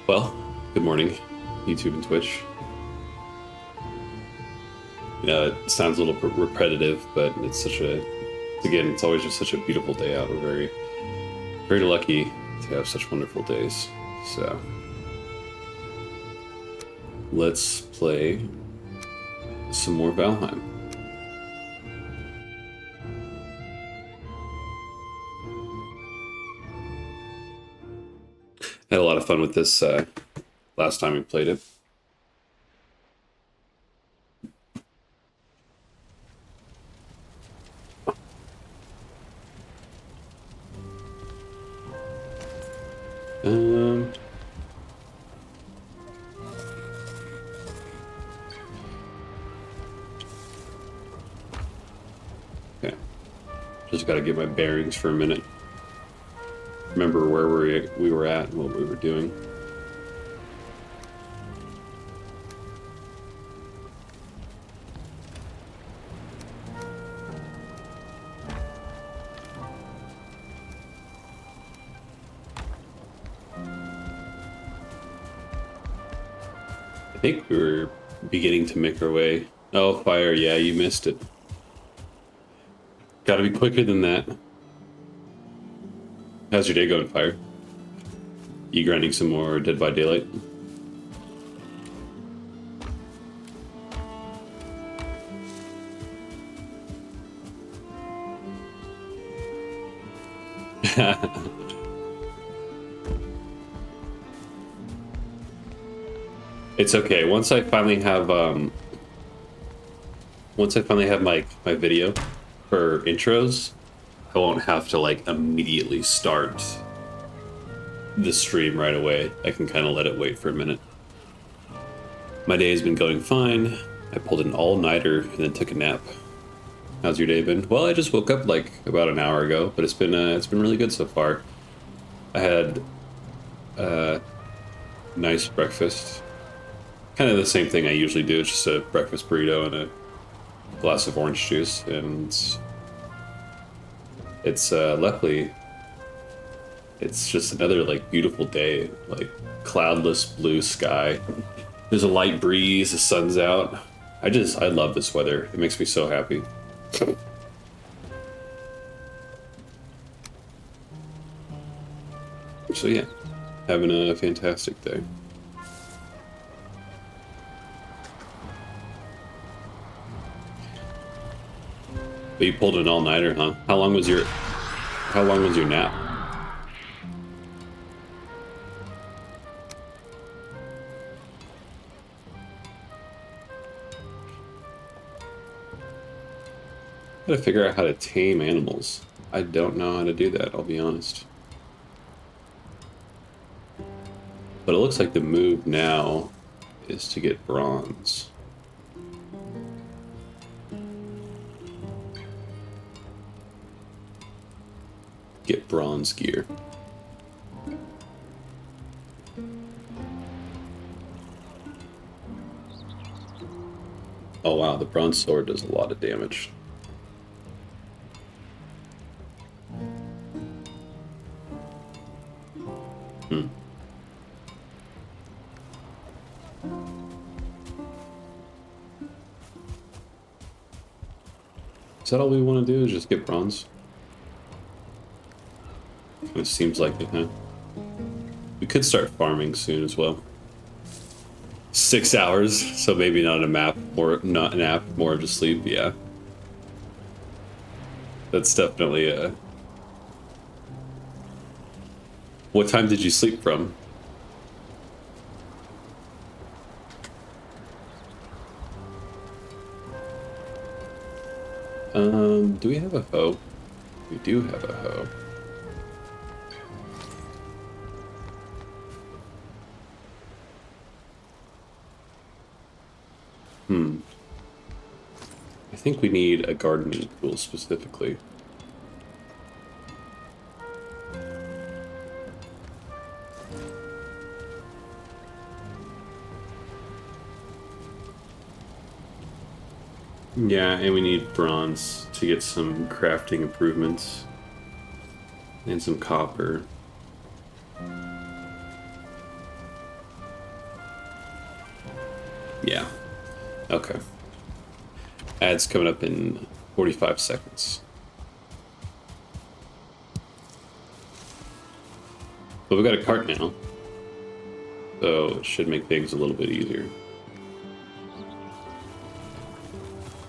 Well, good morning, YouTube and Twitch. It sounds a little repetitive, but it's such a, again, it's always just such a beautiful day out. We're very lucky to have such wonderful days. So, let's play some more Valheim. Had a lot of fun with this last time we played it. Um, okay, just got to get my bearings for a minute. Remember where we were at and what we were doing. I think we were beginning to make our way. Oh, fire! Yeah, you missed it. Got to be quicker than that. How's your day going, Fire? You grinding some more Dead by Daylight? It's okay. Once I finally have my video for intros, I won't have to like immediately start the stream right away. I can kind of let it wait for a minute. My day has been going fine. I pulled an all-nighter and then took a nap. How's your day been? Well, I just woke up like about an hour ago, but it's been really good so far. I had a nice breakfast. Kind of the same thing I usually do. It's just a breakfast burrito and a glass of orange juice, and it's luckily it's just another like beautiful day, like cloudless blue sky. There's a light breeze, the sun's out. I love this weather. It makes me so happy. So yeah, having a fantastic day. But you pulled an all-nighter, huh? How long was your nap? Gotta figure out how to tame animals. I don't know how to do that, I'll be honest. But it looks like the move now is to get bronze. Get bronze gear. Oh wow, the bronze sword does a lot of damage. Hmm. Is that all we want to do, is just get bronze? It seems like it, huh? We could start farming soon as well. 6 hours, so maybe not a map, or not an app, more of just sleep, yeah. That's definitely a... What time did you sleep from? Do we have a hoe? We do have a hoe. I think we need a gardening tool specifically. Yeah, and we need bronze to get some crafting improvements. And some copper. Yeah. Okay. Ads coming up in 45 seconds. But we got a cart now, so it should make things a little bit easier.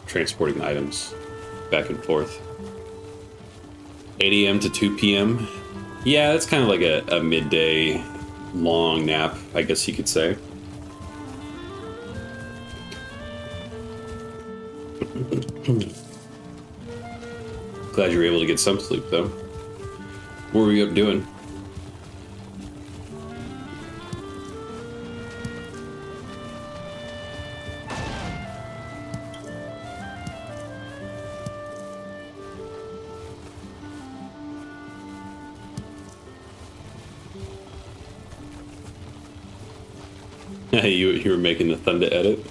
Transporting items back and forth. 8 a.m. to 2 p.m. Yeah, that's kind of like a midday long nap, I guess you could say. Glad you were able to get some sleep, though. What were you up doing? You were making the Thunder edit?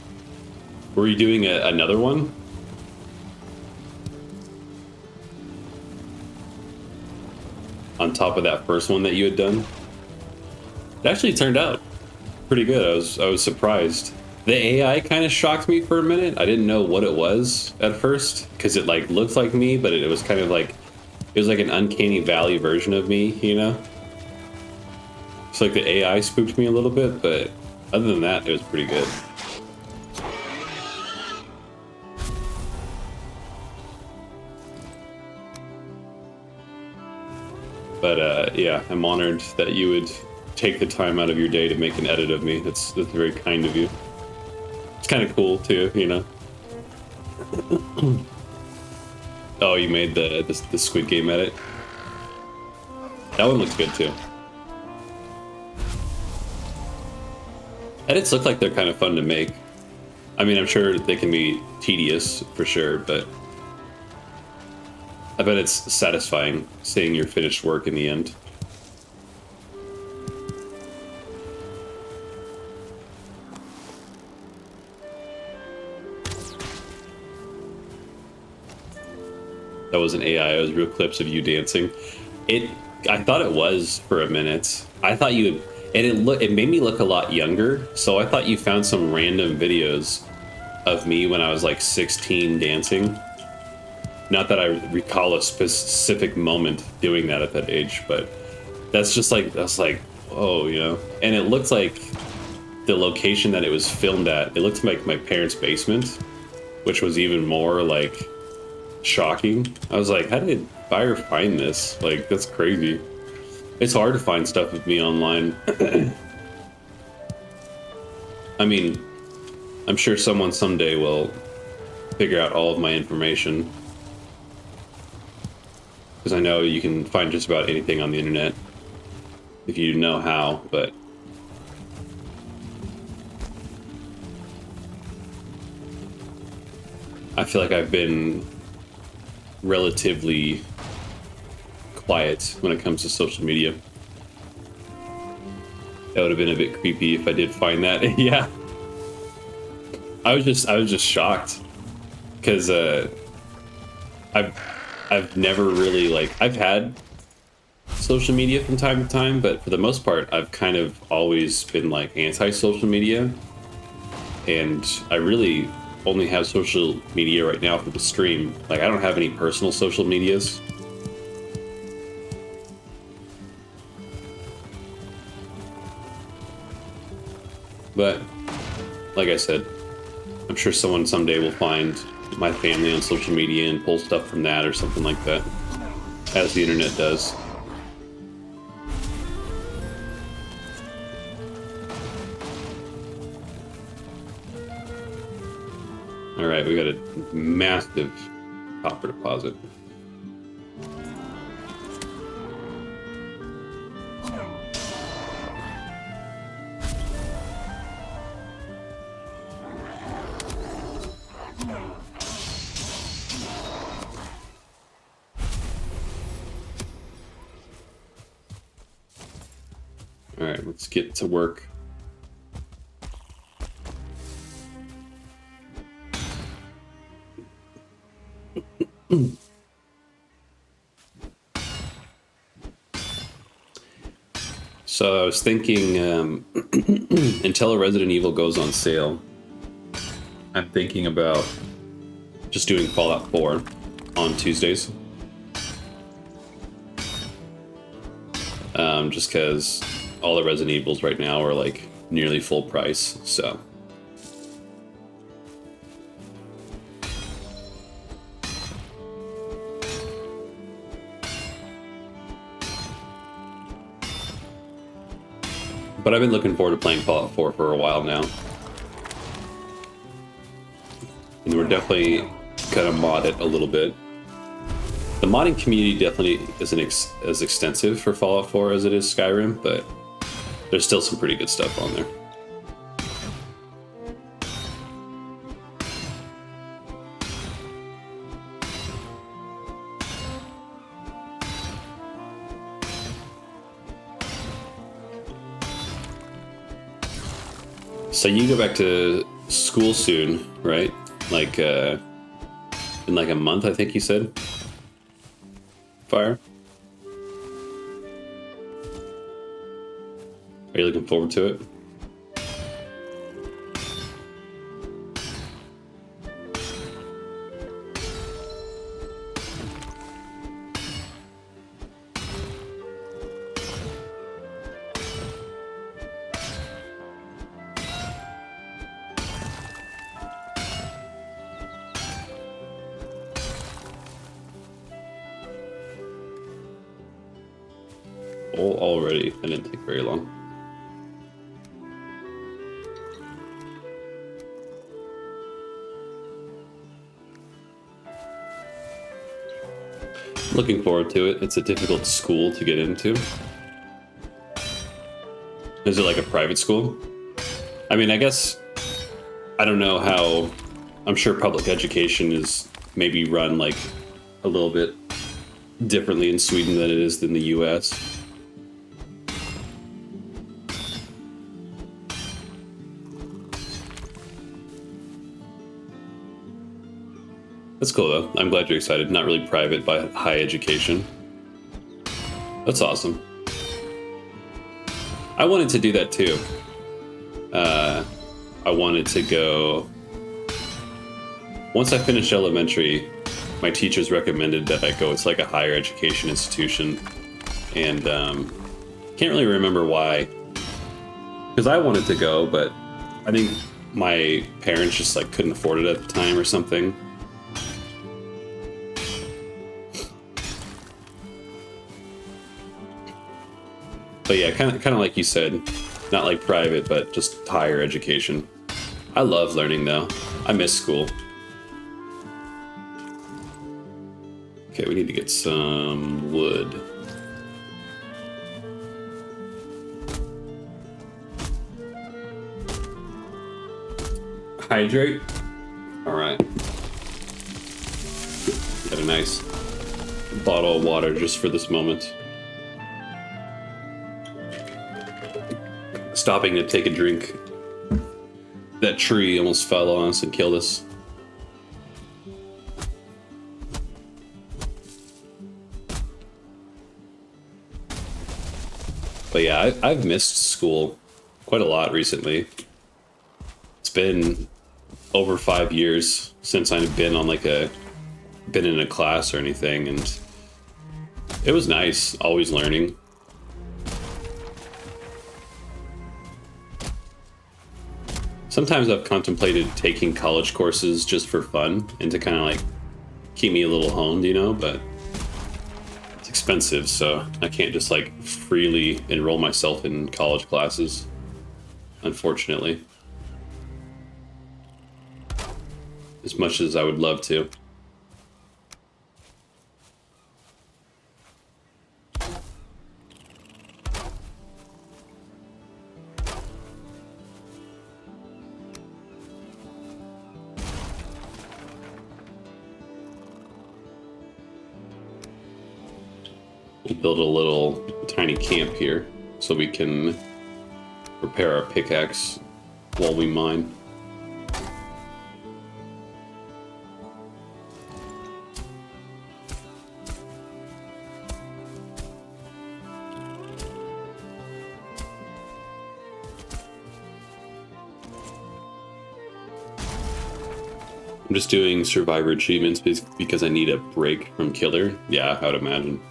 Were you doing another one? On top of that first one that you had done? It actually turned out pretty good. I was surprised. The AI kind of shocked me for a minute. I didn't know what it was at first because it like looked like me, but it was kind of like it was like an uncanny valley version of me, you know? It's like the AI spooked me a little bit, but other than that, it was pretty good. But yeah, I'm honored that you would take the time out of your day to make an edit of me. That's very kind of you. It's kind of cool too, you know. Oh, you made the Squid Game edit. That one looks good too. Edits look like they're kind of fun to make. I mean, I'm sure they can be tedious for sure, but I bet it's satisfying seeing your finished work in the end. That wasn't AI, it was real clips of you dancing. I thought it was for a minute. I thought you would, and it made me look a lot younger, so I thought you found some random videos of me when I was like 16 dancing. Not that I recall a specific moment doing that at that age, but that's like, whoa, you know? And it looked like the location that it was filmed at, it looked like my parents' basement, which was even more like shocking. I was like, how did Fire find this? Like, that's crazy. It's hard to find stuff of me online. I mean, I'm sure someone someday will figure out all of my information. Because I know you can find just about anything on the internet if you know how, but I feel like I've been relatively quiet when it comes to social media. That would have been a bit creepy if I did find that. Yeah. I was just shocked because I've never really I've had social media from time to time, but for the most part I've kind of always been like anti-social media, and I really only have social media right now for the stream. Like, I don't have any personal social medias. But like I said, I'm sure someone someday will find my family on social media and pull stuff from that or something like that, as the internet does. All right, we got a massive copper deposit. All right, let's get to work. So I was thinking, until a Resident Evil goes on sale, I'm thinking about just doing Fallout 4 on Tuesdays. Just because all the Resident Evils right now are like nearly full price, so. But I've been looking forward to playing Fallout 4 for a while now. And we're definitely gonna mod it a little bit. The modding community definitely isn't as extensive for Fallout 4 as it is Skyrim, but there's still some pretty good stuff on there. So you go back to school soon, right? Like, in like a month, I think you said? Fire? Are you looking forward to it? Oh, already. That didn't take very long. Looking forward to it. It's a difficult school to get into. Is it like a private school? I mean, I guess, I don't know how, I'm sure public education is maybe run like a little bit differently in Sweden than it is in the US. That's cool though. I'm glad you're excited. Not really private, but high education. That's awesome. I wanted to do that too. I wanted to go... Once I finished elementary, my teachers recommended that I go. It's like a higher education institution. And can't really remember why. Because I wanted to go, but I think my parents just like couldn't afford it at the time or something. But yeah, kind of like you said, not like private, but just higher education. I love learning though. I miss school. Okay, we need to get some wood. Hydrate. All right. Got a nice bottle of water just for this moment. Stopping to take a drink. That tree almost fell on us and killed us. But yeah, I've missed school quite a lot recently. It's been over 5 years since I've been on been in a class or anything, and it was nice, always learning. Sometimes I've contemplated taking college courses just for fun and to kind of like keep me a little honed, you know, but it's expensive, so I can't just like freely enroll myself in college classes, unfortunately. As much as I would love to. We'll build a little tiny camp here so we can repair our pickaxe while we mine. I'm just doing survivor achievements because I need a break from killer. Yeah, I would imagine.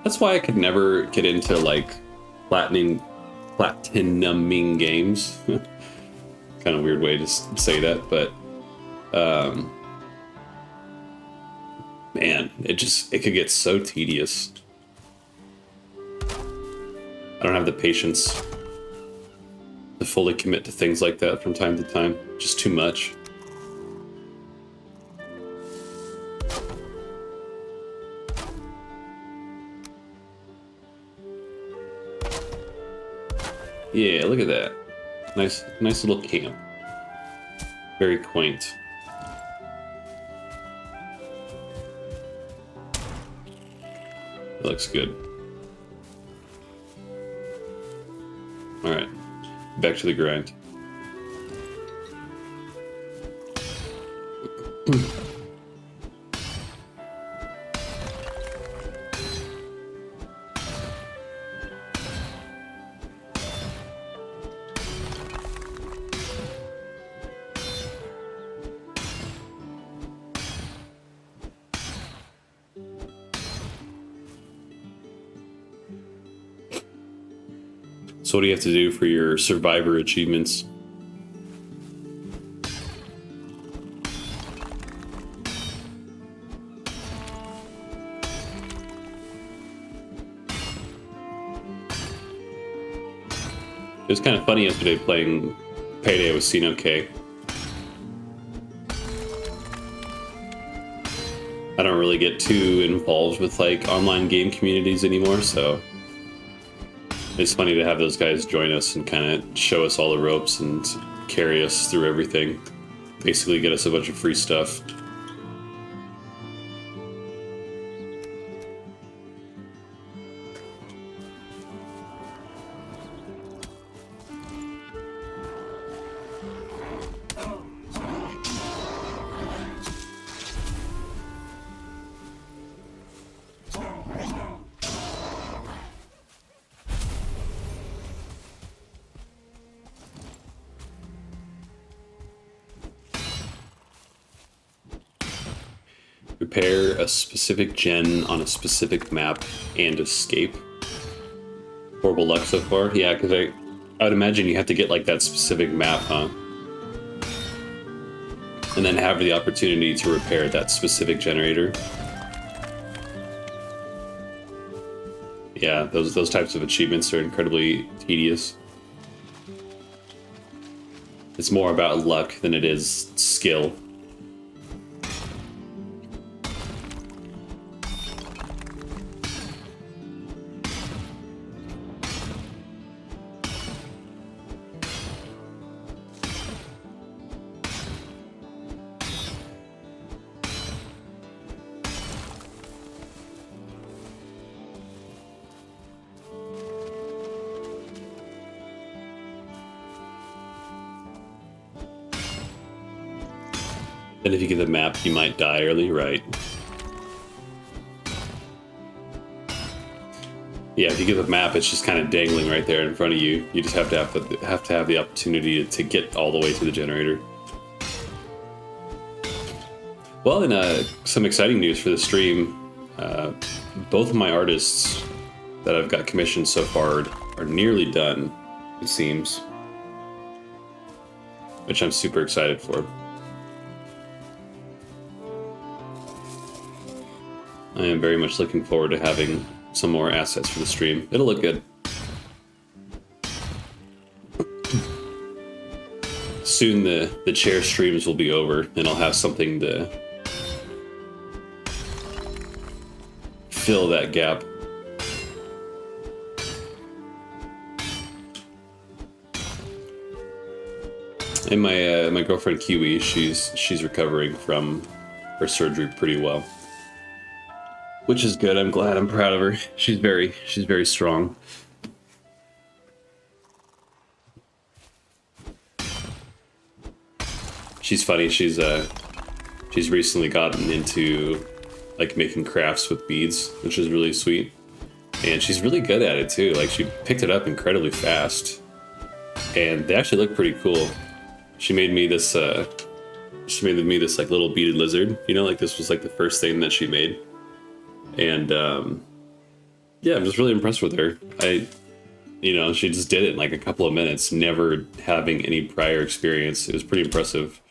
That's why I could never get into like platinuming games. Kind of weird way to say that, but man, it could get so tedious. I don't have the patience to fully commit to things like that from time to time. Just too much. Yeah, look at that. Nice little camp. Very quaint. That looks good. All right, back to the grind. So what do you have to do for your survivor achievements? It was kind of funny yesterday playing Payday with Sino K. I don't really get too involved with like online game communities anymore, so it's funny to have those guys join us and kind of show us all the ropes and carry us through everything. Basically get us a bunch of free stuff. Repair a specific gen on a specific map and escape. Horrible luck so far. Yeah, because I would imagine you have to get like that specific map, huh? And then have the opportunity to repair that specific generator. Yeah, those types of achievements are incredibly tedious. It's more about luck than it is skill. And if you get the map, you might die early, right? Yeah, if you get the map, it's just kind of dangling right there in front of you. You just have to have the opportunity to get all the way to the generator. Well, in some exciting news for the stream, both of my artists that I've got commissioned so far are nearly done, it seems, which I'm super excited for. I am very much looking forward to having some more assets for the stream. It'll look good. Soon the chair streams will be over, and I'll have something to fill that gap. And my girlfriend Kiwi, she's recovering from her surgery pretty well. Which is good. I'm glad. I'm proud of her. She's very strong. She's funny. She's recently gotten into like making crafts with beads, which is really sweet. And she's really good at it too. Like she picked it up incredibly fast. And they actually look pretty cool. She made me this. She made me this like little beaded lizard. You know, like this was like the first thing that she made, and yeah, I'm just really impressed with her. She just did it in like a couple of minutes, never having any prior experience. It was pretty impressive.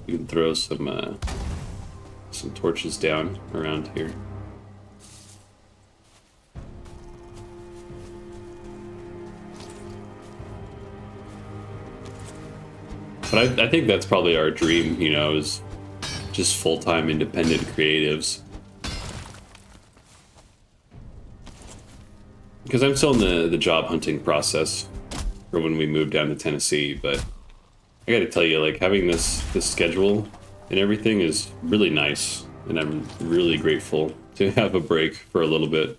You can throw some torches down around here. But I think that's probably our dream, you know, is just full-time independent creatives. Because I'm still in the job hunting process for when we move down to Tennessee, but I gotta tell you, like, having this schedule and everything is really nice, and I'm really grateful to have a break for a little bit.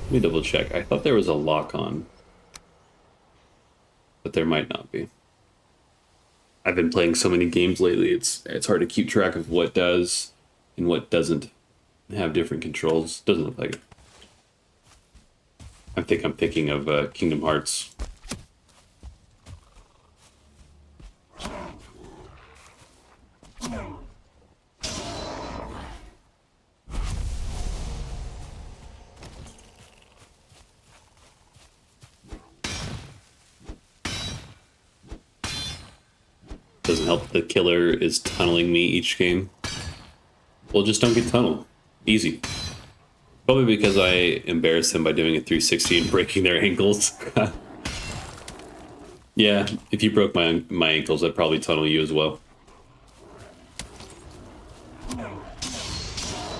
Let me double check. I thought there was a lock on, but there might not be. I've been playing so many games lately, it's hard to keep track of what does and what doesn't have different controls. Doesn't look like it. I think I'm thinking of Kingdom Hearts. Doesn't help the killer is tunneling me each game. Well, just don't get tunneled. Easy. Probably because I embarrassed him by doing a 360 and breaking their ankles. Yeah, if you broke my ankles, I'd probably tunnel you as well.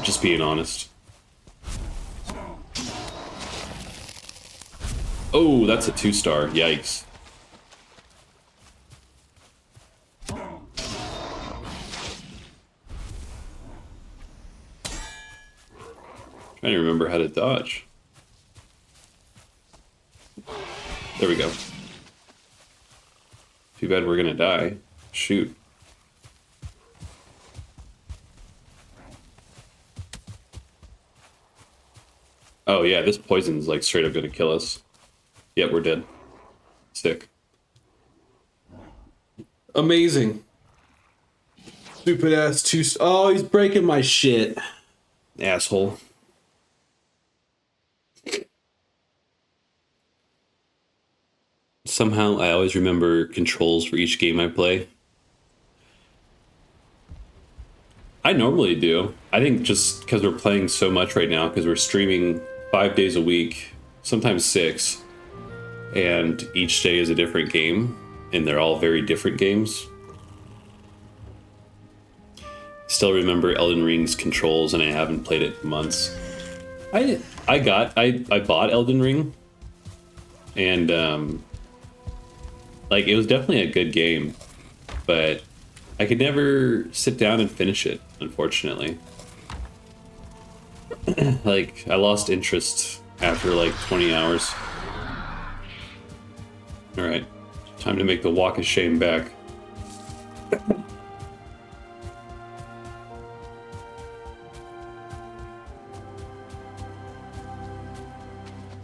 Just being honest. Oh, that's a 2-star. Yikes. Trying to remember how to dodge. There we go. Too bad we're gonna die. Shoot. Oh yeah, this poison's like straight up gonna kill us. Yep, we're dead. Sick. Amazing. Stupid ass 2. Oh, he's breaking my shit. Asshole. Somehow I always remember controls for each game I play. I normally do. I think just because we're playing so much right now, because we're streaming 5 days a week, sometimes 6, and each day is a different game, and they're all very different games. Still remember Elden Ring's controls, and I haven't played it in months. I bought Elden Ring, and like, it was definitely a good game, but I could never sit down and finish it, unfortunately. Like, I lost interest after like 20 hours. Alright, time to make the walk of shame back.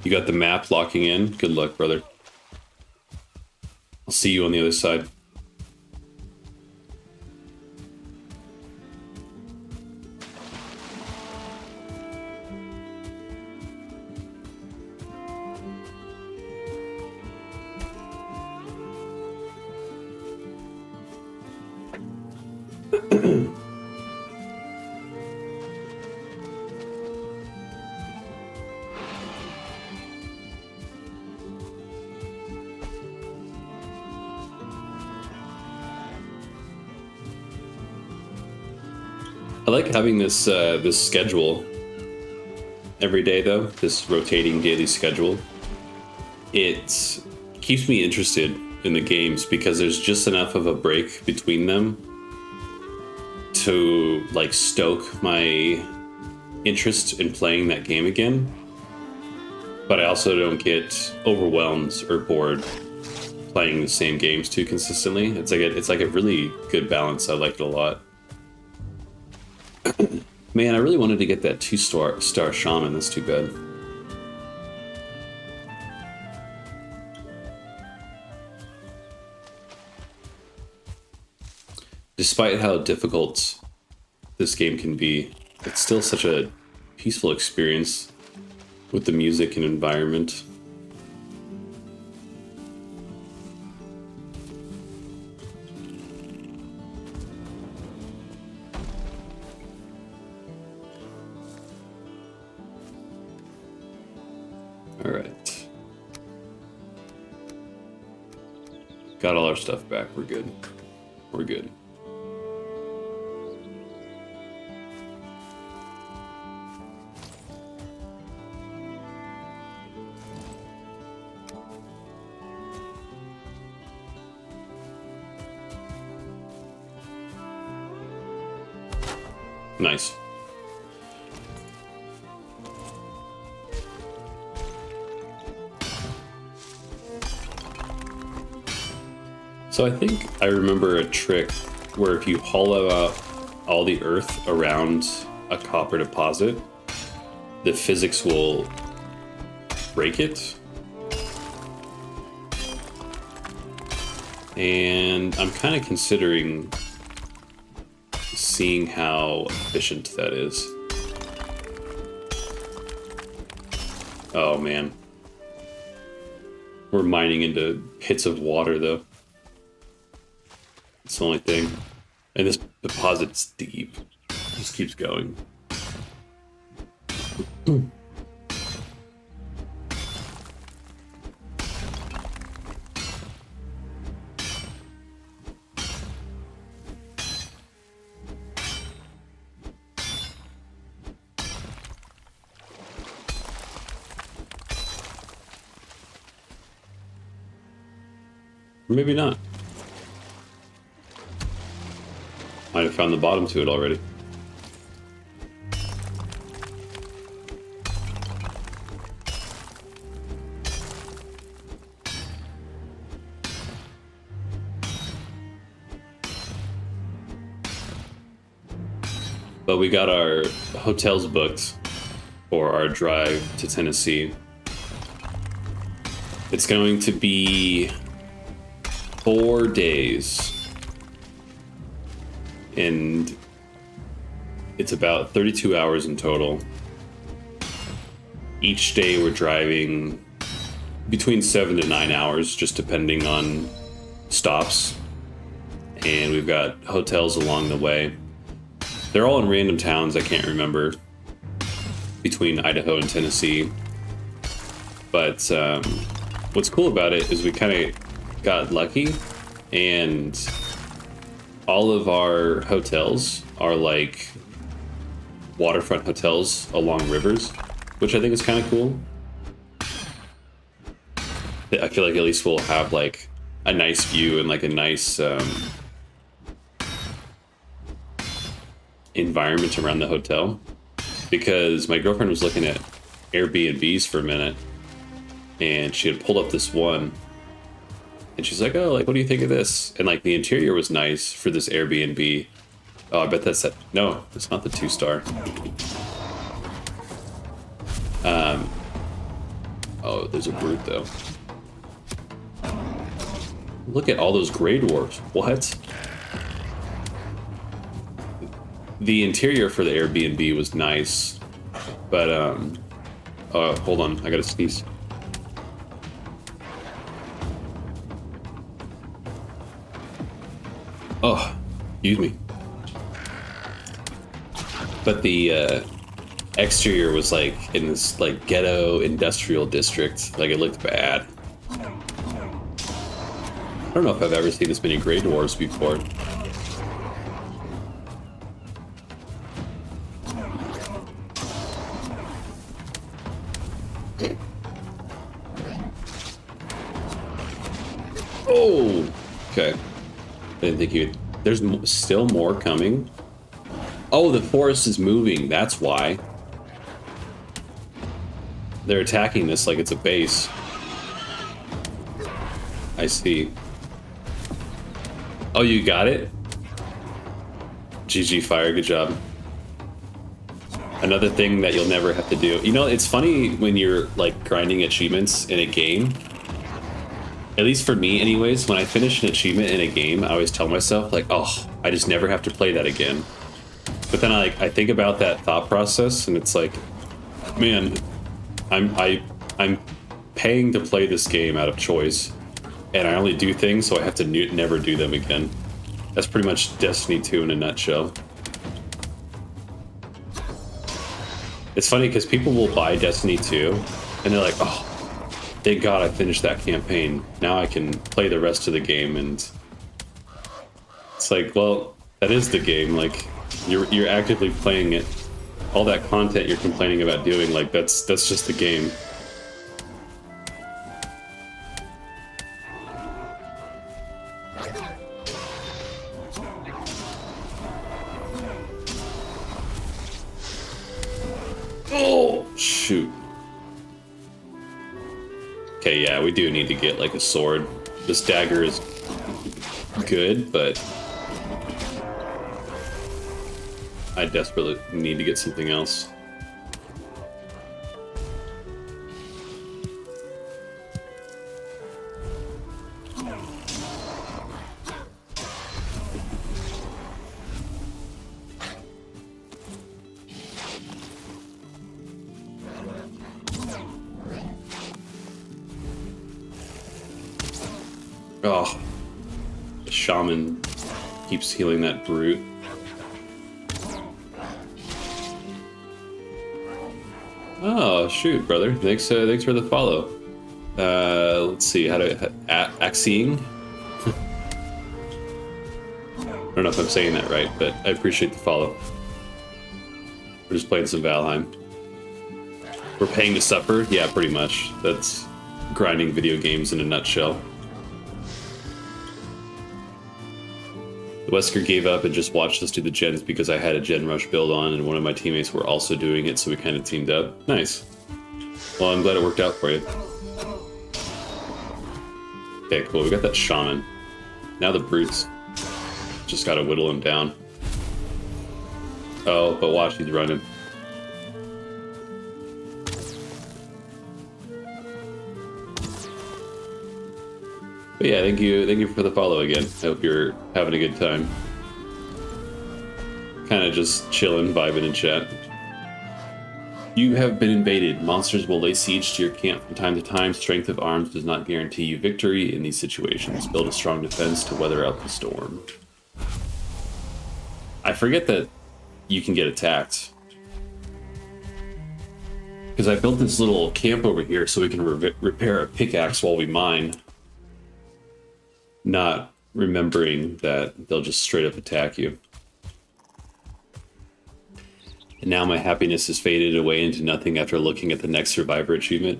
You got the map locking in? Good luck, brother. I'll see you on the other side. I like having this this schedule every day, though. This rotating daily schedule. It keeps me interested in the games because there's just enough of a break between them to like stoke my interest in playing that game again, but I also don't get overwhelmed or bored playing the same games too consistently. It's like a really good balance. I like it a lot. Man, I really wanted to get that 2-star shaman. That's too bad. Despite how difficult this game can be, it's still such a peaceful experience with the music and environment. All right. Got all our stuff back. We're good. We're good. Nice. So I think I remember a trick where if you hollow out all the earth around a copper deposit, the physics will break it. And I'm kind of considering seeing how efficient that is. Oh man. We're mining into pits of water though. It's the only thing. And this deposit's deep. It just keeps going. Maybe not. Might have found the bottom to it already. But we got our hotels booked for our drive to Tennessee. It's going to be 4 days. And it's about 32 hours in total. Each day we're driving between 7 to 9 hours, just depending on stops. And we've got hotels along the way. They're all in random towns, I can't remember, between Idaho and Tennessee. But what's cool about it is we kind of got lucky, and all of our hotels are like waterfront hotels along rivers, which I think is kind of cool. I feel like at least we'll have like a nice view and like a nice environment around the hotel. Because my girlfriend was looking at Airbnbs for a minute, and she had pulled up this one. And she's like, oh, like, what do you think of this? And like the interior was nice for this Airbnb. Oh, I bet that's no, it's not the 2-star. Oh, there's a brute though. Look at all those Grey Dwarves. What? The interior for the Airbnb was nice, but hold on, I gotta sneeze. Oh, excuse me. But the exterior was like in this like ghetto industrial district. Like it looked bad. I don't know if I've ever seen this many Grey Dwarves before. Oh, okay. I didn't think you'd... There's still more coming. Oh, the forest is moving. That's why. They're attacking this like it's a base. I see. Oh, you got it? GG Fire, good job. Another thing that you'll never have to do. You know, it's funny when you're like grinding achievements in a game. At least for me anyways, when I finish an achievement in a game, I always tell myself like, oh, I just never have to play that again. But then I think about that thought process and it's like, man, I'm paying to play this game out of choice, and I only do things so I have to never do them again. That's pretty much Destiny 2 in a nutshell. It's funny because people will buy Destiny 2 and they're like, oh, thank God I finished that campaign. Now I can play the rest of the game. And it's like, well, that is the game. Like, you're actively playing it. All that content you're complaining about doing, like, that's just the game. Oh, shoot. Okay, yeah, we do need to get, like, a sword. This dagger is good, but I desperately need to get something else. Oh, the shaman keeps healing that brute. Oh, shoot, brother. Thanks for the follow. Let's see, how to... Axing? I don't know if I'm saying that right, but I appreciate the follow. We're just playing some Valheim. We're paying to suffer? Yeah, pretty much. That's grinding video games in a nutshell. The Wesker gave up and just watched us do the gens because I had a gen rush build on and one of my teammates were also doing it, so we kind of teamed up. Nice. Well, I'm glad it worked out for you. Okay, cool. We got that shaman. Now the brutes. Just gotta whittle him down. Oh, but watch, he's running. But yeah, thank you for the follow again. I hope you're having a good time. Kind of just chilling, vibing in chat. You have been invaded. Monsters will lay siege to your camp from time to time. Strength of arms does not guarantee you victory in these situations. Build a strong defense to weather out the storm. I forget that you can get attacked. Because I built this little camp over here so we can repair a pickaxe while we mine. Not remembering that they'll just straight up attack you. And now my happiness has faded away into nothing after looking at the next survivor achievement.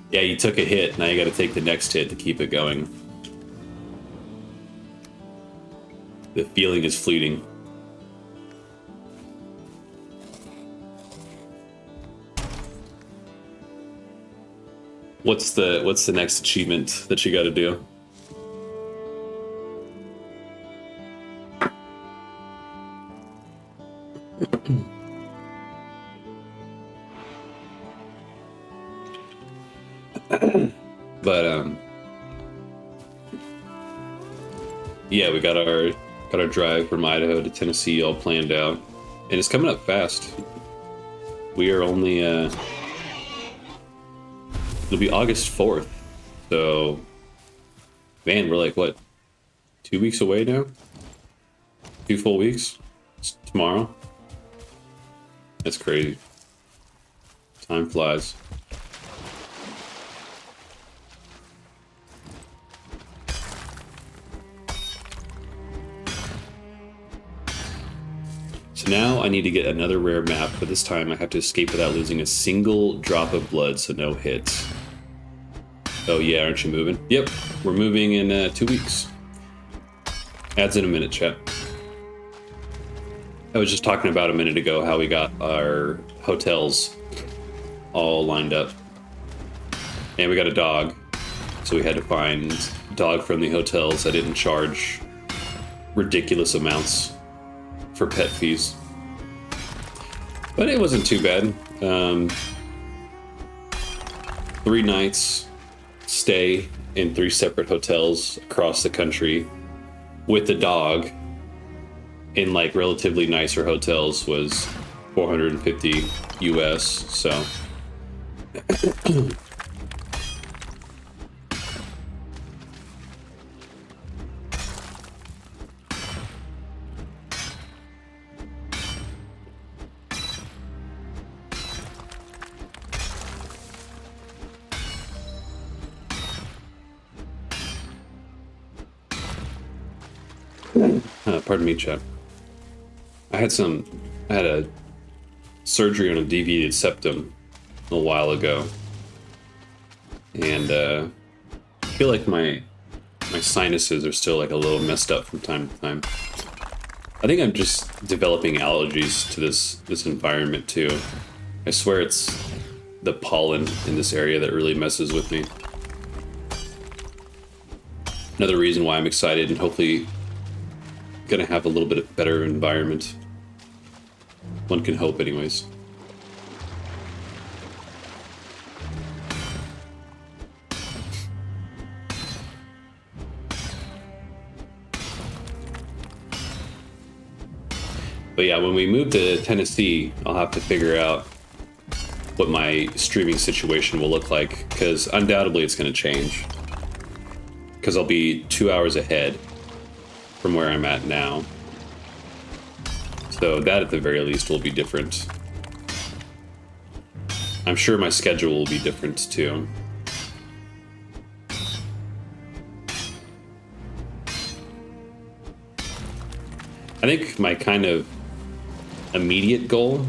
Yeah, you took a hit, now you gotta take the next hit to keep it going. The feeling is fleeting. What's the next achievement that you gotta do? But yeah, we got our drive from Idaho to Tennessee all planned out, and it's coming up fast. We are only it'll be August 4th, so man, we're like what, 2 weeks away now? 2 full weeks? It's tomorrow. That's crazy. Time flies. So now I need to get another rare map, but this time I have to escape without losing a single drop of blood, so no hits. Oh yeah, aren't you moving? Yep, we're moving in 2 weeks. Ads in a minute, chat. I was just talking about a minute ago how we got our hotels all lined up. And we got a dog, so we had to find dog-friendly hotels that didn't charge ridiculous amounts for pet fees. But it wasn't too bad. 3 nights stay in 3 separate hotels across the country with the dog in like relatively nicer hotels was $450 US. So pardon me, Chuck. I had a surgery on a deviated septum a while ago, and I feel like my sinuses are still like a little messed up from time to time. I think I'm just developing allergies to this environment too. I swear it's the pollen in this area that really messes with me. Another reason why I'm excited and hopefully gonna have a little bit of better environment. One can hope, anyways. But yeah, when we move to Tennessee, I'll have to figure out what my streaming situation will look like, because undoubtedly it's going to change. Because I'll be 2 hours ahead from where I'm at now. So that at the very least will be different. I'm sure my schedule will be different too. I think my kind of immediate goal,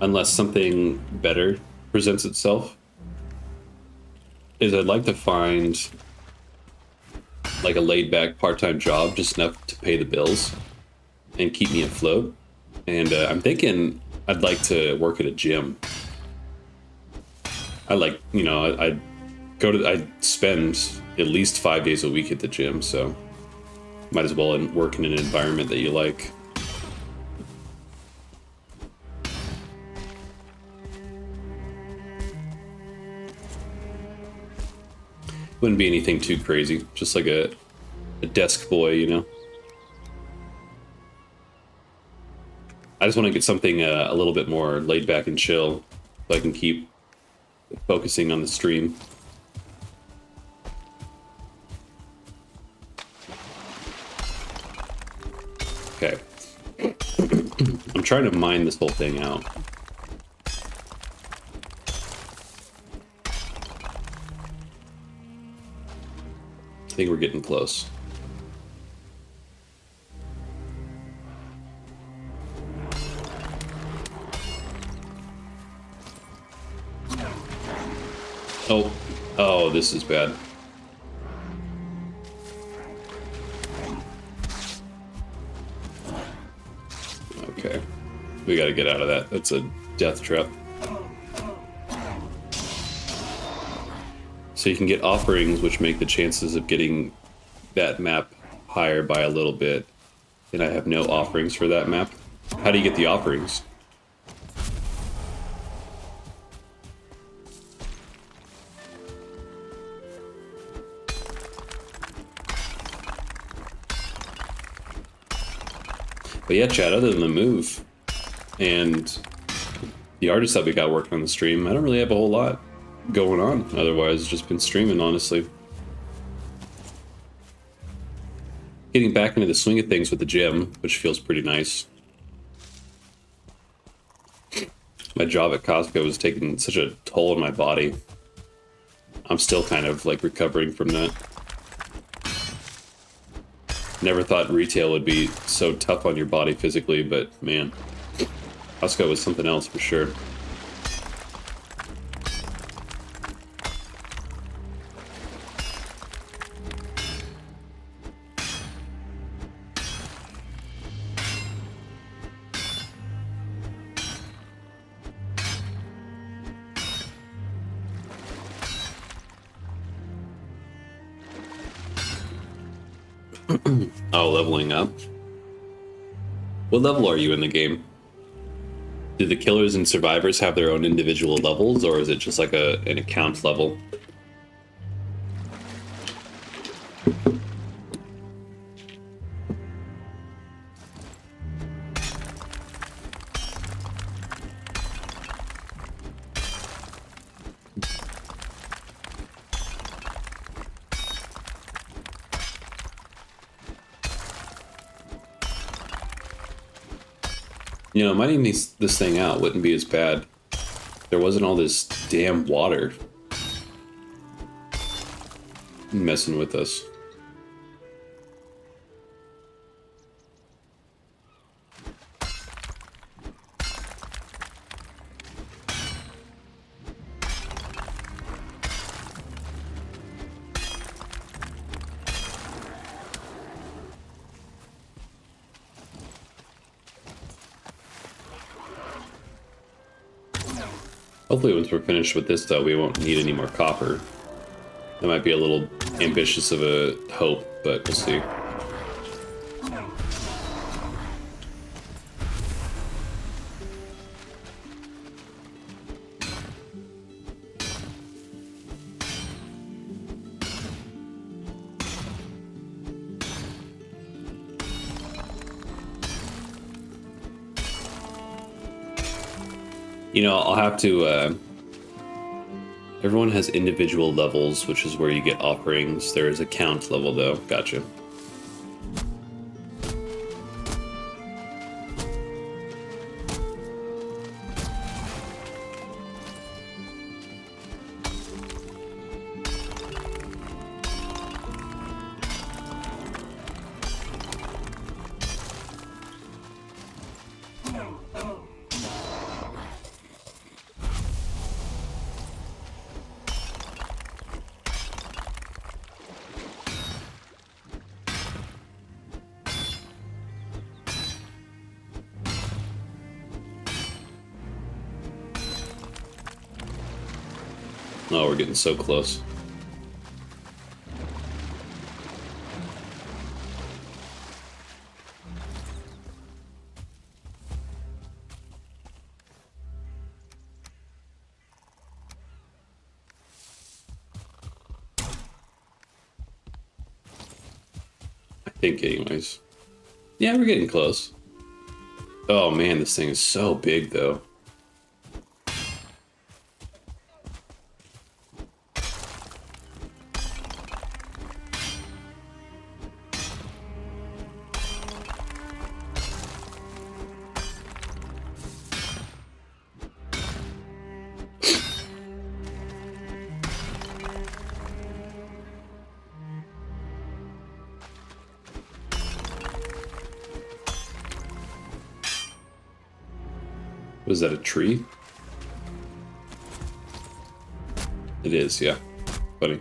unless something better presents itself, is I'd like to find like a laid-back part-time job, just enough to pay the bills and keep me afloat. And I'm thinking I'd like to work at a gym. I'd spend at least 5 days a week at the gym, so might as well work in an environment that you like. Wouldn't be anything too crazy, just like a desk boy, you know? I just want to get something a little bit more laid back and chill so I can keep focusing on the stream. Okay. I'm trying to mine this whole thing out. I think we're getting close. Oh, this is bad. Okay. We gotta get out of that. That's a death trap. So you can get offerings, which make the chances of getting that map higher by a little bit. And I have no offerings for that map. How do you get the offerings? But yeah, Chad, other than the move and the artists that we got working on the stream, I don't really have a whole lot going on. Otherwise, just been streaming, honestly. Getting back into the swing of things with the gym, which feels pretty nice. My job at Costco was taking such a toll on my body. I'm still kind of like recovering from that. Never thought retail would be so tough on your body physically, but man, Costco was something else for sure. Oh, leveling up. What level are you in the game? Do the killers and survivors have their own individual levels, or is it just like an account level? You know, mining this thing out wouldn't be as bad. There wasn't all this damn water messing with us. Hopefully once we're finished with this, though, we won't need any more copper. That might be a little ambitious of a hope, but we'll see. You know, I'll have to, everyone has individual levels, which is where you get offerings. There is a count level, though. Gotcha. Oh, we're getting so close. I think, anyways. Yeah, we're getting close. Oh man, this thing is so big, though. Was that a tree? It is, yeah. Funny.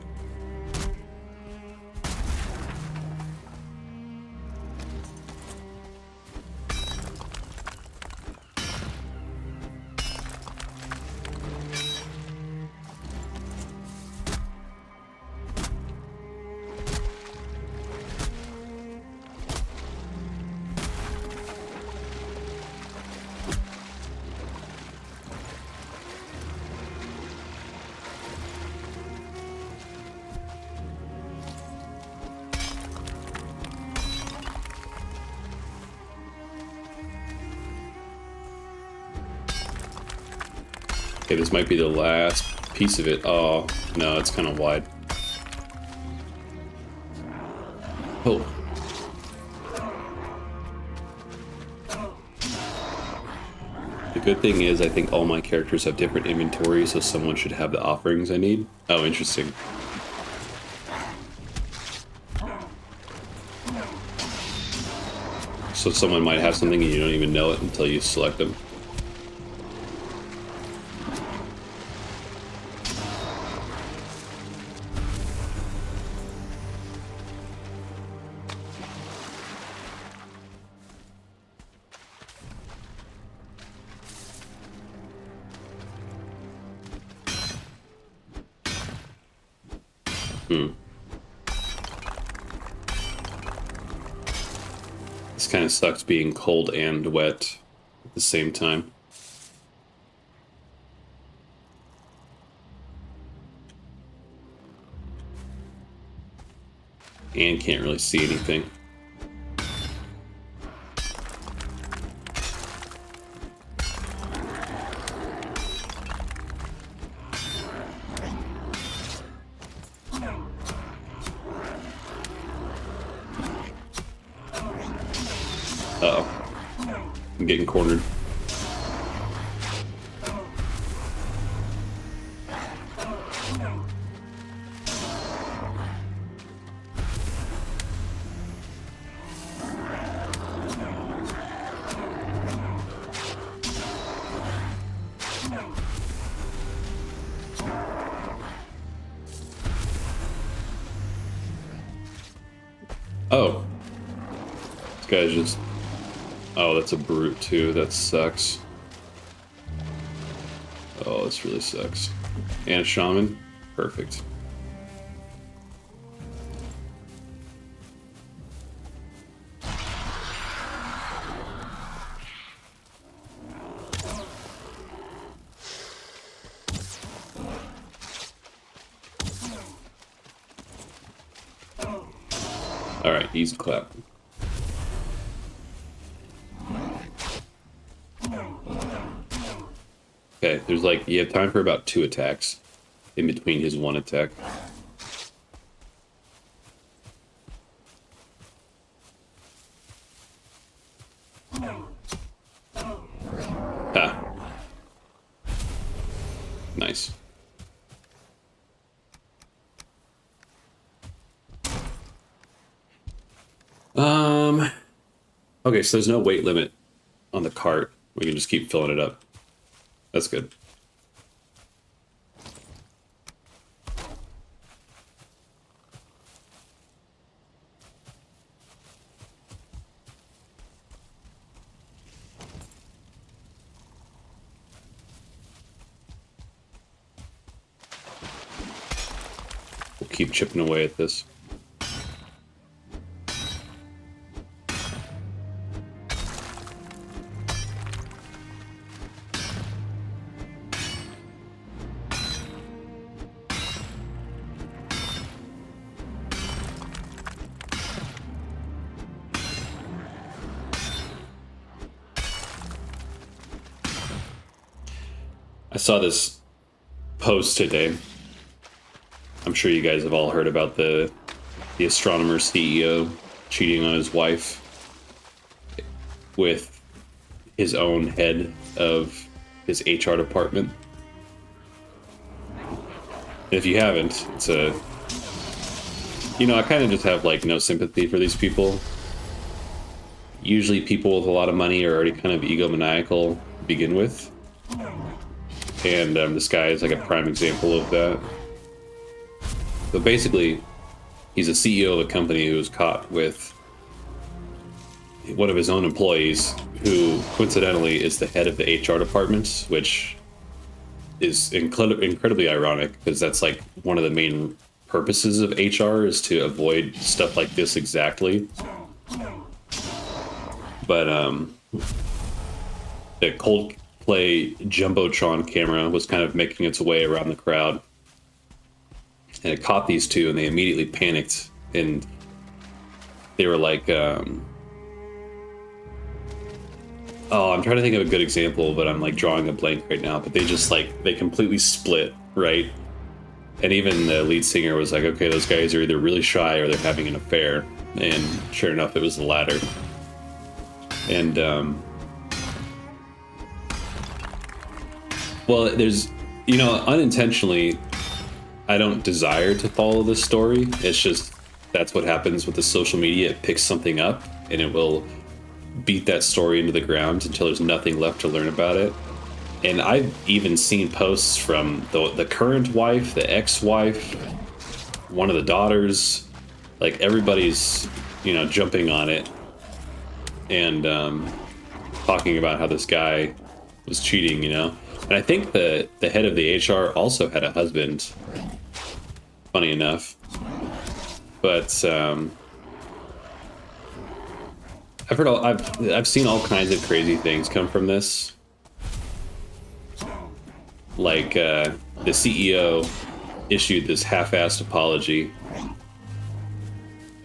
Okay, this might be the last piece of it. Oh, no, it's kind of wide. Oh. The good thing is I think all my characters have different inventories, so someone should have the offerings I need. Oh, interesting. So someone might have something and you don't even know it until you select them. This kind of sucks being cold and wet at the same time. And can't really see anything. Uh-oh. I'm getting cornered. Oh. This guy's just... Oh, that's a brute too. That sucks. Oh, this really sucks. And a shaman? Perfect. Alright, easy clap. Okay, there's like, you have time for about 2 attacks in between his 1 attack. Ha. Nice. Okay, so there's no weight limit on the cart. We can just keep filling it up. That's good. We'll keep chipping away at this. I saw this post today. I'm sure you guys have all heard about the astronomer CEO cheating on his wife with his own head of his HR department. If you haven't, it's a... You know, I kind of just have, like, no sympathy for these people. Usually people with a lot of money are already kind of egomaniacal to begin with. And this guy is like a prime example of that. But basically, he's a CEO of a company who was caught with one of his own employees, who coincidentally is the head of the HR department, which is incredibly ironic, because that's like one of the main purposes of HR, is to avoid stuff like this exactly. But the Coldplay Jumbotron camera was kind of making its way around the crowd, and it caught these two, and they immediately panicked, and they were like, oh, I'm trying to think of a good example, but I'm like drawing a blank right now. But they just like, they completely split, right? And even the lead singer was like, okay, those guys are either really shy or they're having an affair. And sure enough, it was the latter. And, well, there's, you know, unintentionally, I don't desire to follow this story. It's just, that's what happens with the social media. It picks something up and it will beat that story into the ground until there's nothing left to learn about it. And I've even seen posts from the current wife, the ex-wife, one of the daughters, like everybody's, you know, jumping on it and talking about how this guy was cheating, you know. And I think the head of the HR also had a husband, funny enough. But I've seen all kinds of crazy things come from this. Like the CEO issued this half-assed apology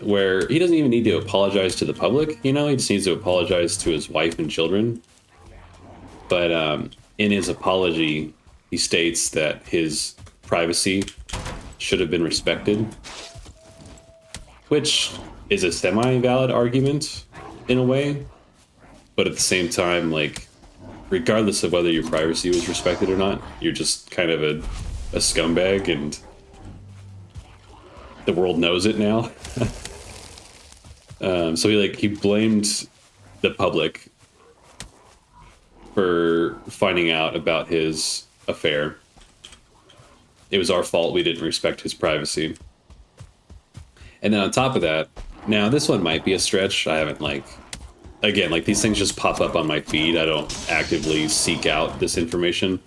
where he doesn't even need to apologize to the public, you know, he just needs to apologize to his wife and children. But in his apology, he states that his privacy should have been respected, which is a semi-valid argument in a way. But at the same time, like, regardless of whether your privacy was respected or not, you're just kind of a scumbag, and the world knows it now. So he blamed the public for finding out about his affair. It was our fault we didn't respect his privacy. And then on top of that, now this one might be a stretch. I haven't again, these things just pop up on my feed. I don't actively seek out this information.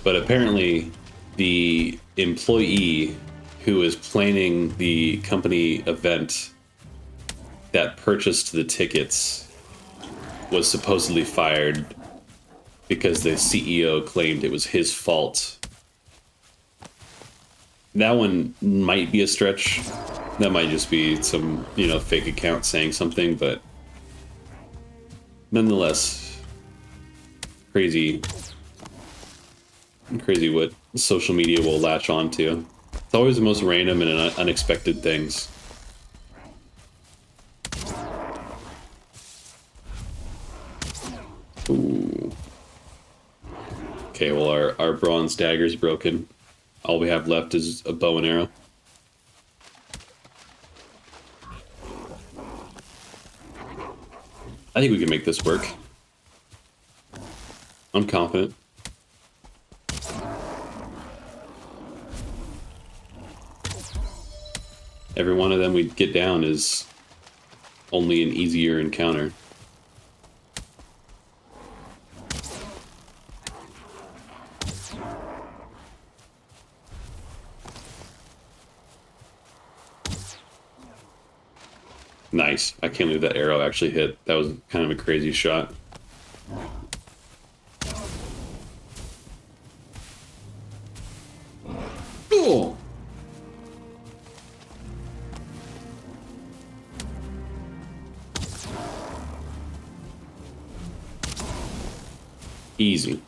But apparently the employee who is planning the company event that purchased the tickets was supposedly fired because the CEO claimed it was his fault. That one might be a stretch. That might just be some, fake account saying something, but nonetheless, crazy what social media will latch on to. It's always the most random and unexpected things. Ooh. Okay, well, our bronze dagger's broken. All we have left is a bow and arrow. I think we can make this work. I'm confident. Every one of them we get down is only an easier encounter. Nice. I can't believe that arrow actually hit. That was kind of a crazy shot. Oh! Easy.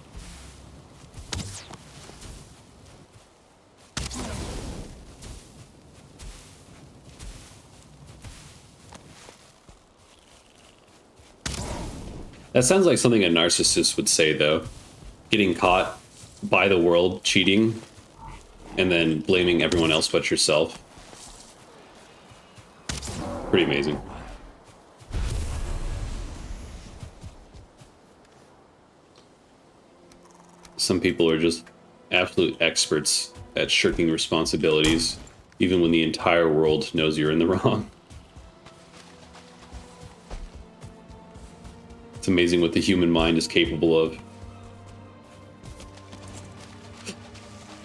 That sounds like something a narcissist would say, though. Getting caught by the world cheating and then blaming everyone else but yourself. Pretty amazing. Some people are just absolute experts at shirking responsibilities, even when the entire world knows you're in the wrong. It's amazing what the human mind is capable of.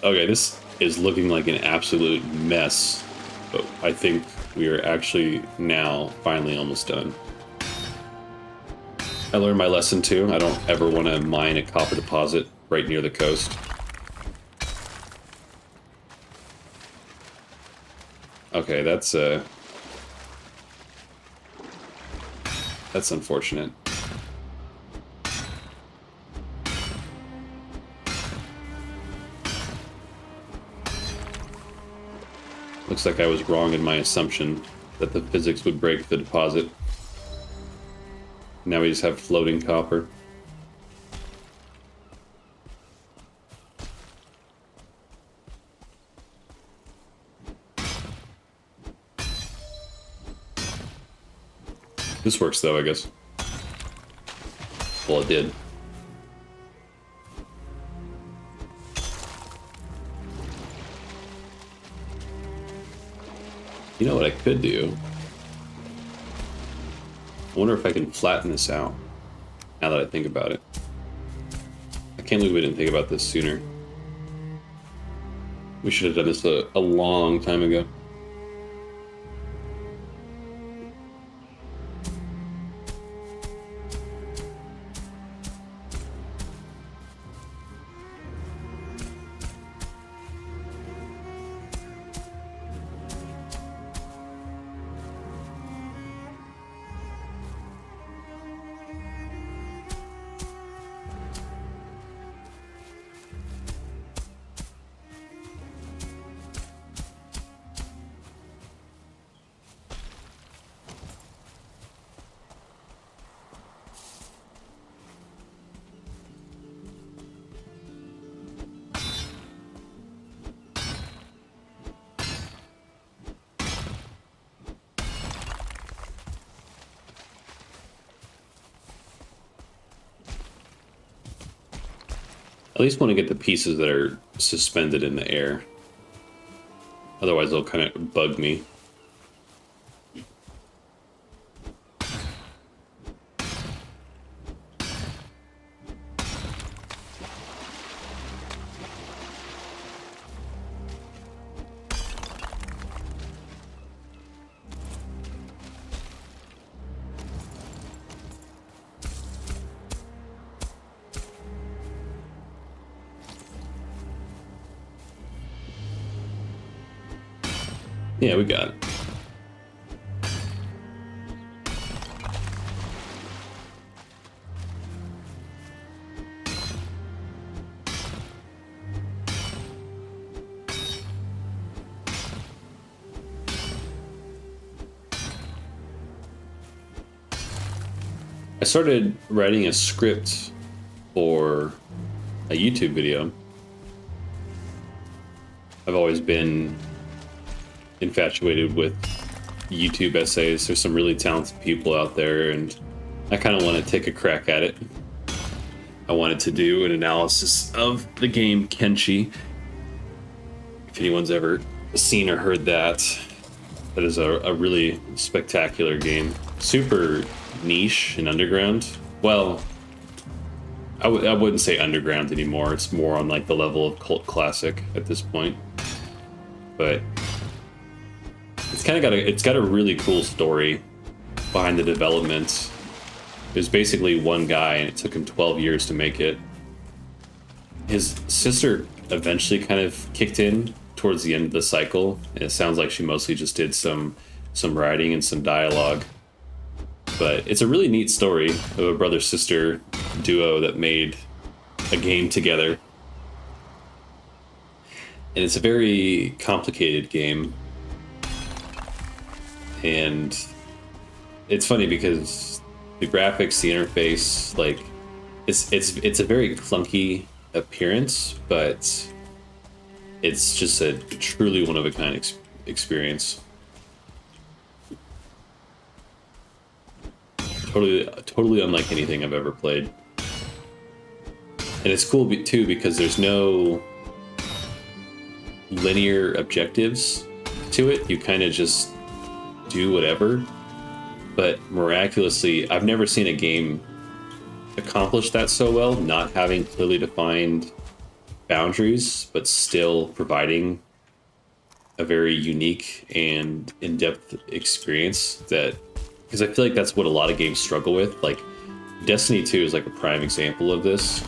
Okay, this is looking like an absolute mess, but I think we are actually now finally almost done. I learned my lesson too. I don't ever want to mine a copper deposit right near the coast. Okay, that's unfortunate. Looks like I was wrong in my assumption that the physics would break the deposit. Now we just have floating copper. This works though, I guess. Well, it did. You know what I could do? I wonder if I can flatten this out, now that I think about it. I can't believe we didn't think about this sooner. We should have done this a long time ago. At least want to get the pieces that are suspended in the air. Otherwise, they'll kind of bug me. Yeah, we got it. I started writing a script for a YouTube video. I've always been infatuated with YouTube essays. There's some really talented people out there, and I kind of want to take a crack at it. I wanted to do an analysis of the game Kenshi. If anyone's ever seen or heard that, that is a really spectacular game. Super niche and underground. Well, I wouldn't say underground anymore. It's more on like the level of cult classic at this point. But it's kind of got a really cool story behind the development. There's basically one guy, and it took him 12 years to make it. His sister eventually kind of kicked in towards the end of the cycle, and it sounds like she mostly just did some writing and some dialogue. But it's a really neat story of a brother-sister duo that made a game together. And it's a very complicated game. And it's funny because the graphics, the interface, like it's a very clunky appearance, but it's just a truly one of a kind experience. Totally unlike anything I've ever played. And it's cool too because there's no linear objectives to it. You kind of just do whatever. But miraculously, I've never seen a game accomplish that so well, not having clearly defined boundaries, but still providing a very unique and in-depth experience that, because I feel like that's what a lot of games struggle with. Like Destiny 2 is like a prime example of this.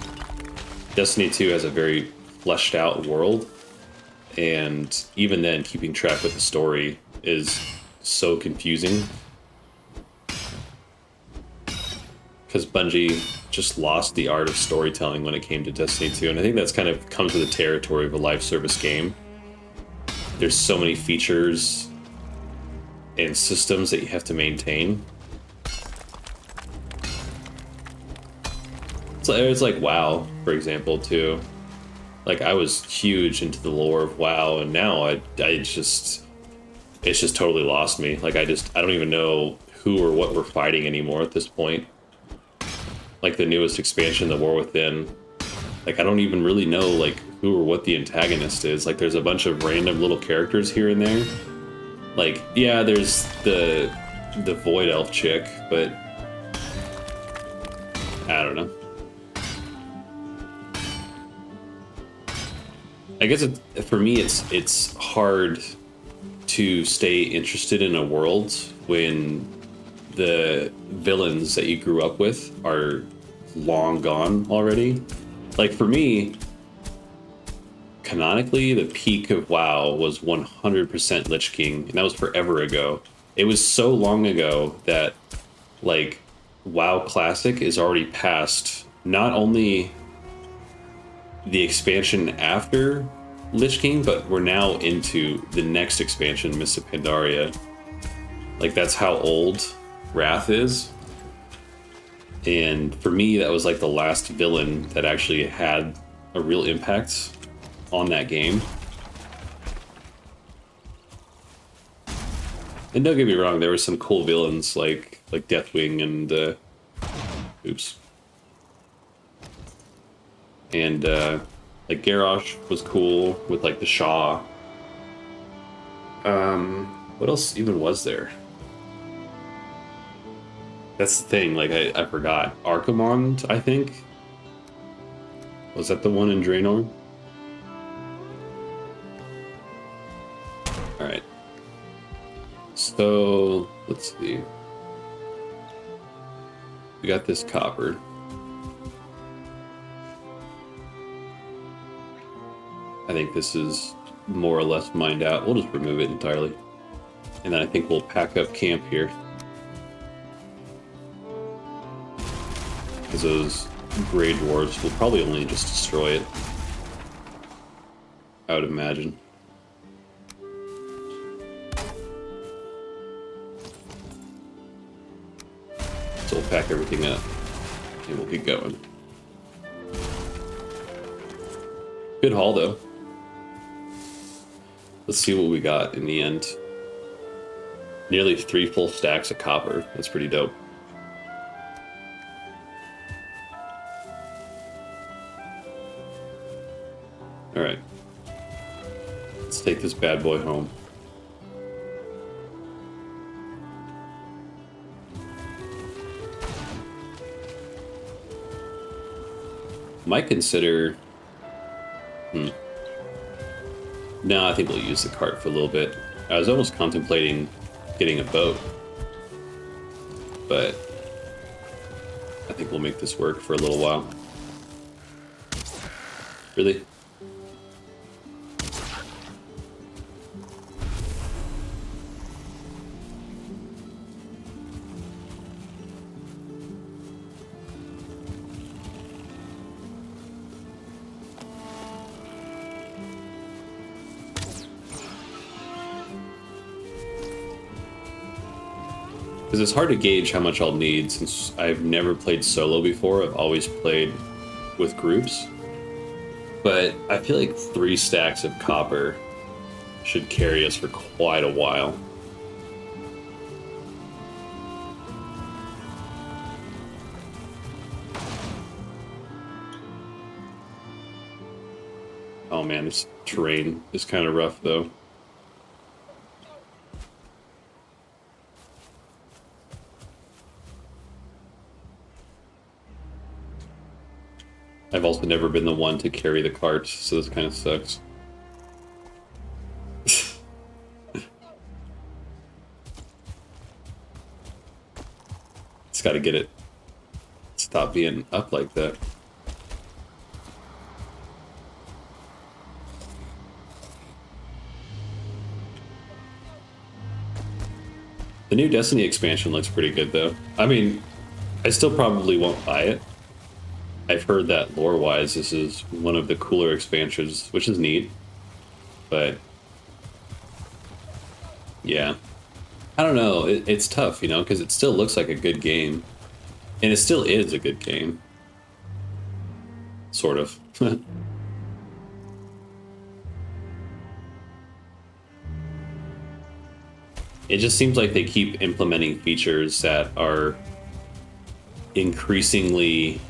Destiny 2 has a very fleshed out world, and even then keeping track with the story is so confusing. Because Bungie just lost the art of storytelling when it came to Destiny 2, and I think that's kind of comes with the territory of a live service game. There's so many features and systems that you have to maintain. It's like WoW, for example, too. Like I was huge into the lore of WoW, and now it's just totally lost me. Like I don't even know who or what we're fighting anymore at this point. Like the newest expansion, the War Within, like I don't even really know like who or what the antagonist is. Like there's a bunch of random little characters here and there. Like yeah, there's the Void Elf chick, but I don't know. I guess for me it's hard to stay interested in a world when the villains that you grew up with are long gone already. Like for me, canonically, the peak of WoW was 100% Lich King, and that was forever ago. It was so long ago that, like, WoW Classic is already past not only the expansion after Lich King, but we're now into the next expansion, Mists of Pandaria. Like, that's how old Wrath is. And for me, that was like the last villain that actually had a real impact on that game. And don't get me wrong, there were some cool villains like Deathwing and oops. And like Garrosh was cool with like the Shaw. What else even was there? That's the thing, like I forgot. Archimond, I think. Was that the one in Draenor? Alright. So, let's see. We got this copper. I think this is more or less mined out. We'll just remove it entirely. And then I think we'll pack up camp here. Because those Grey Dwarves will probably only just destroy it. I would imagine. So we'll pack everything up and we'll get going. Good haul though. Let's see what we got in the end. Nearly 3 full stacks of copper. That's pretty dope. Alright. Let's take this bad boy home. Might consider... No, I think we'll use the cart for a little bit. I was almost contemplating getting a boat. But I think we'll make this work for a little while. Really? Because it's hard to gauge how much I'll need since I've never played solo before. I've always played with groups. But I feel like 3 stacks of copper should carry us for quite a while. Oh man, this terrain is kind of rough though. I've also never been the one to carry the cart, so this kind of sucks. Just gotta get it. Stop being up like that. The new Destiny expansion looks pretty good though. I mean, I still probably won't buy it. I've heard that lore-wise, this is one of the cooler expansions, which is neat. But yeah, I don't know. It's tough, you know, because it still looks like a good game, and it still is a good game, sort of. It just seems like they keep implementing features that are increasingly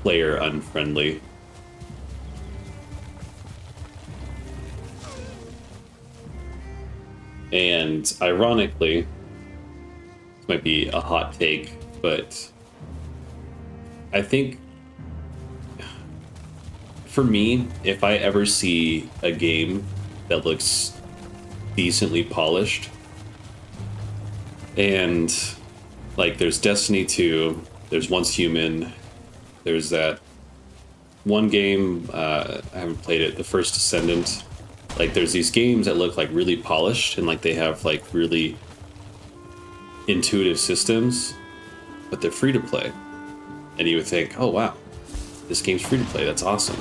player unfriendly. And ironically, this might be a hot take, but I think for me, if I ever see a game that looks decently polished, and like there's Destiny 2, there's Once Human, there's that one game, I haven't played it, The First Descendant. Like there's these games that look like really polished and like they have like really intuitive systems, but they're free to play. And you would think, oh wow, this game's free to play, that's awesome.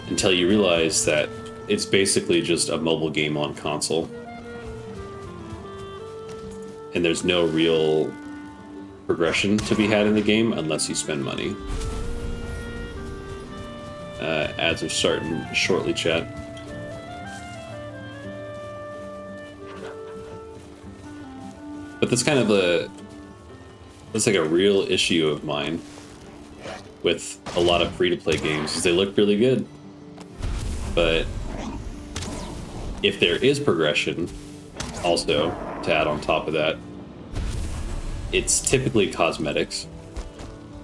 Until you realize that it's basically just a mobile game on console. And there's no real progression to be had in the game unless you spend money. Ads are starting shortly, chat. But that's kind of that's like a real issue of mine. with a lot of free-to-play games is they look really good. But if there is progression, also, to add on top of that, it's typically cosmetics.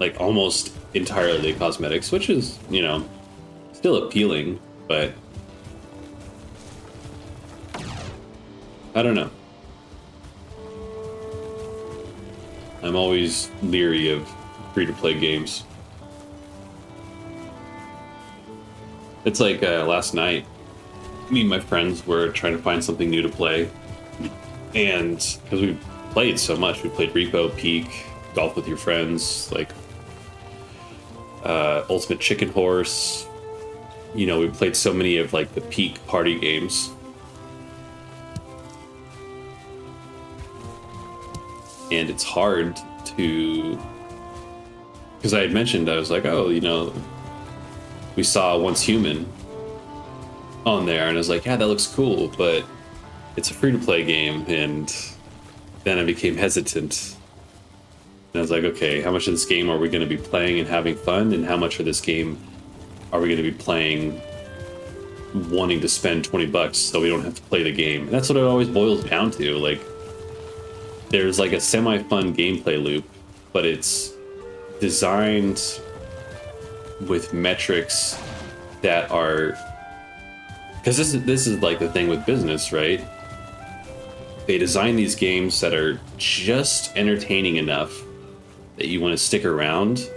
Like, almost entirely cosmetics, which is, you know, still appealing, but I don't know. I'm always leery of free-to-play games. It's like last night, me and my friends were trying to find something new to play, and because we played so much, we played Repo, Peak, Golf with Your Friends, like Ultimate Chicken Horse. You know, we played so many of like the peak party games. And it's hard to, because I had mentioned, I was like, oh, you know, we saw Once Human on there, and I was like, yeah, that looks cool, but it's a free-to-play game, and then I became hesitant. And I was like, okay, how much of this game are we going to be playing and having fun, and how much of this game are we going to be playing wanting to spend 20 bucks so we don't have to play the game? And that's what it always boils down to. Like, there's like a semi-fun gameplay loop, but it's designed with metrics that are, because this is like the thing with business, right? They design these games that are just entertaining enough that you want to stick around,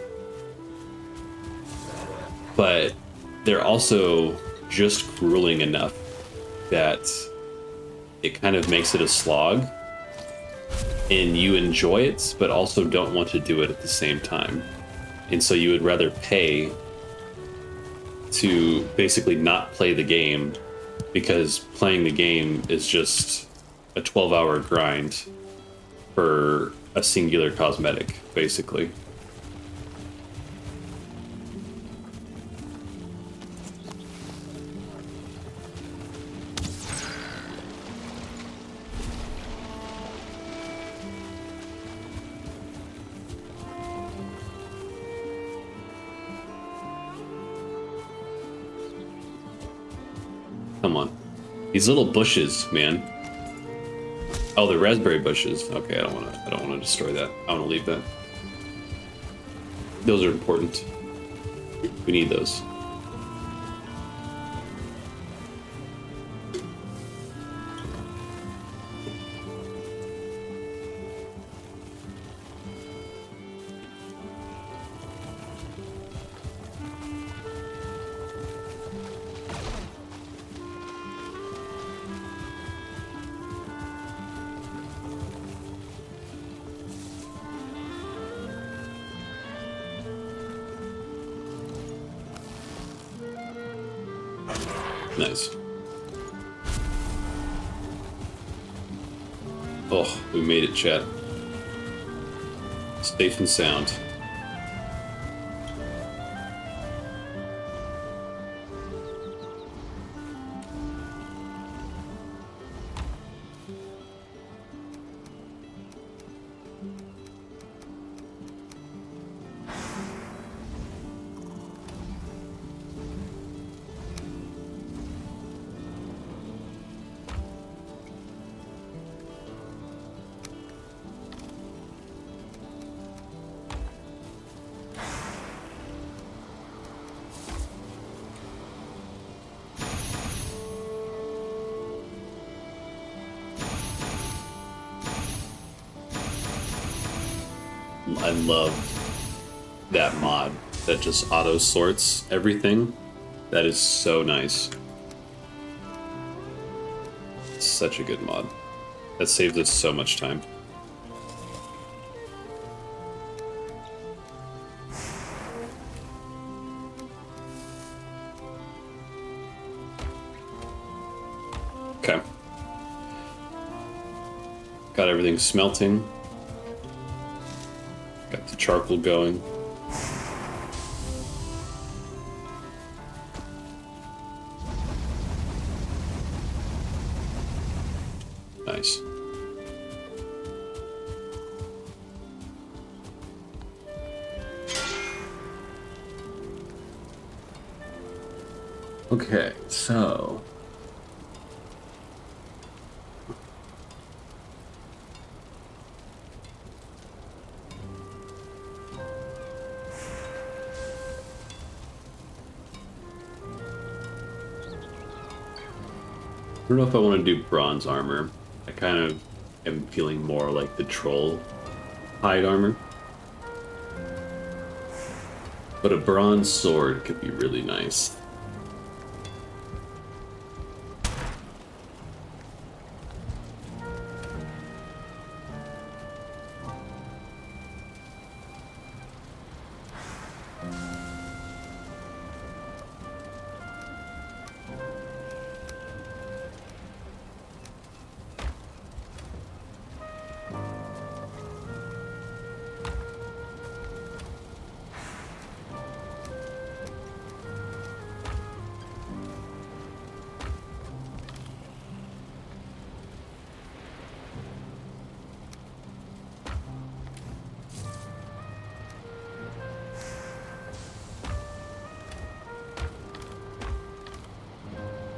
but they're also just grueling enough that it kind of makes it a slog, and you enjoy it, but also don't want to do it at the same time. And so you would rather pay to basically not play the game, because playing the game is just a 12-hour grind for a singular cosmetic, basically. Come on. These little bushes, man. Oh, the raspberry bushes. Okay, I don't want to destroy that. I want to leave that. Those are important. We need those. Nice. Oh, we made it, chat. Safe and sound. I love that mod that just auto sorts everything. That is so nice. It's such a good mod. That saves us so much time. Okay. Got everything smelting. Got the charcoal going. Nice. Okay, so I don't know if I want to do bronze armor. I kind of am feeling more like the troll hide armor. But a bronze sword could be really nice.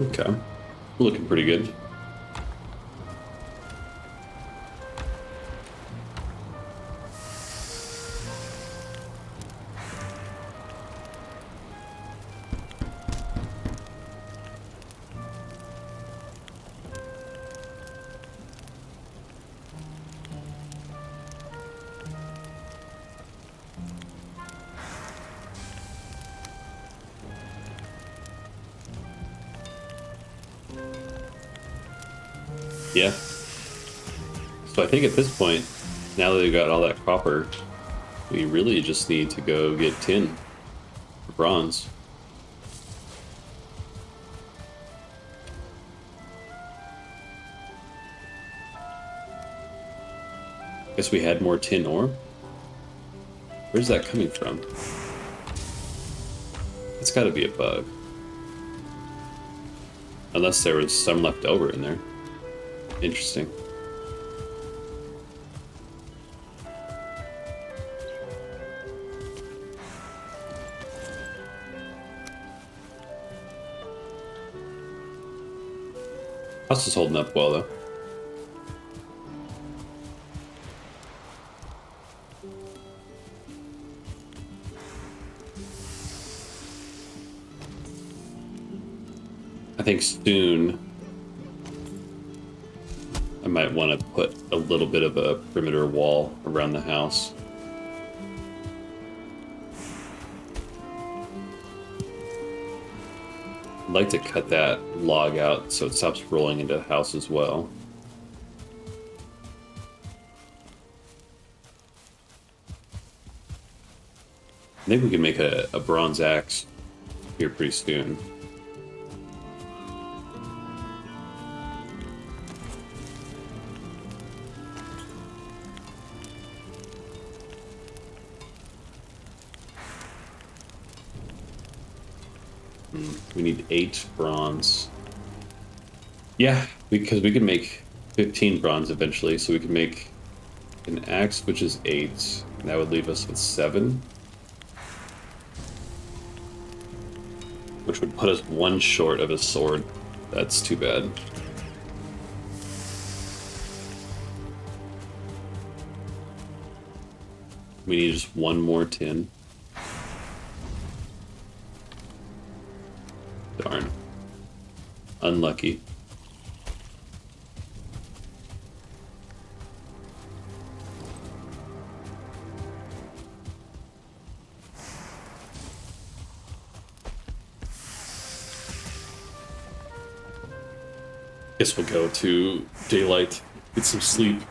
Okay. Looking pretty good. Yeah. So I think at this point, now that we've got all that copper, we really just need to go get tin or bronze. Guess we had more tin ore. Where's that coming from? It's got to be a bug. Unless there was some left over in there. Interesting. House is holding up well, though. I think soon I might want to put a little bit of a perimeter wall around the house. I'd like to cut that log out so it stops rolling into the house as well. I think we can make a bronze axe here pretty soon. We need 8 bronze. Yeah, because we can make 15 bronze eventually, so we can make an axe, which is 8, and that would leave us with 7. Which would put us 1 short of a sword. That's too bad. We need just 1 more tin. Darn. Unlucky. Guess we'll go to daylight, get some sleep.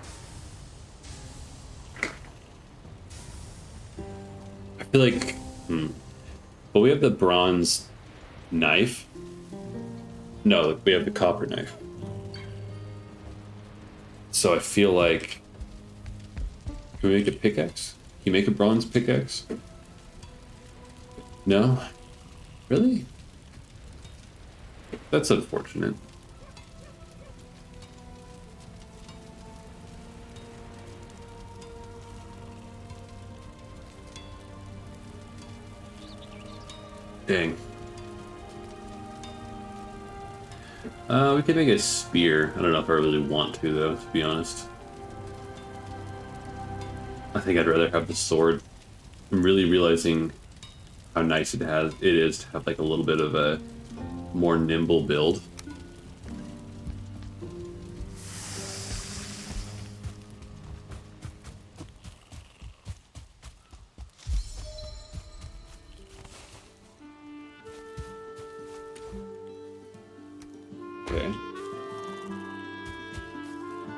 I feel like, but we have the bronze knife. No, we have the copper knife. So I feel like, can we make a pickaxe? Can you make a bronze pickaxe? No? Really? That's unfortunate. Dang. We could make a spear. I don't know if I really want to, though, to be honest. I think I'd rather have the sword. I'm really realizing how nice it is to have like a little bit of a more nimble build. Okay.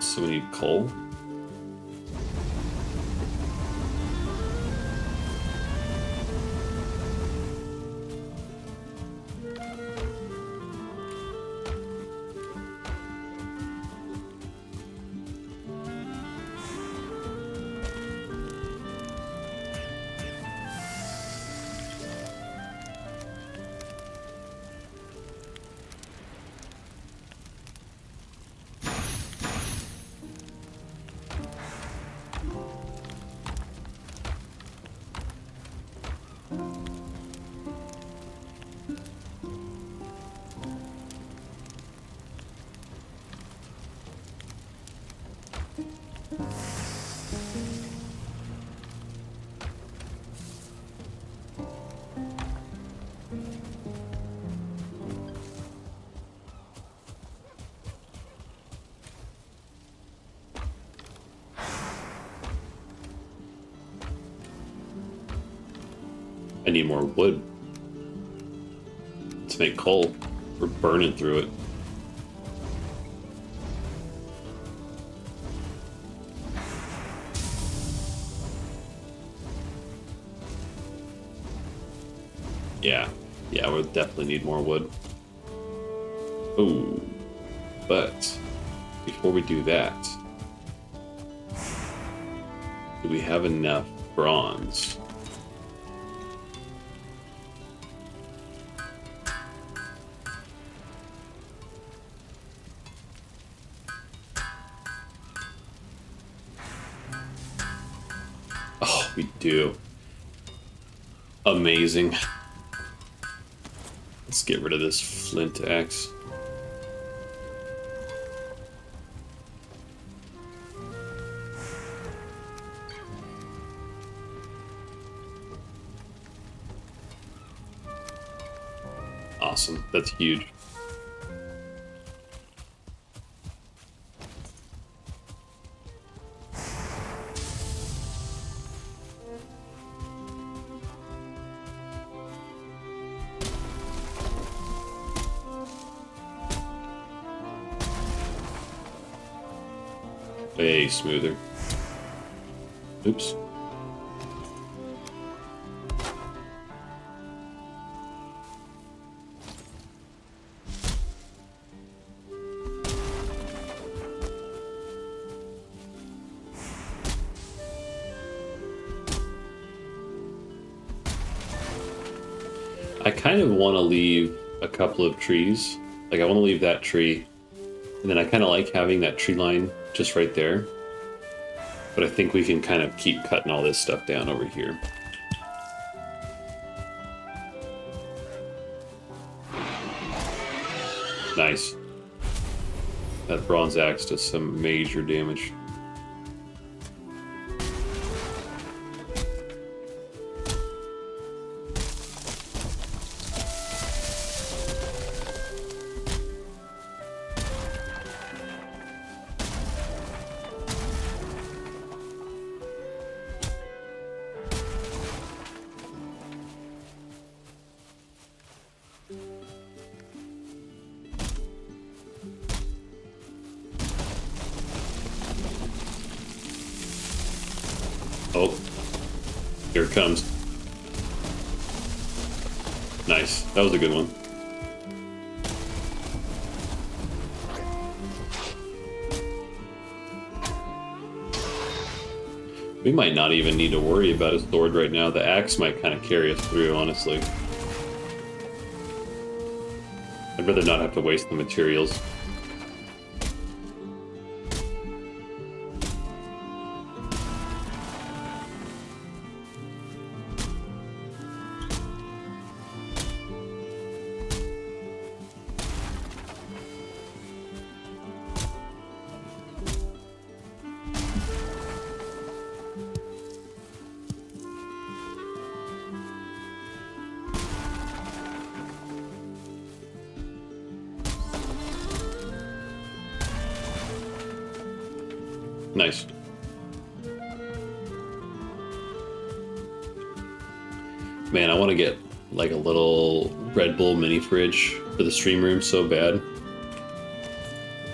So we need coal. I need more wood to make coal. We're burning through it. Yeah, we'll definitely need more wood. Ooh, but before we do that, do we have enough bronze? Oh, we do. Amazing. Let's get rid of this flint axe. Awesome. That's huge. Way smoother. Oops. I kind of want to leave a couple of trees. Like, I want to leave that tree. And then I kind of like having that tree line just right there. But I think we can kind of keep cutting all this stuff down over here. Nice. That bronze axe does some major damage. Oh, here it comes. Nice. That was a good one. We might not even need to worry about his sword right now. The axe might kind of carry us through, honestly. I'd rather not have to waste the materials. Nice. Man, I want to get like a little Red Bull mini fridge for the stream room so bad.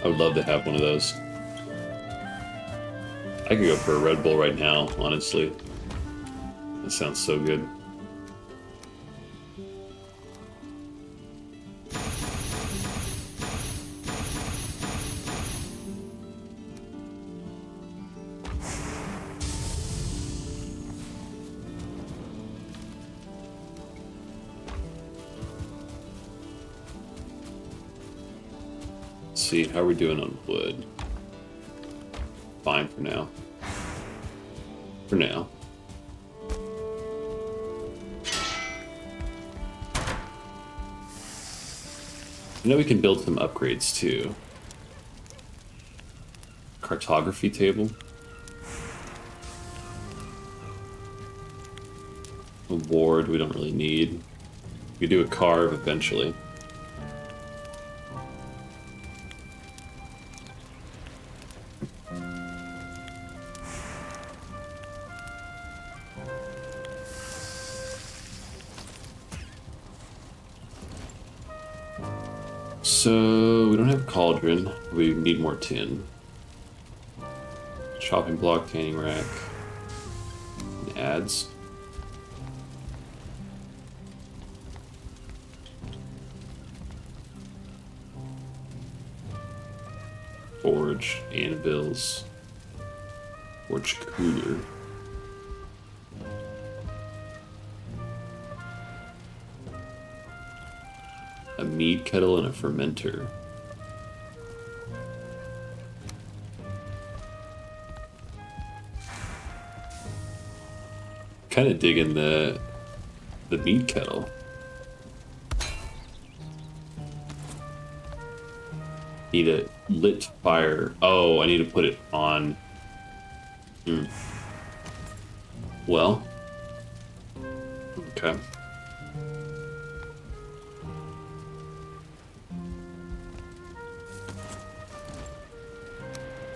I would love to have one of those. I could go for a Red Bull right now, honestly. That sounds so good. Let's see, how are we doing on wood? Fine for now. For now. I know we can build some upgrades too. Cartography table. A ward we don't really need. We could do a carve eventually. So we don't have cauldron. We need more tin. Chopping block, tanning rack, and adds. Forge, anvils, forge cooler. A mead kettle and a fermenter. Kind of digging the mead kettle. Need a lit fire. Oh, I need to put it on. Well. Okay.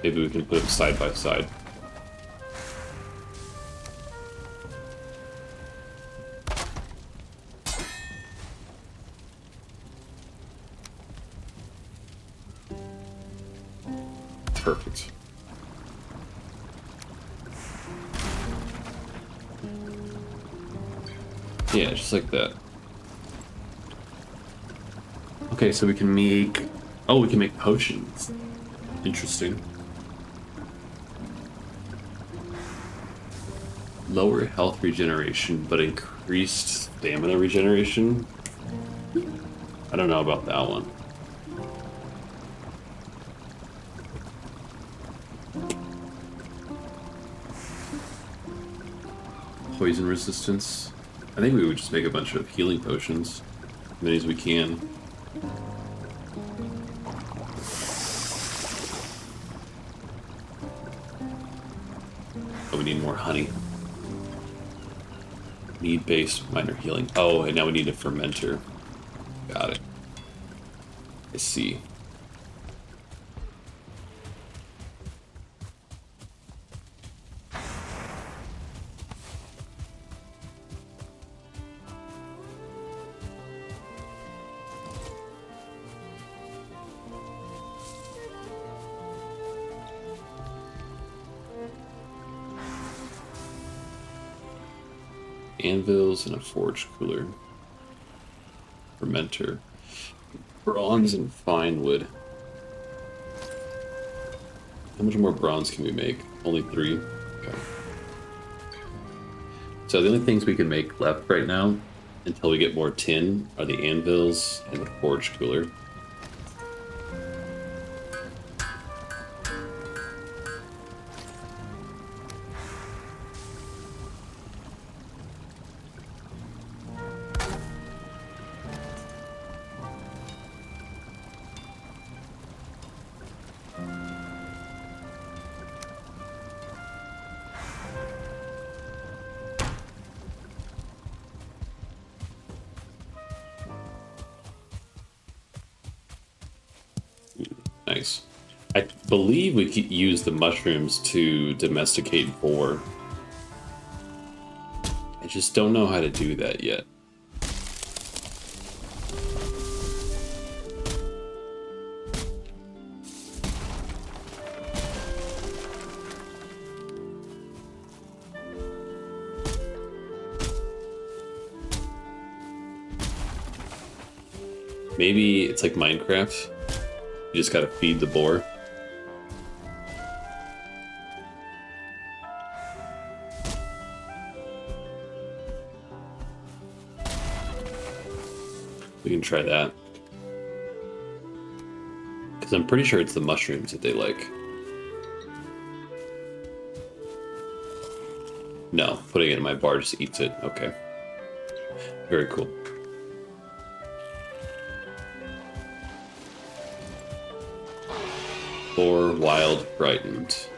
Maybe we can put them side by side. Perfect. Yeah, just like that. Okay, so we can make... Oh, we can make potions. Interesting. Lower health regeneration, but increased stamina regeneration? I don't know about that one. Poison resistance. I think we would just make a bunch of healing potions. As many as we can. Oh, we need more honey. Need-based minor healing. Oh, and now we need a fermenter. Got it. I see. Anvils and a forge cooler. Fermenter. Bronze and fine wood. How much more bronze can we make? Only 3. Okay. So the only things we can make left right now, until we get more tin, are the anvils and the forge cooler. I believe we could use the mushrooms to domesticate boar. I just don't know how to do that yet. Maybe it's like Minecraft. You just gotta feed the boar. We can try that. Because I'm pretty sure it's the mushrooms that they like. No, putting it in my bar just eats it. Okay. Very cool. Boar wild frightened.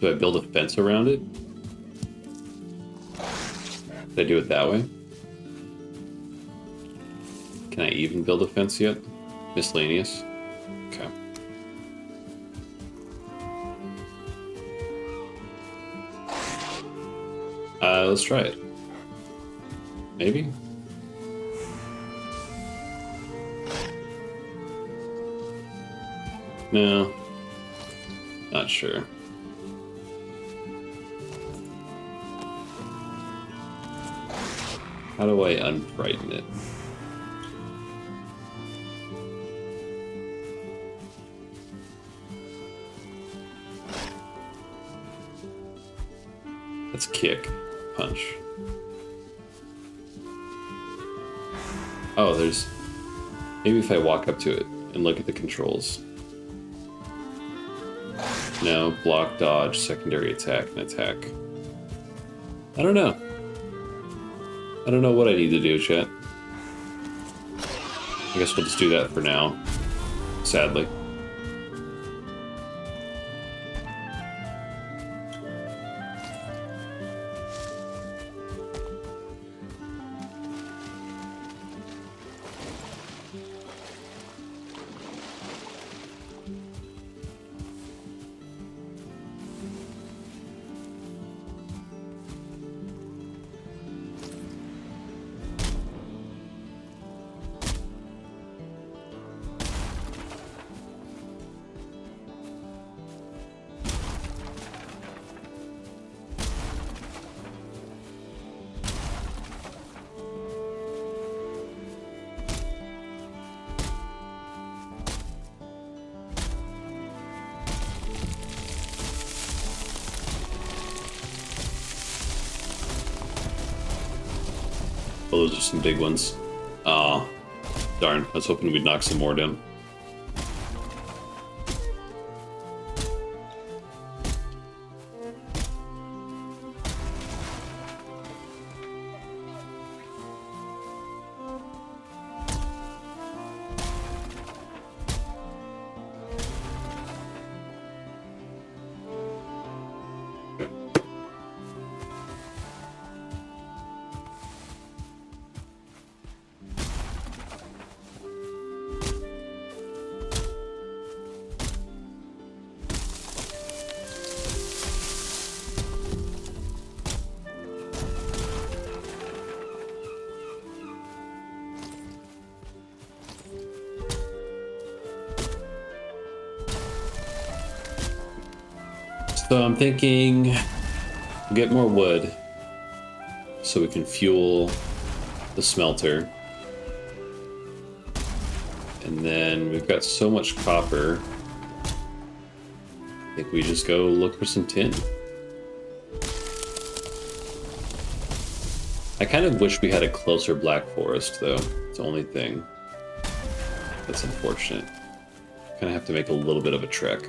Do I build a fence around it? Did I do it that way? Can I even build a fence yet? Miscellaneous? Okay. Let's try it. Maybe? No. Not sure. How do I unfrighten it? Let's kick. Punch. Oh, there's... Maybe if I walk up to it and look at the controls. No, block, dodge, secondary attack, and attack. I don't know. I don't know what I need to do, chat. I guess we'll just do that for now. Sadly. Well, those are some big ones. Aw, darn. I was hoping we'd knock some more down. So I'm thinking get more wood so we can fuel the smelter. And then we've got so much copper. I think we just go look for some tin. I kind of wish we had a closer black forest though. It's the only thing that's unfortunate. Kind of have to make a little bit of a trek.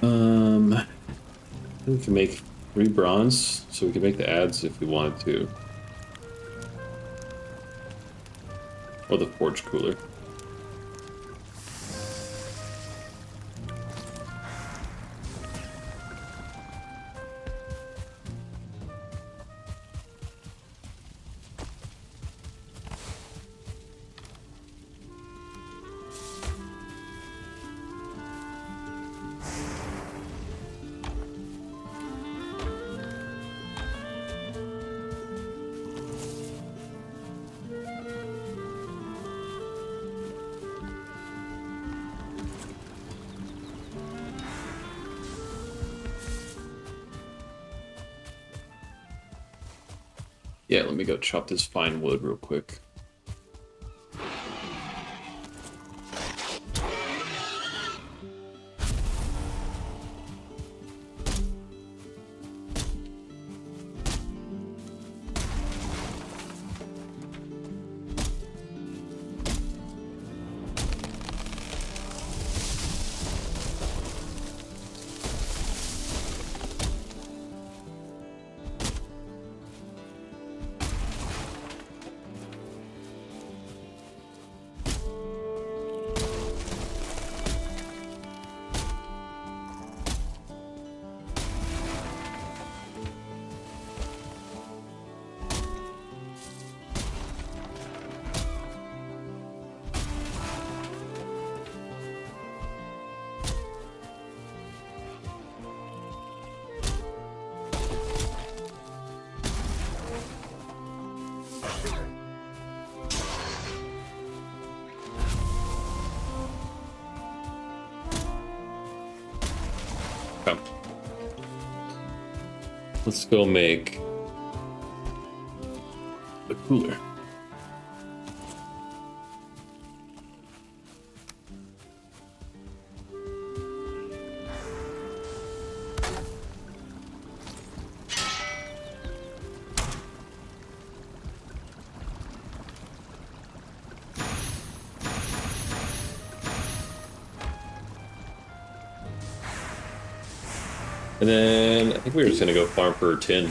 We can make 3 bronze, so we can make the ads if we wanted to. Or the forge cooler. Yeah, let me go chop this fine wood real quick. Okay. Let's go make the cooler. And then I think we were just gonna go farm for tin. I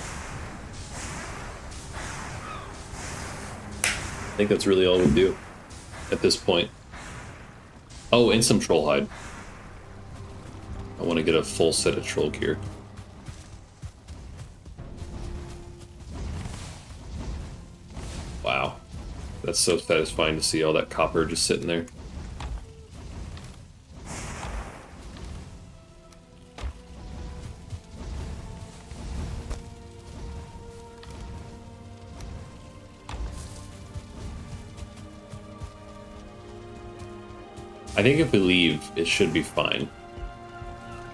think that's really all we do at this point. Oh, and some troll hide. I want to get a full set of troll gear. Wow. That's so satisfying to see all that copper just sitting there. I think if we leave, it should be fine.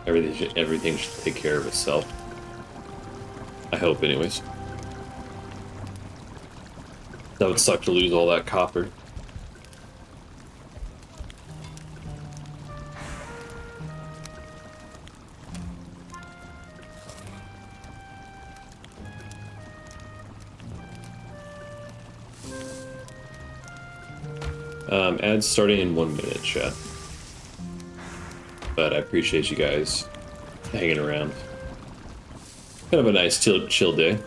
Everything should take care of itself. I hope, anyways. That would suck to lose all that copper. Ads starting in 1 minute, chat. But I appreciate you guys hanging around. Kind of a nice chill day.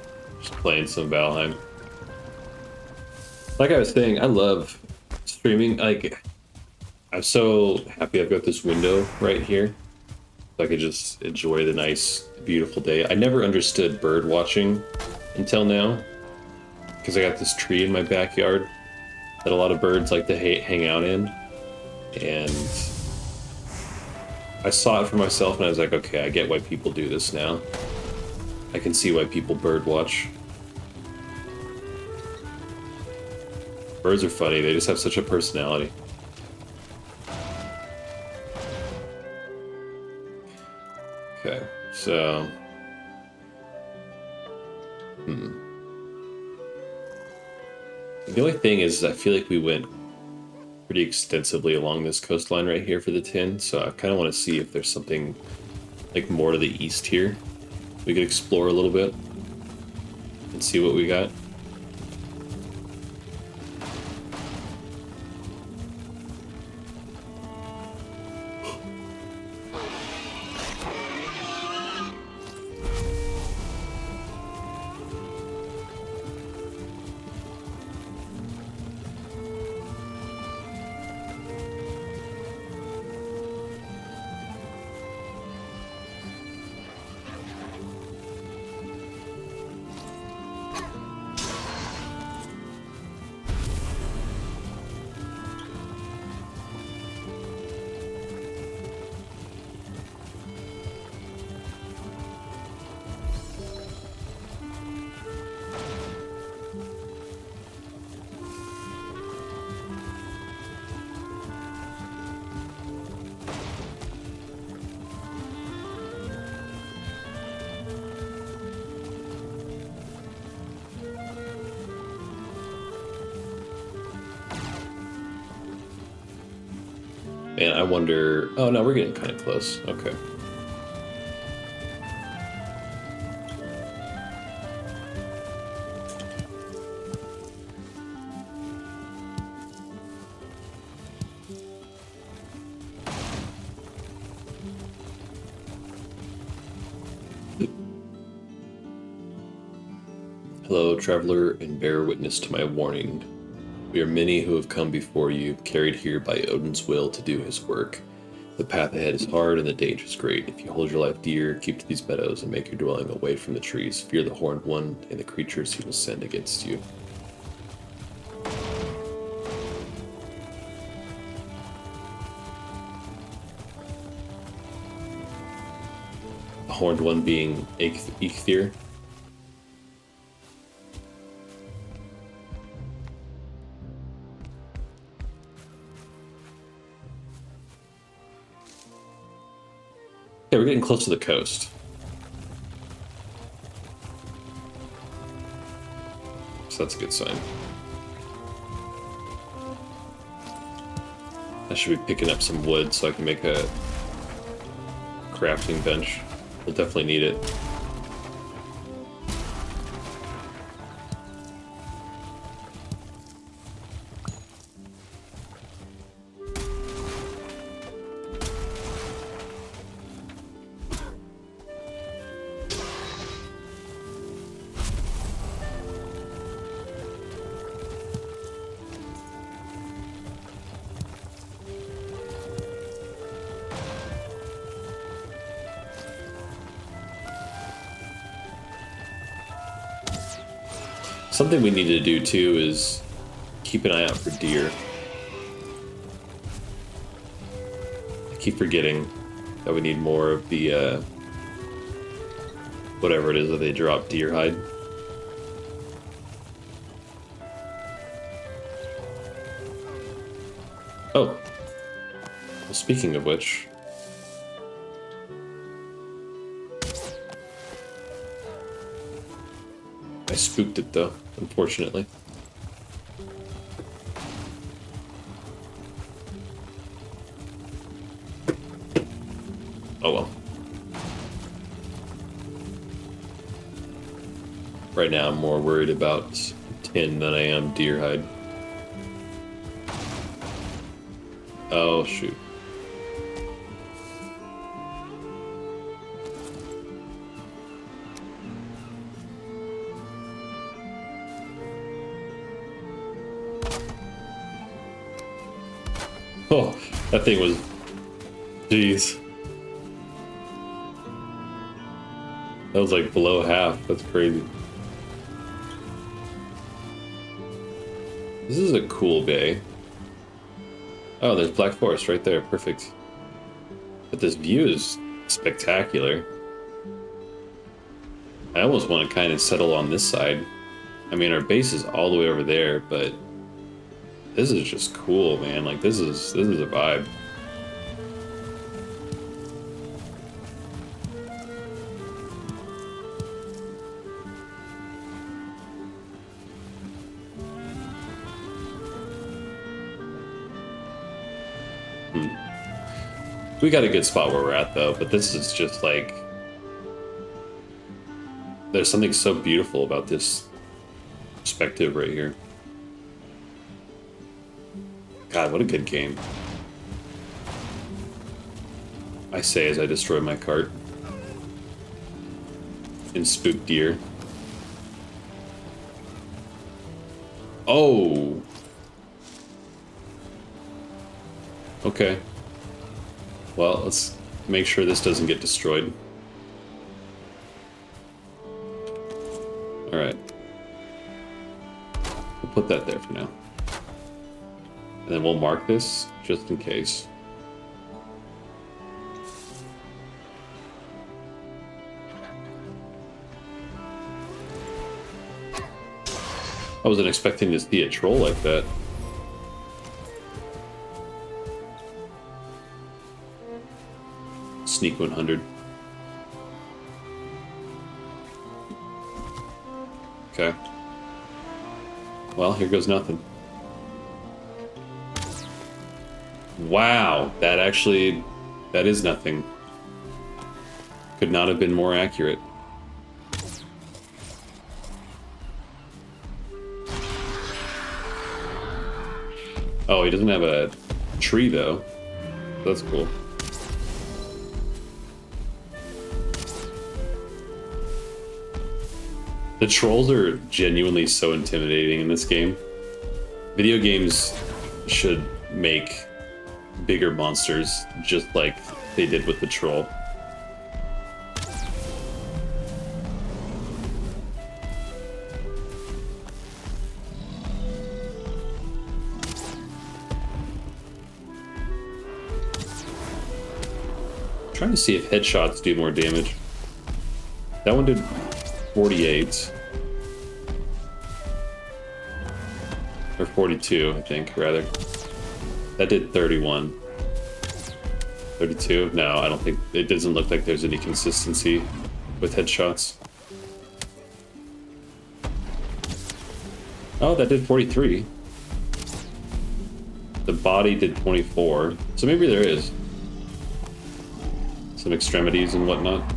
Just playing some Valheim. Like I was saying, I love streaming. Like, I'm so happy I've got this window right here. So I could just enjoy the nice, beautiful day. I never understood bird watching until now. Because I got this tree in my backyard that a lot of birds like to hang out in. And I saw it for myself and I was like, okay, I get why people do this now. I can see why people bird watch. Birds are funny, they just have such a personality. Okay, so... The only thing is, I feel like we went pretty extensively along this coastline right here for the tin, so I kind of want to see if there's something like more to the east here. We could explore a little bit and see what we got. Man, I wonder... Oh, no, we're getting kind of close. Okay. Hello, traveler, and bear witness to my warning. We are many who have come before you, carried here by Odin's will to do his work. The path ahead is hard and the danger is great. If you hold your life dear, keep to these meadows and make your dwelling away from the trees. Fear the Horned One and the creatures he will send against you. The Horned One being Eikthyr. Okay, we're getting close to the coast. So that's a good sign. I should be picking up some wood so I can make a crafting bench. We'll definitely need it. Something we need to do too is keep an eye out for deer. I keep forgetting that we need more of the whatever it is that they drop, deer hide. Oh, well, speaking of which, I spooked it though, unfortunately. Oh well. Right now I'm more worried about tin than I am deer hide. Oh shoot. Oh, that thing was... Jeez. That was like below half. That's crazy. This is a cool bay. Oh, there's Black Forest right there. Perfect. But this view is spectacular. I almost want to kind of settle on this side. I mean, our base is all the way over there, but this is just cool, man. Like, this is a vibe. We got a good spot where we're at, though, but this is just like... There's something so beautiful about this perspective right here. God, what a good game. I say as I destroy my cart. And spook deer. Oh! Okay. Well, let's make sure this doesn't get destroyed. Alright. We'll put that there for now. And then we'll mark this, just in case. I wasn't expecting to see a troll like that. Sneak 100. Okay. Well, here goes nothing. Wow, that is nothing. Could not have been more accurate. Oh, he doesn't have a tree though. That's cool. The trolls are genuinely so intimidating in this game. Video games should make bigger monsters just like they did with the troll. I'm trying to see if headshots do more damage. That one did 48. Or 42, I think, rather. That did 31. 32? No, I don't think... It doesn't look like there's any consistency with headshots. Oh, that did 43. The body did 24. So maybe there is some extremities and whatnot.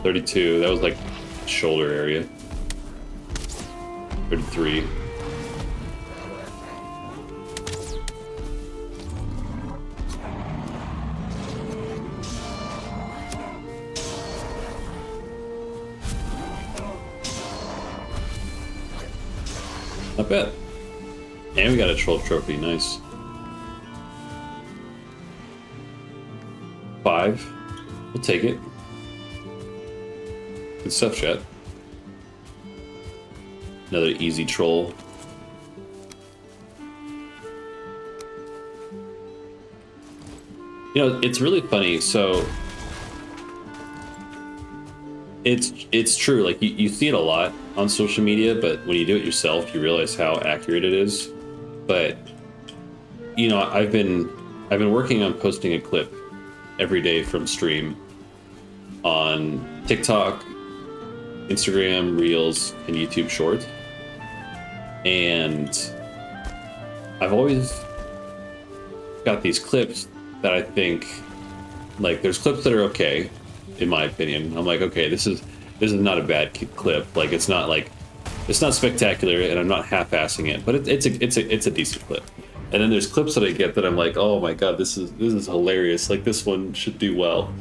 32, that was like shoulder area. 33. Not bad. And we got a troll trophy, nice. 5. We'll take it. Good stuff, chat. Another easy troll. You know, it's really funny. So it's true. Like you see it a lot on social media, but when you do it yourself, you realize how accurate it is. But you know, I've been working on posting a clip every day from stream on TikTok, Instagram, Reels, and YouTube Shorts. And I've always got these clips that I think, like, there's clips that are okay, in my opinion. I'm like, okay, this is not a bad clip. Like, it's not spectacular, and I'm not half-assing it, but it's a decent clip. And then there's clips that I get that I'm like, oh my god, this is hilarious. Like, this one should do well.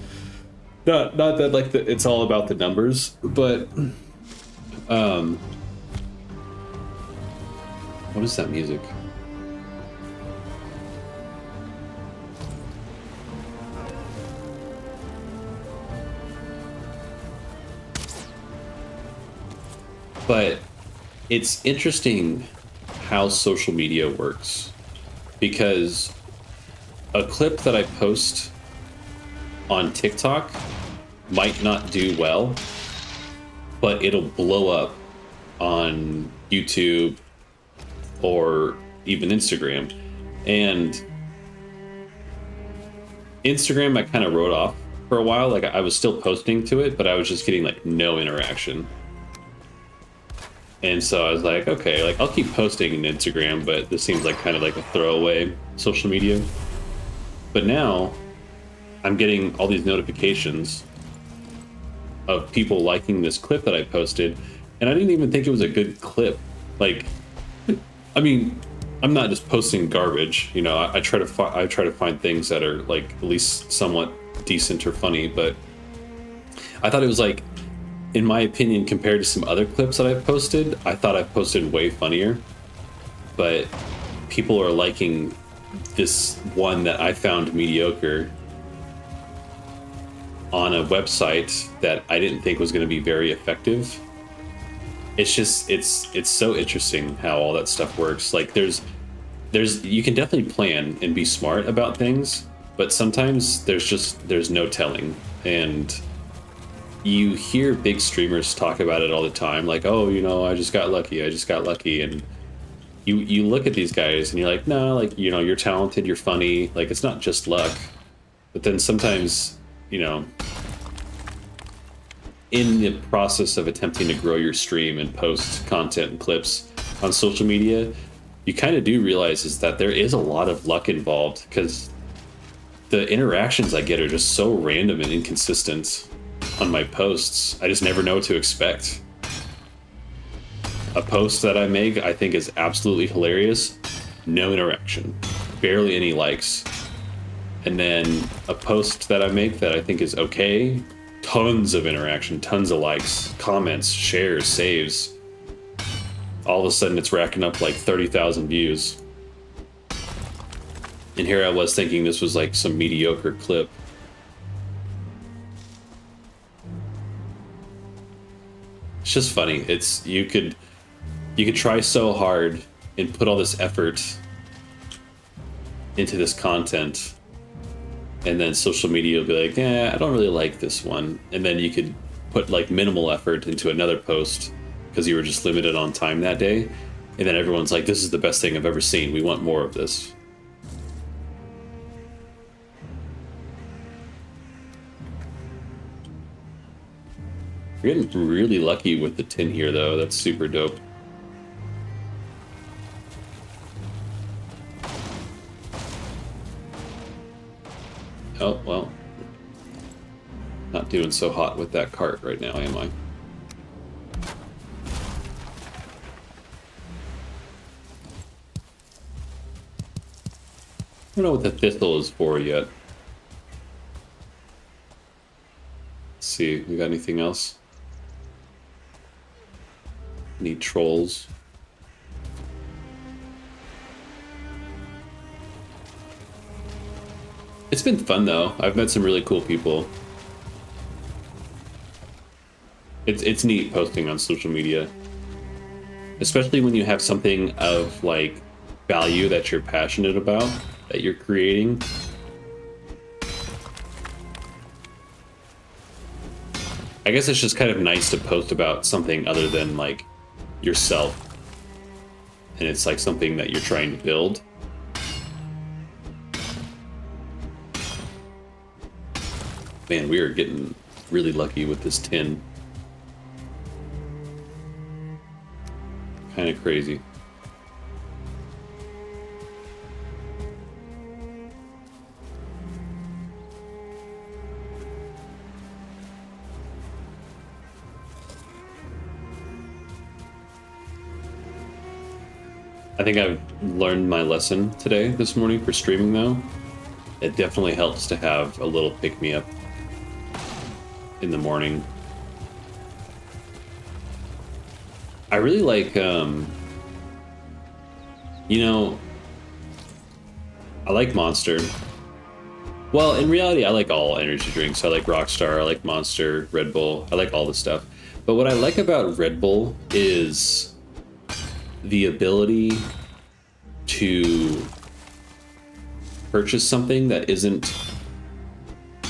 Not that like it's all about the numbers, but what is that music? But it's interesting how social media works, because a clip that I post on TikTok might not do well, but it'll blow up on YouTube or even Instagram. And Instagram I kind of wrote off for a while. Like, I was still posting to it, but I was just getting like no interaction. And so I was like, okay, like I'll keep posting in Instagram, but this seems like kind of like a throwaway social media. But now I'm getting all these notifications of people liking this clip that I posted, and I didn't even think it was a good clip. Like, I mean, I'm not just posting garbage, you know. I try to find things that are like at least somewhat decent or funny. But I thought it was like, in my opinion, compared to some other clips that I've posted, I thought I posted way funnier. But people are liking this one that I found mediocre on a website that I didn't think was going to be very effective. It's just, it's so interesting how all that stuff works. Like, there's you can definitely plan and be smart about things, but sometimes there's no telling. And you hear big streamers talk about it all the time, like, oh, you know, I just got lucky, and you look at these guys and you're like, no, like, you know, you're talented, you're funny, like, it's not just luck. But then sometimes, you know, in the process of attempting to grow your stream and post content and clips on social media, you kind of do realize is that there is a lot of luck involved, because the interactions I get are just so random and inconsistent on my posts. I just never know what to expect. A post that I make I think is absolutely hilarious, no interaction, barely any likes. And then a post that I make that I think is okay, tons of interaction, tons of likes, comments, shares, saves. All of a sudden it's racking up like 30,000 views. And here I was thinking this was like some mediocre clip. It's just funny. It's you could try so hard and put all this effort into this content, and then social media will be like, I don't really like this one. And then you could put like minimal effort into another post because you were just limited on time that day. And then everyone's like, this is the best thing I've ever seen. We want more of this. You're getting really lucky with the tin here, though. That's super dope. Oh, well. Not doing so hot with that cart right now, am I? I don't know what the thistle is for yet. Let's see, we got anything else? Need trolls. It's been fun though. I've met some really cool people. It's neat posting on social media, especially when you have something of like value that you're passionate about, that you're creating. I guess it's just kind of nice to post about something other than like yourself, and it's like something that you're trying to build. Man, we are getting really lucky with this tin. Kind of crazy. I think I've learned my lesson today, this morning, for streaming though. It definitely helps to have a little pick-me-up in the morning. I really like, you know, I like Monster. Well, in reality, I like all energy drinks. I like Rockstar, I like Monster, Red Bull, I like all this stuff. But what I like about Red Bull is the ability to purchase something that isn't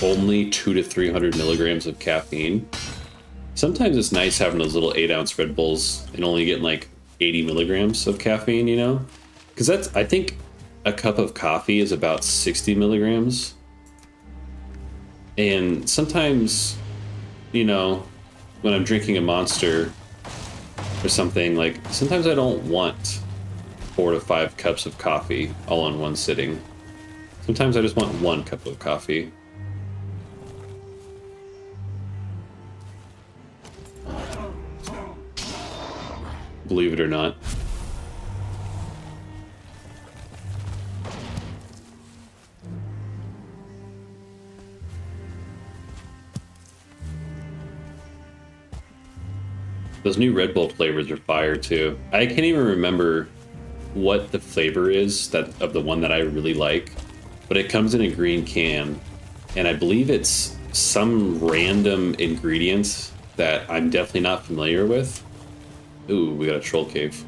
only 200 to 300 milligrams of caffeine. Sometimes it's nice having those little 8-ounce Red Bulls and only getting like 80 milligrams of caffeine, you know? Because I think a cup of coffee is about 60 milligrams. And sometimes, you know, when I'm drinking a Monster or something, like sometimes I don't want 4 to 5 cups of coffee all in one sitting. Sometimes I just want 1 cup of coffee. Believe it or not. Those new Red Bull flavors are fire too. I can't even remember what the flavor is that of the one that I really like, but it comes in a green can, and I believe it's some random ingredient that I'm definitely not familiar with. Ooh, we got a troll cave.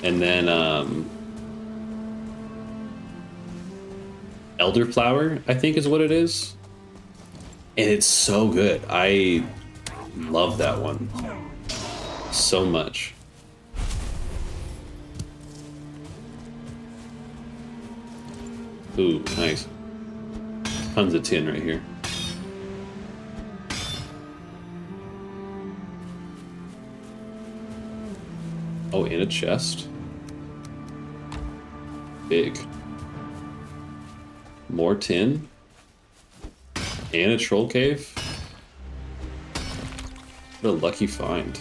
And then elderflower, I think is what it is. And it's so good. I love that one so much. Ooh, nice. Tons of tin right here. Oh, in a chest? big. More tin? And a troll cave? What a lucky find.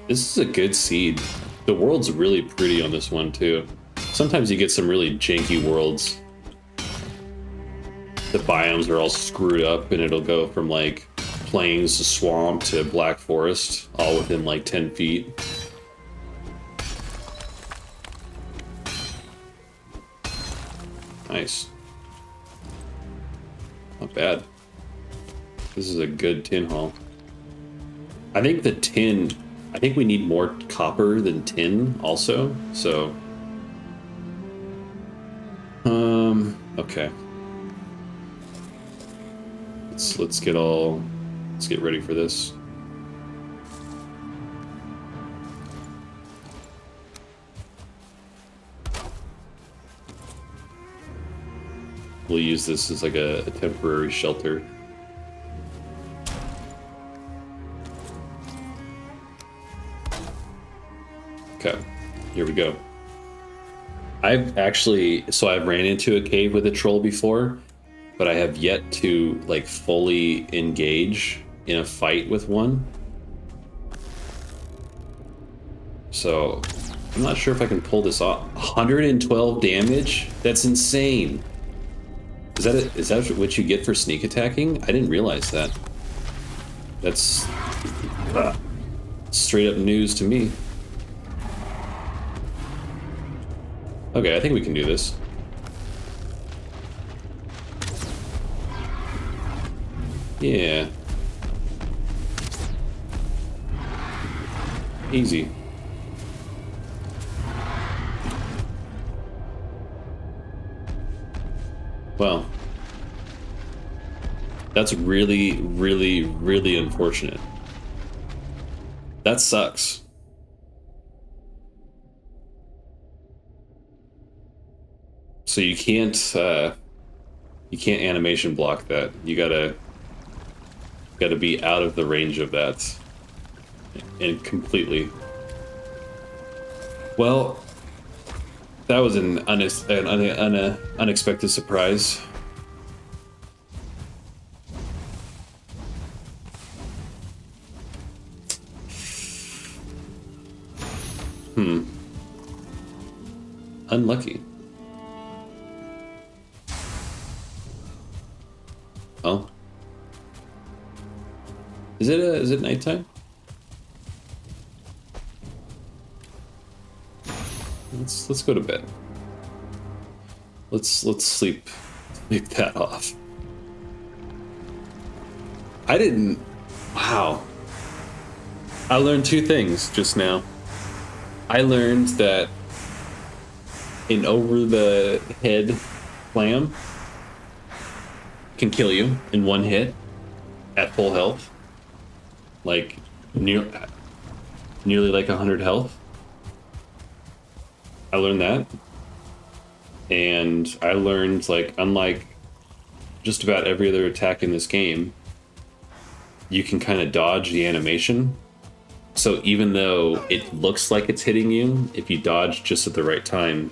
This is a good seed. The world's really pretty on this one, too. Sometimes you get some really janky worlds. The biomes are all screwed up, and it'll go from, like, plains to swamp to black forest, all within, like, 10 feet. Nice. Not bad. This is a good tin haul. I think the tin... I think we need more copper than tin also, so... Okay. Let's get ready for this. We'll use this as like a temporary shelter. Okay, here we go. I've ran into a cave with a troll before, but I have yet to like fully engage in a fight with one. So I'm not sure if I can pull this off. 112 damage? That's insane. Is that what you get for sneak attacking? I didn't realize that. That's straight up news to me. Okay, I think we can do this. Yeah. Easy. Well, that's really, really, really unfortunate. That sucks. So you can't animation block that. You gotta be out of the range of that, and completely. Well, that was an unexpected surprise. Unlucky. Oh. Is it nighttime? Let's go to bed. Let's sleep that off. Wow. I learned two things just now. I learned that an over the head slam can kill you in one hit at full health. Like nearly like 100 health. I learned that. And I learned, like, unlike just about every other attack in this game, you can kind of dodge the animation. So even though it looks like it's hitting you, if you dodge just at the right time,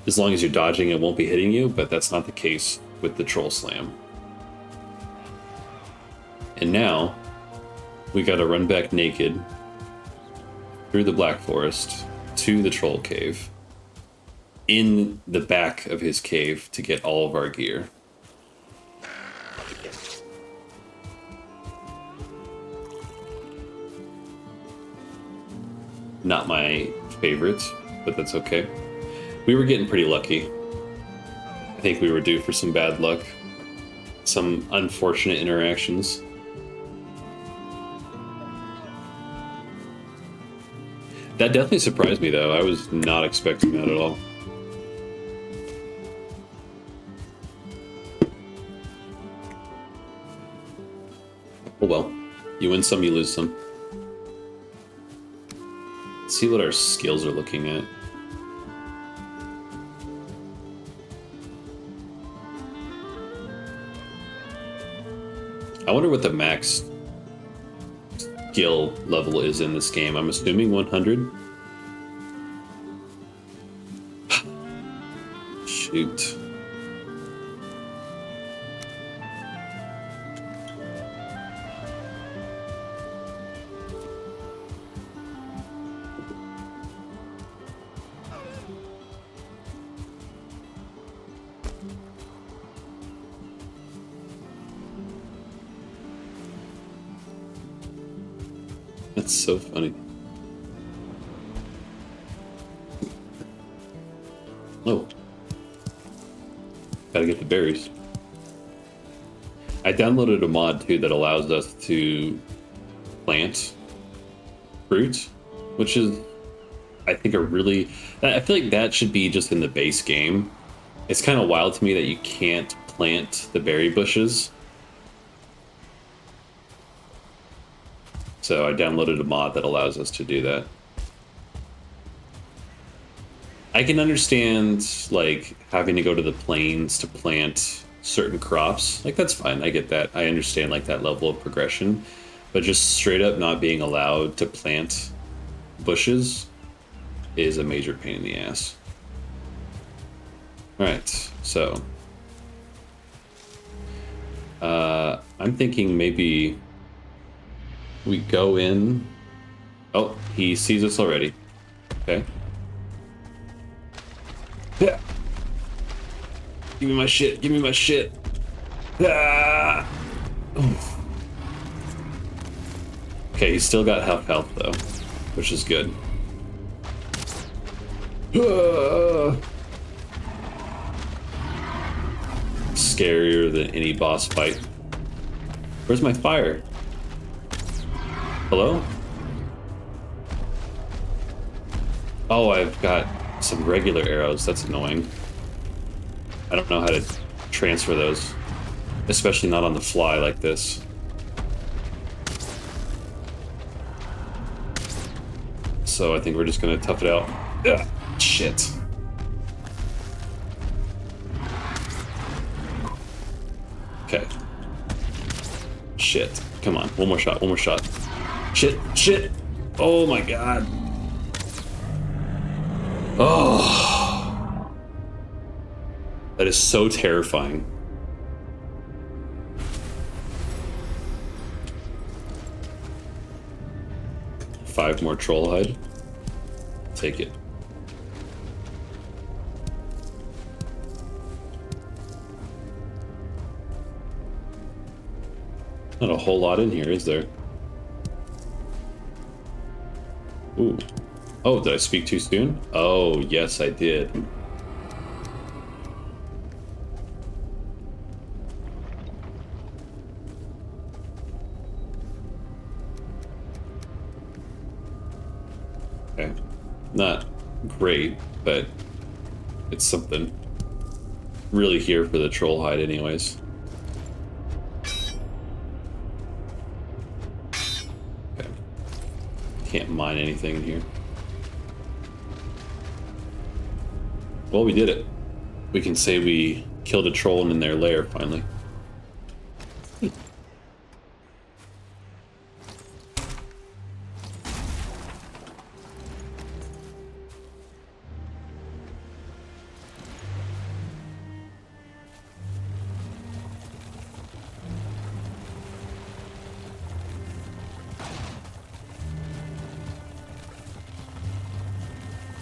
as long as you're dodging, it won't be hitting you, but that's not the case with the Troll Slam. And now, we gotta run back naked through the Black Forest to the Troll Cave, in the back of his cave to get all of our gear. Not my favorite, but that's okay. We were getting pretty lucky. I think we were due for some bad luck. Some unfortunate interactions. That definitely surprised me, though. I was not expecting that at all. Oh well. You win some, you lose some. Let's see what our skills are looking at. I wonder what the max skill level is in this game. I'm assuming 100. Shoot. That's so funny. Oh. Gotta get the berries. I downloaded a mod too that allows us to plant fruit, which is, I think, I feel like that should be just in the base game. It's kind of wild to me that you can't plant the berry bushes. So I downloaded a mod that allows us to do that. I can understand, like, having to go to the plains to plant certain crops. Like, that's fine. I get that. I understand, like, that level of progression. But just straight up not being allowed to plant bushes is a major pain in the ass. Alright, so... I'm thinking maybe we go in... Oh, he sees us already. Okay. Yeah. Give me my shit. Give me my shit. Ah! Okay, he's still got half health though, which is good. Scarier than any boss fight. Where's my fire? Hello? Oh, I've got some regular arrows. That's annoying. I don't know how to transfer those, especially not on the fly like this. So I think we're just gonna tough it out. Ugh, shit. Okay. Shit. Come on. One more shot. One more shot. Shit. Shit. Oh my god. Oh. That is so terrifying. Five more troll hide. Take it. Not a whole lot in here, is there? Ooh. Oh, did I speak too soon? Oh, yes, I did. Okay. Not great, but it's something. Really here for the troll hide anyways. Okay. Can't mine anything in here. Well, we did it. We can say we killed a troll in their lair finally.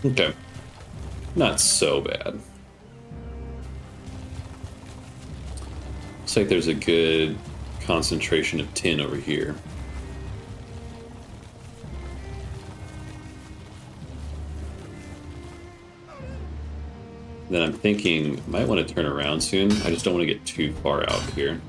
Okay. Not so bad. Looks like there's a good concentration of tin over here. Then I'm thinking, might want to turn around soon. I just don't want to get too far out here.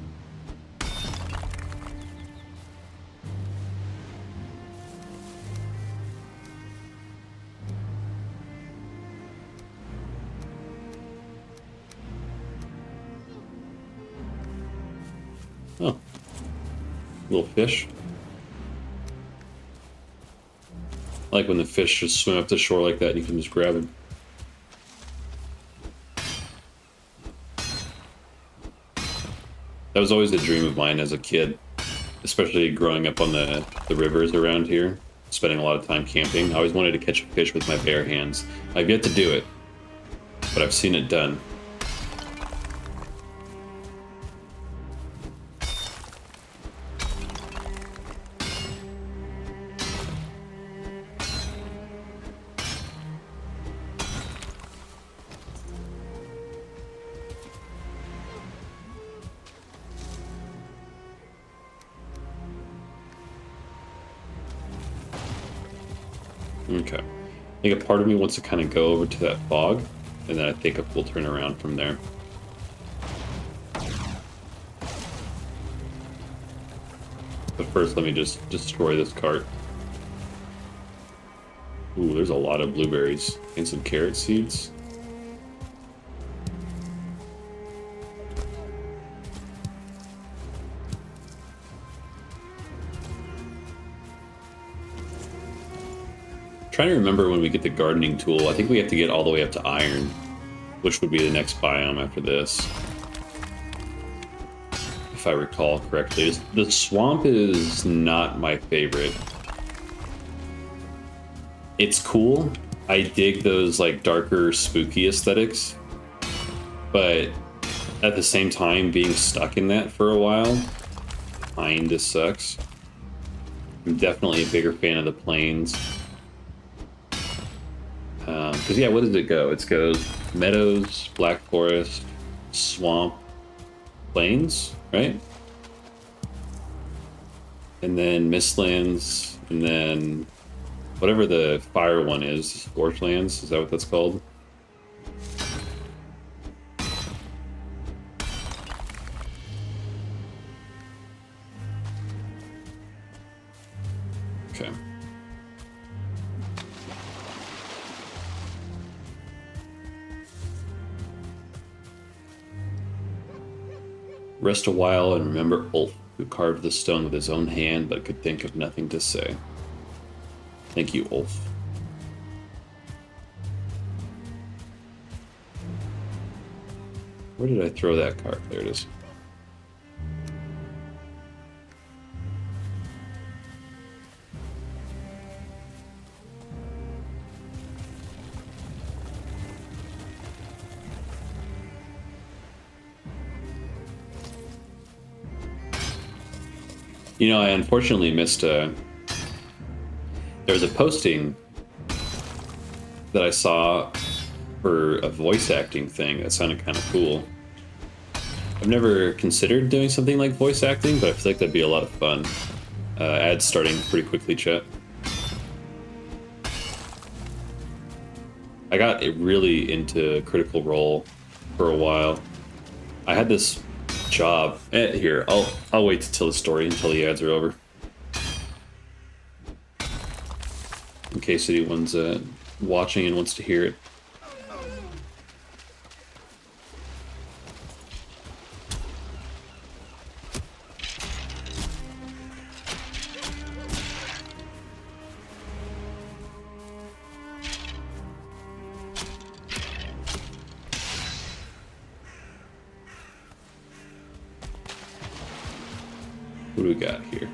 Oh, little fish. I like when the fish just swim up the shore like that and you can just grab him. That was always a dream of mine as a kid, especially growing up on the rivers around here, spending a lot of time camping. I always wanted to catch a fish with my bare hands. I've yet to do it, but I've seen it done. Okay. I think a part of me wants to kind of go over to that fog, and then I think we'll turn around from there. But first, let me just destroy this cart. Ooh, there's a lot of blueberries and some carrot seeds. Trying to remember when we get the gardening tool. I think we have to get all the way up to iron, which would be the next biome after this, if I recall correctly. The swamp is not my favorite. It's cool. I dig those like darker, spooky aesthetics, but at the same time, being stuck in that for a while kinda sucks. I'm definitely a bigger fan of the plains. Because, yeah, what does it go? It goes meadows, black forest, swamp, plains, right? And then mistlands, and then whatever the fire one is, scorchlands, is that what that's called? Okay. Rest a while and remember Ulf, who carved the stone with his own hand but could think of nothing to say. Thank you, Ulf. Where did I throw that card? There it is. You know, I unfortunately missed there was a posting that I saw for a voice acting thing that sounded kind of cool. I've never considered doing something like voice acting, but I feel like that'd be a lot of fun. Ads starting pretty quickly, chat. I got really into Critical Role for a while. I had this job. Here, I'll wait to tell the story until the ads are over. In case anyone's watching and wants to hear it. What do we got here?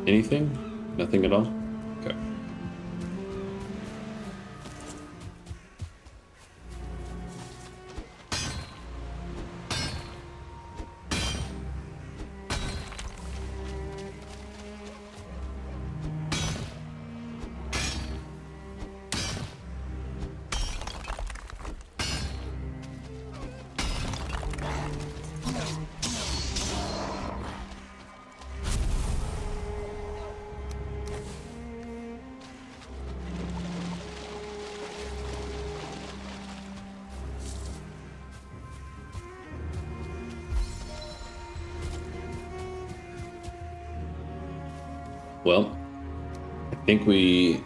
Anything? Nothing at all? Okay. Well, I think we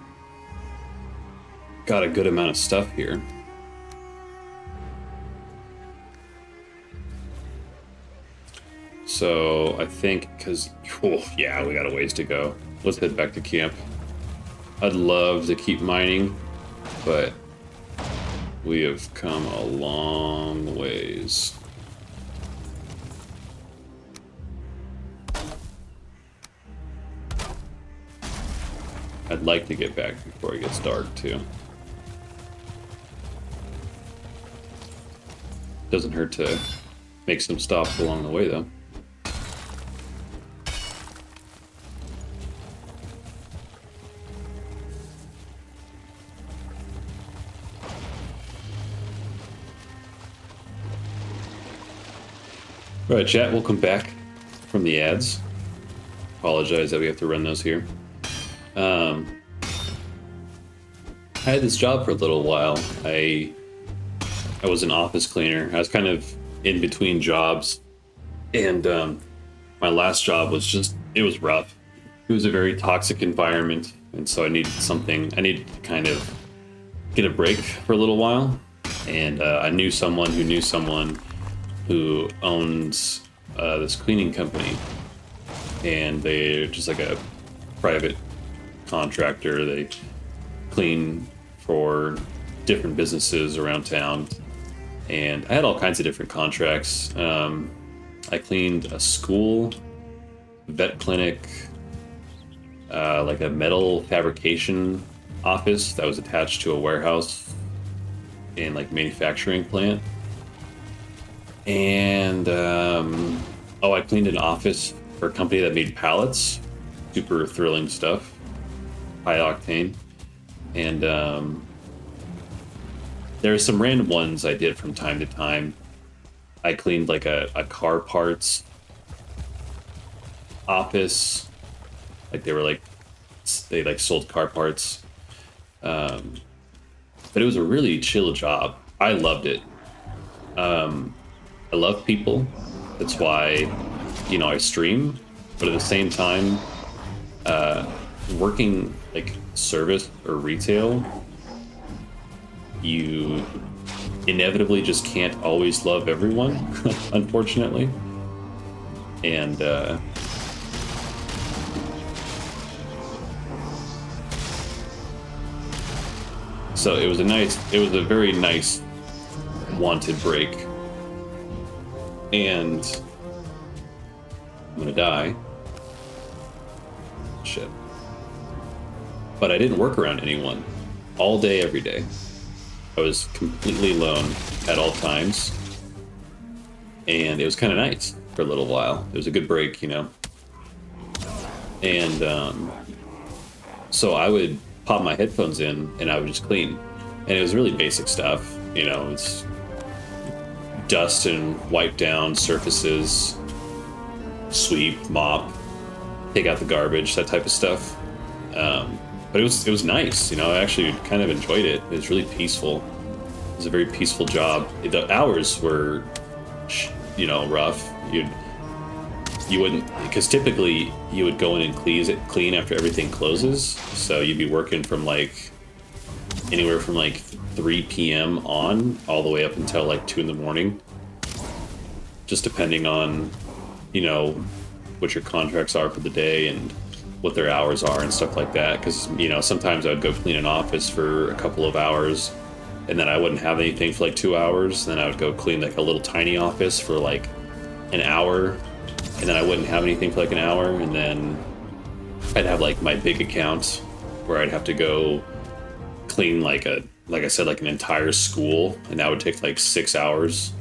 got a good amount of stuff here. So I think, because, yeah, we got a ways to go. Let's head back to camp. I'd love to keep mining, but we have come a long ways. I'd like to get back before it gets dark, too. Doesn't hurt to make some stops along the way, though. All right, chat, we'll come back from the ads. Apologize that we have to run those here. I had this job for a little while. I was an office cleaner. I was kind of in between jobs, and my last job was it was rough. It was a very toxic environment, and so I needed something. I needed to kind of get a break for a little while, and I knew someone who knew someone who owns this cleaning company, and they're just like a private contractor. They clean for different businesses around town, and I had all kinds of different contracts. I cleaned a school, vet clinic, like a metal fabrication office that was attached to a warehouse and like manufacturing plant. And I cleaned an office for a company that made pallets. Super thrilling stuff, high octane. And there are some random ones I did from time to time. I cleaned like a car parts office. Like they sold car parts. But it was a really chill job. I loved it. I love people. That's why, I stream. But at the same time, working like service or retail, you inevitably just can't always love everyone, unfortunately. And so it was a very nice wanted break. And I'm gonna die. Shit. But I didn't work around anyone all day, every day. I was completely alone at all times. And it was kind of nice for a little while. It was a good break, And so I would pop my headphones in and I would just clean. And it was really basic stuff, it's dust and wipe down surfaces, sweep, mop, take out the garbage, that type of stuff. But it was nice, I actually kind of enjoyed it. It was really peaceful. It was a very peaceful job. The hours were, rough. You wouldn't, because typically you would go in and clean after everything closes. So you'd be working from anywhere from 3 p.m. on all the way up until 2 in the morning. Just depending on, what your contracts are for the day and what their hours are and stuff like that. Because, sometimes I would go clean an office for a couple of hours and then I wouldn't have anything for 2 hours. Then I would go clean a little tiny office for an hour, and then I wouldn't have anything for an hour. And then I'd have my big account where I'd have to go clean like I said, an entire school, and that would take 6 hours.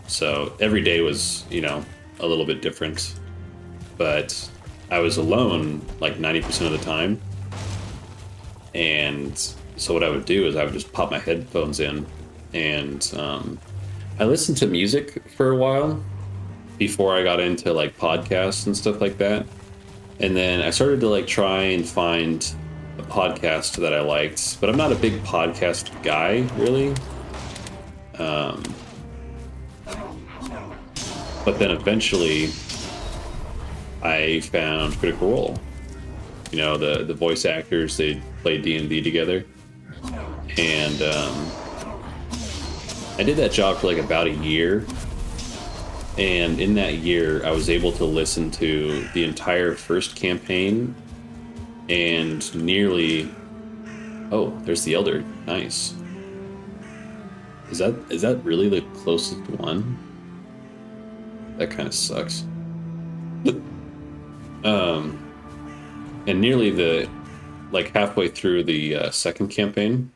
So every day was, a little bit different, but I was alone 90% of the time. And so what I would do is I would just pop my headphones in, and I listened to music for a while before I got into podcasts and stuff like that. And then I started to try and find a podcast that I liked, but I'm not a big podcast guy, really. But then eventually I found Critical Role. The voice actors, they play D&D together. And I did that job for about a year. And in that year, I was able to listen to the entire first campaign and nearly... Oh, there's the Elder. Nice. Is that really the closest one? That kind of sucks. And nearly the... halfway through the second campaign.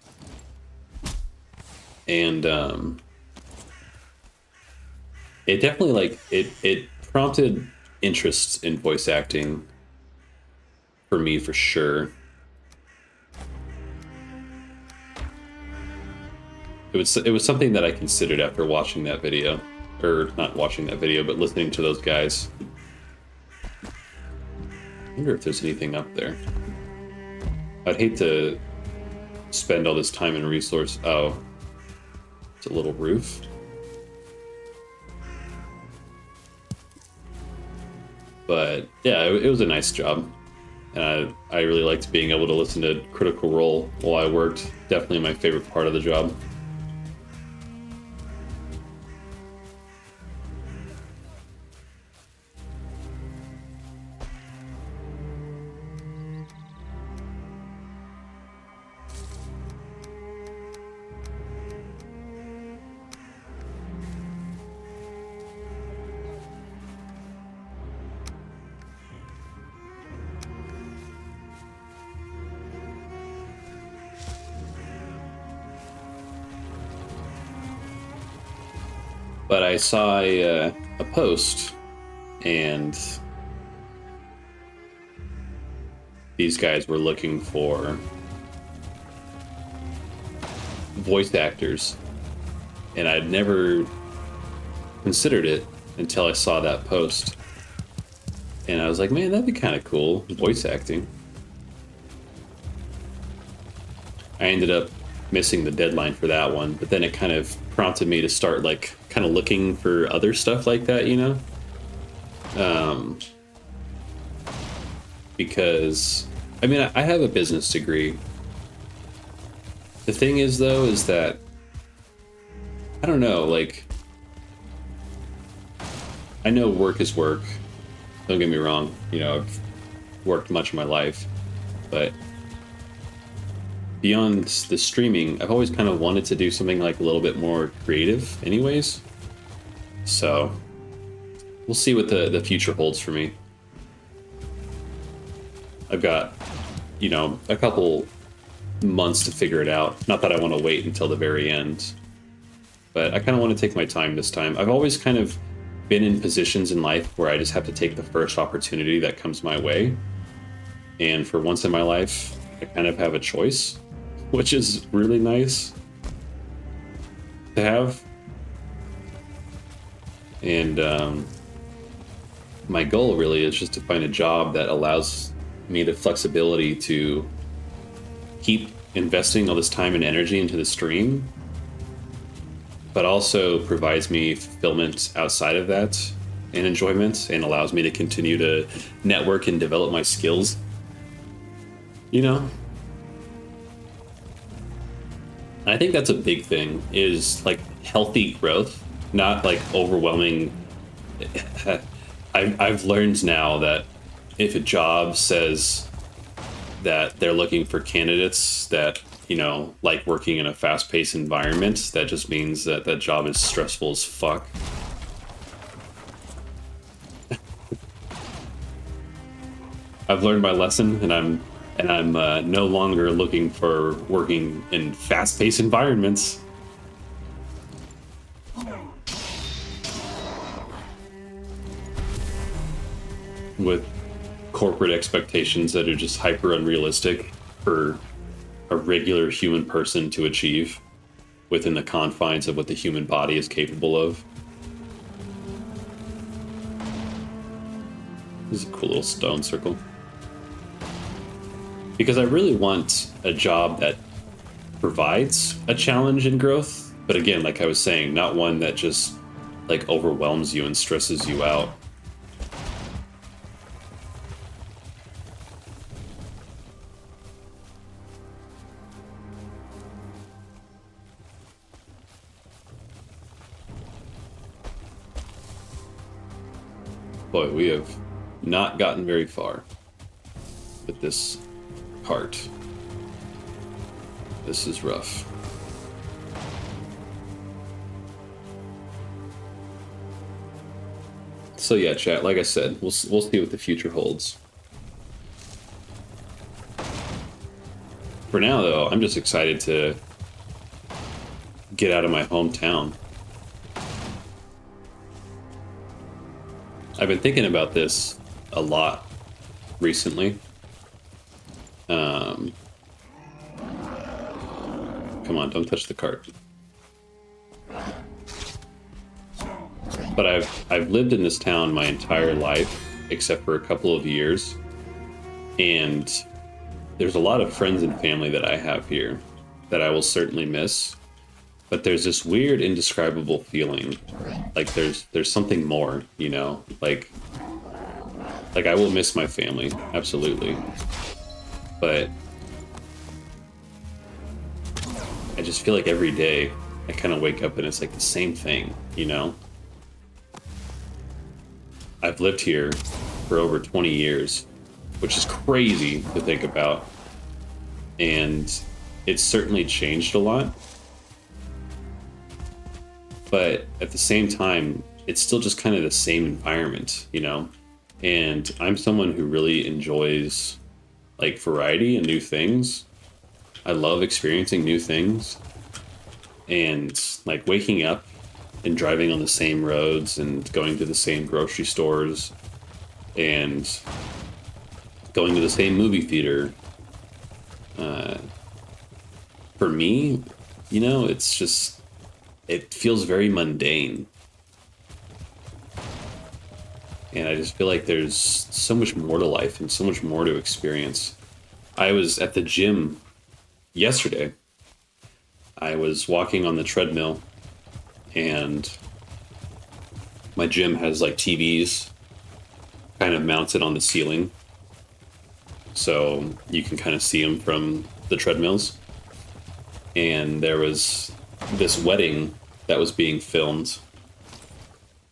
And it definitely it prompted interest in voice acting for me, for sure. It was something that I considered after watching that video, or not watching that video, but listening to those guys. I wonder if there's anything up there. I'd hate to spend all this time and resource. Oh, it's a little roof. But yeah, it was a nice job. And I really liked being able to listen to Critical Role while I worked. Definitely my favorite part of the job. But I saw a post, and these guys were looking for voice actors, and I'd never considered it until I saw that post. And I was like, man, that'd be kind of cool, voice acting. I ended up missing the deadline for that one, but then it kind of prompted me to start like kind of looking for other stuff like that, you know? Because I mean, I have a business degree. The thing is though, is that I don't know, like I know work is work. Don't get me wrong, you know, I've worked much of my life, but beyond the streaming, I've always kind of wanted to do something like a little bit more creative anyways. So we'll see what the future holds for me. I've got, you know, a couple months to figure it out. Not that I want to wait until the very end, but I kind of want to take my time this time. I've always kind of been in positions in life where I just have to take the first opportunity that comes my way. And for once in my life, I kind of have a choice, which is really nice to have. And my goal really is just to find a job that allows me the flexibility to keep investing all this time and energy into the stream, but also provides me fulfillment outside of that and enjoyment, and allows me to continue to network and develop my skills, you know? I think that's a big thing, is like healthy growth, not like overwhelming. I've learned now that if a job says that they're looking for candidates that, you know, like working in a fast-paced environment, that just means that that job is stressful as fuck. I've learned my lesson, and I'm no longer looking for working in fast-paced environments. With corporate expectations that are just hyper unrealistic for a regular human person to achieve within the confines of what the human body is capable of. This is a cool little stone circle. Because I really want a job that provides a challenge and growth, but again, like I was saying, not one that just like overwhelms you and stresses you out. Boy, we have not gotten very far with this part. This is rough. So yeah, chat, like I said, we'll see what the future holds. For now, though, I'm just excited to get out of my hometown. I've been thinking about this a lot recently. Come on, don't touch the cart. But I've lived in this town my entire life, except for a couple of years. And there's a lot of friends and family that I have here. that I will certainly miss. But there's this weird, indescribable feeling, like there's something more, you know, like I will miss my family, absolutely, but I just feel like every day I kind of wake up and it's like the same thing, you know. I've lived here for over 20 years, which is crazy to think about, and it's certainly changed a lot. But at the same time, it's still just kind of the same environment, you know? And I'm someone who really enjoys like variety and new things. I love experiencing new things. And like waking up and driving on the same roads and going to the same grocery stores and going to the same movie theater. For me, you know, it's just, it feels very mundane. And I just feel like there's so much more to life and so much more to experience. I was at the gym yesterday. I was walking on the treadmill, and my gym has like TVs kind of mounted on the ceiling, so you can kind of see them from the treadmills. And there was this wedding that was being filmed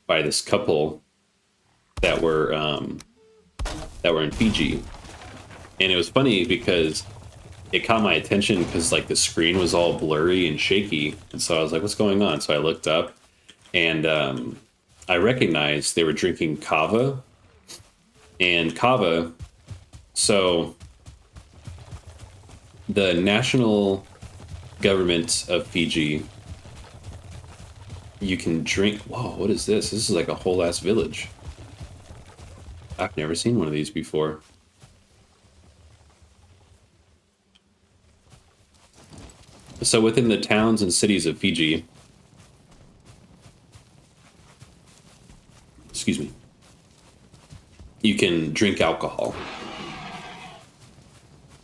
by this couple that were in Fiji, and it was funny because it caught my attention because like the screen was all blurry and shaky, and so I was like, "What's going on?" So I looked up, and I recognized they were drinking kava, and kava. So the national government of Fiji, you can drink. Whoa, what is this? This is like a whole ass village. I've never seen one of these before. So within the towns and cities of Fiji, excuse me, you can drink alcohol.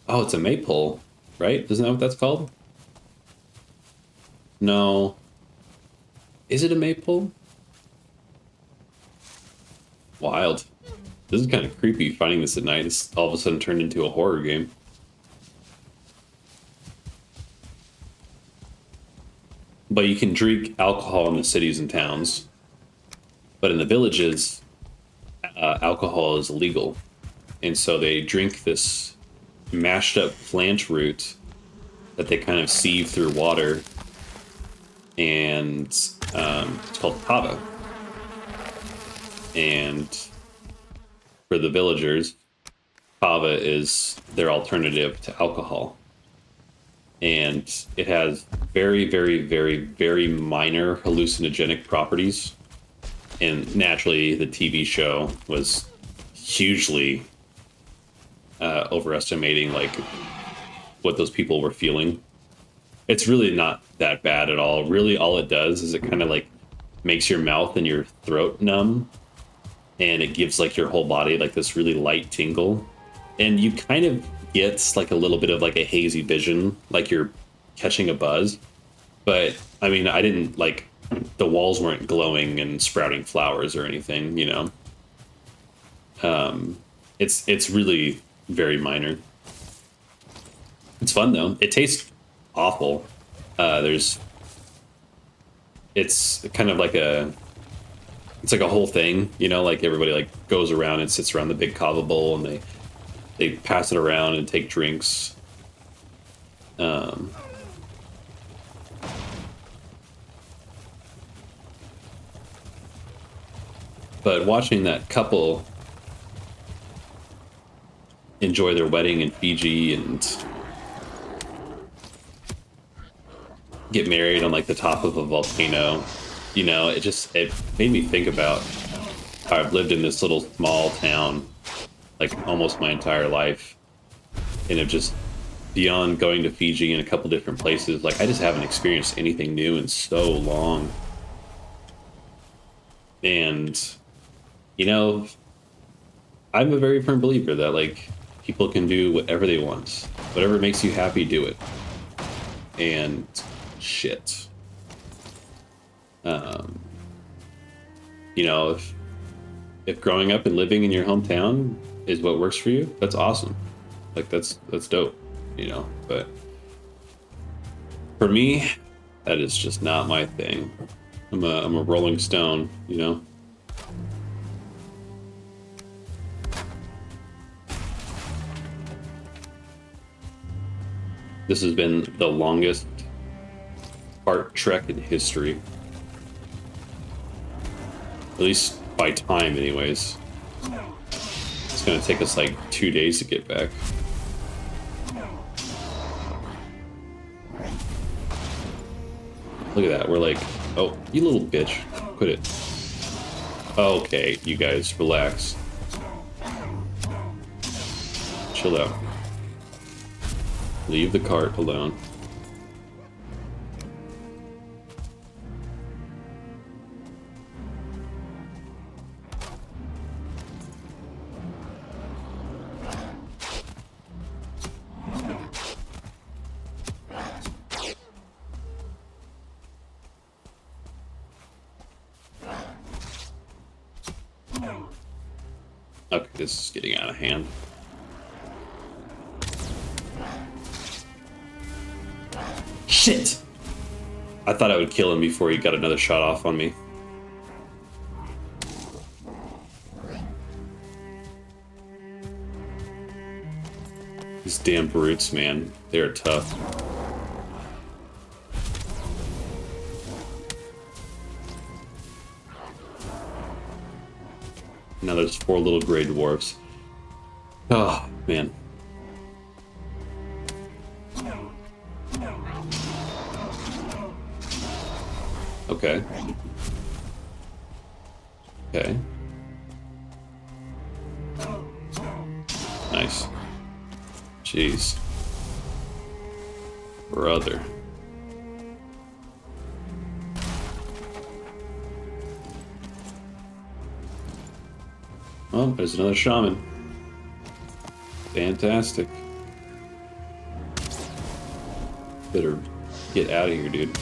Oh, it's a maypole, right? Isn't that what that's called? No. Is it a maypole? Wild. This is kind of creepy finding this at night. It's all of a sudden turned into a horror game. But you can drink alcohol in the cities and towns. But in the villages, alcohol is illegal. And so they drink this mashed up plant root that they kind of sieve through water. And it's called kava. And for the villagers, kava is their alternative to alcohol. And it has very, very, very, very minor hallucinogenic properties. And naturally, the TV show was hugely overestimating like what those people were feeling. It's really not that bad at all. Really, all it does is it kind of like makes your mouth and your throat numb, and it gives like your whole body like this really light tingle, and you kind of get like a little bit of like a hazy vision, like you're catching a buzz. But I mean, I didn't like, the walls weren't glowing and sprouting flowers or anything, you know. It's really very minor. It's fun though. It tastes awful. It's kind of like it's like a whole thing, you know, like everybody like goes around and sits around the big kava bowl, and they pass it around and take drinks. But watching that couple enjoy their wedding in Fiji and get married on like the top of a volcano, you know, it made me think about how I've lived in this little small town like almost my entire life, and have just, beyond going to Fiji and a couple different places, like I just haven't experienced anything new in so long. And you know, I'm a very firm believer that like people can do whatever they want, whatever makes you happy, do it. and shit. You know, if growing up and living in your hometown is what works for you, that's awesome. Like that's dope, you know. But for me, that is just not my thing. I'm a Rolling Stone, you know. This has been the longest cart trek in history. At least by time, anyways. It's gonna take us like 2 days to get back. Look at that, we're like, oh, you little bitch, quit it. Okay, you guys, relax. Chill out. Leave the cart alone. Okay, this is getting out of hand. Shit! I thought I would kill him before he got another shot off on me. These damn brutes, man. They are tough. Now there's 4 little gray dwarves. Oh, man. Okay. Okay. Nice. Jeez. Brother. Oh, there's another shaman. Fantastic. Better get out of here, dude.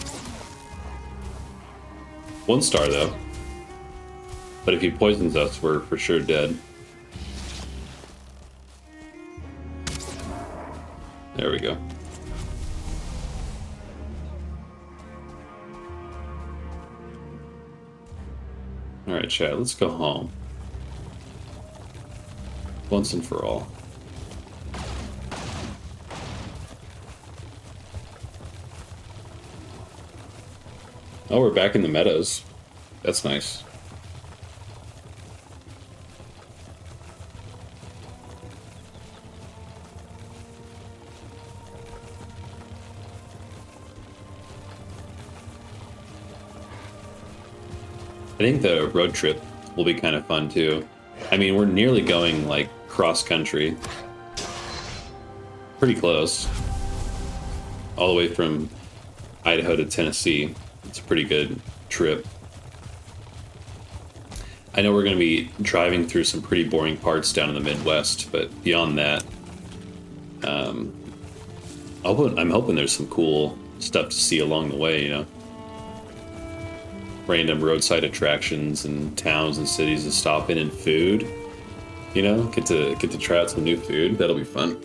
1 star, though. But if he poisons us, we're for sure dead. There we go. Alright, chat, let's go home. Once and for all. Oh, we're back in the meadows. That's nice. I think the road trip will be kind of fun too. I mean, we're nearly going like cross country. Pretty close. All the way from Idaho to Tennessee. It's a pretty good trip. I know we're going to be driving through some pretty boring parts down in the Midwest, but beyond that, I'm hoping there's some cool stuff to see along the way, you know? Random roadside attractions and towns and cities to stop in, and food, you know? Get to try out some new food. That'll be fun.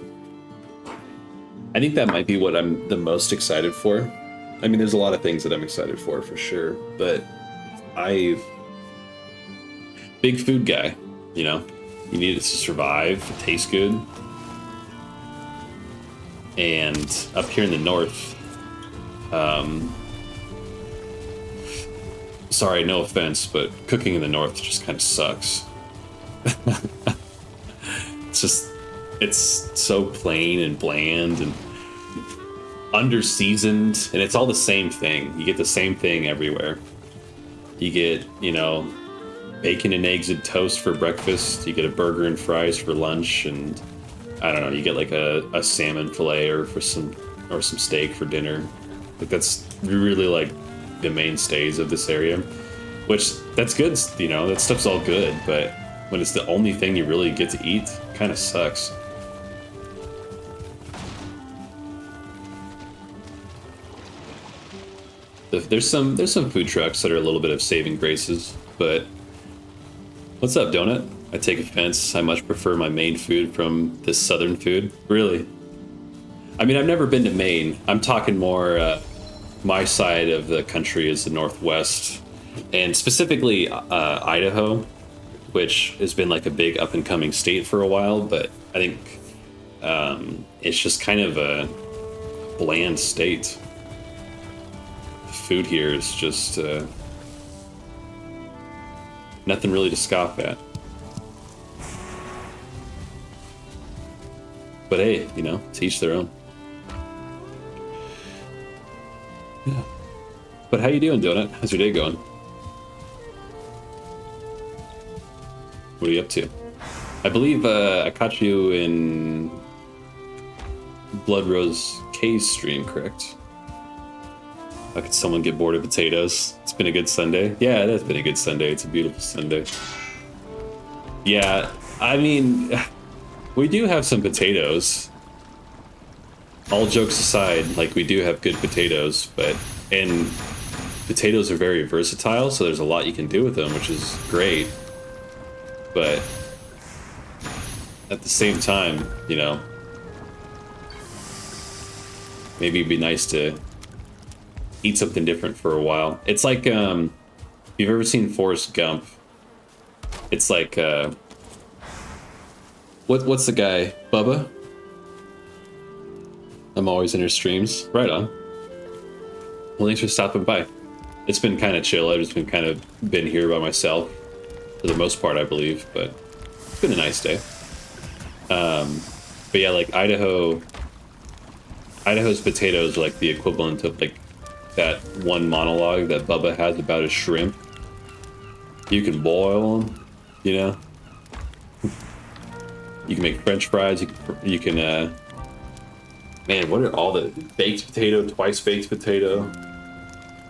I think that might be what I'm the most excited for. I mean, there's a lot of things that I'm excited for sure, but big food guy, you know? You need it to survive, it tastes good. And up here in the north, sorry, no offense, but cooking in the north just kind of sucks. It's so plain and bland and under-seasoned, and it's all the same thing. You get the same thing everywhere. You get, you know, bacon and eggs and toast for breakfast. You get a burger and fries for lunch, and I don't know, you get like a salmon fillet or some steak for dinner. Like that's really like the mainstays of this area, which that's good, you know, that stuff's all good, but when it's the only thing you really get to eat, it kind of sucks. There's some food trucks that are a little bit of saving graces, but what's up, Donut? I take offense. I much prefer my Maine food from this southern food. Really? I mean, I've never been to Maine. I'm talking more. My side of the country is the Northwest, and specifically Idaho, which has been like a big up and coming state for a while. But I think it's just kind of a bland state. Food here is just nothing really to scoff at. But hey, you know, to each their own. Yeah. But how you doing, Donut? How's your day going? What are you up to? I believe I caught you in Blood Rose K's stream, correct? How could someone get bored of potatoes? It's been a good Sunday. Yeah, it has been a good Sunday. It's a beautiful Sunday. Yeah, I mean, we do have some potatoes. All jokes aside, like, we do have good potatoes, and potatoes are very versatile, so there's a lot you can do with them, which is great. But at the same time, you know, maybe it'd be nice to eat something different for a while. It's like, if you've ever seen Forrest Gump, it's like, what's the guy? Bubba? I'm always in your streams. Right on. Well, thanks for stopping by. It's been kind of chill. I've just been here by myself for the most part, I believe, but it's been a nice day. But yeah, like Idaho's potatoes are like the equivalent of like that one monologue that Bubba has about his shrimp. You can boil them, you know. You can make French fries. You can man, what are all the baked potato, twice baked potato,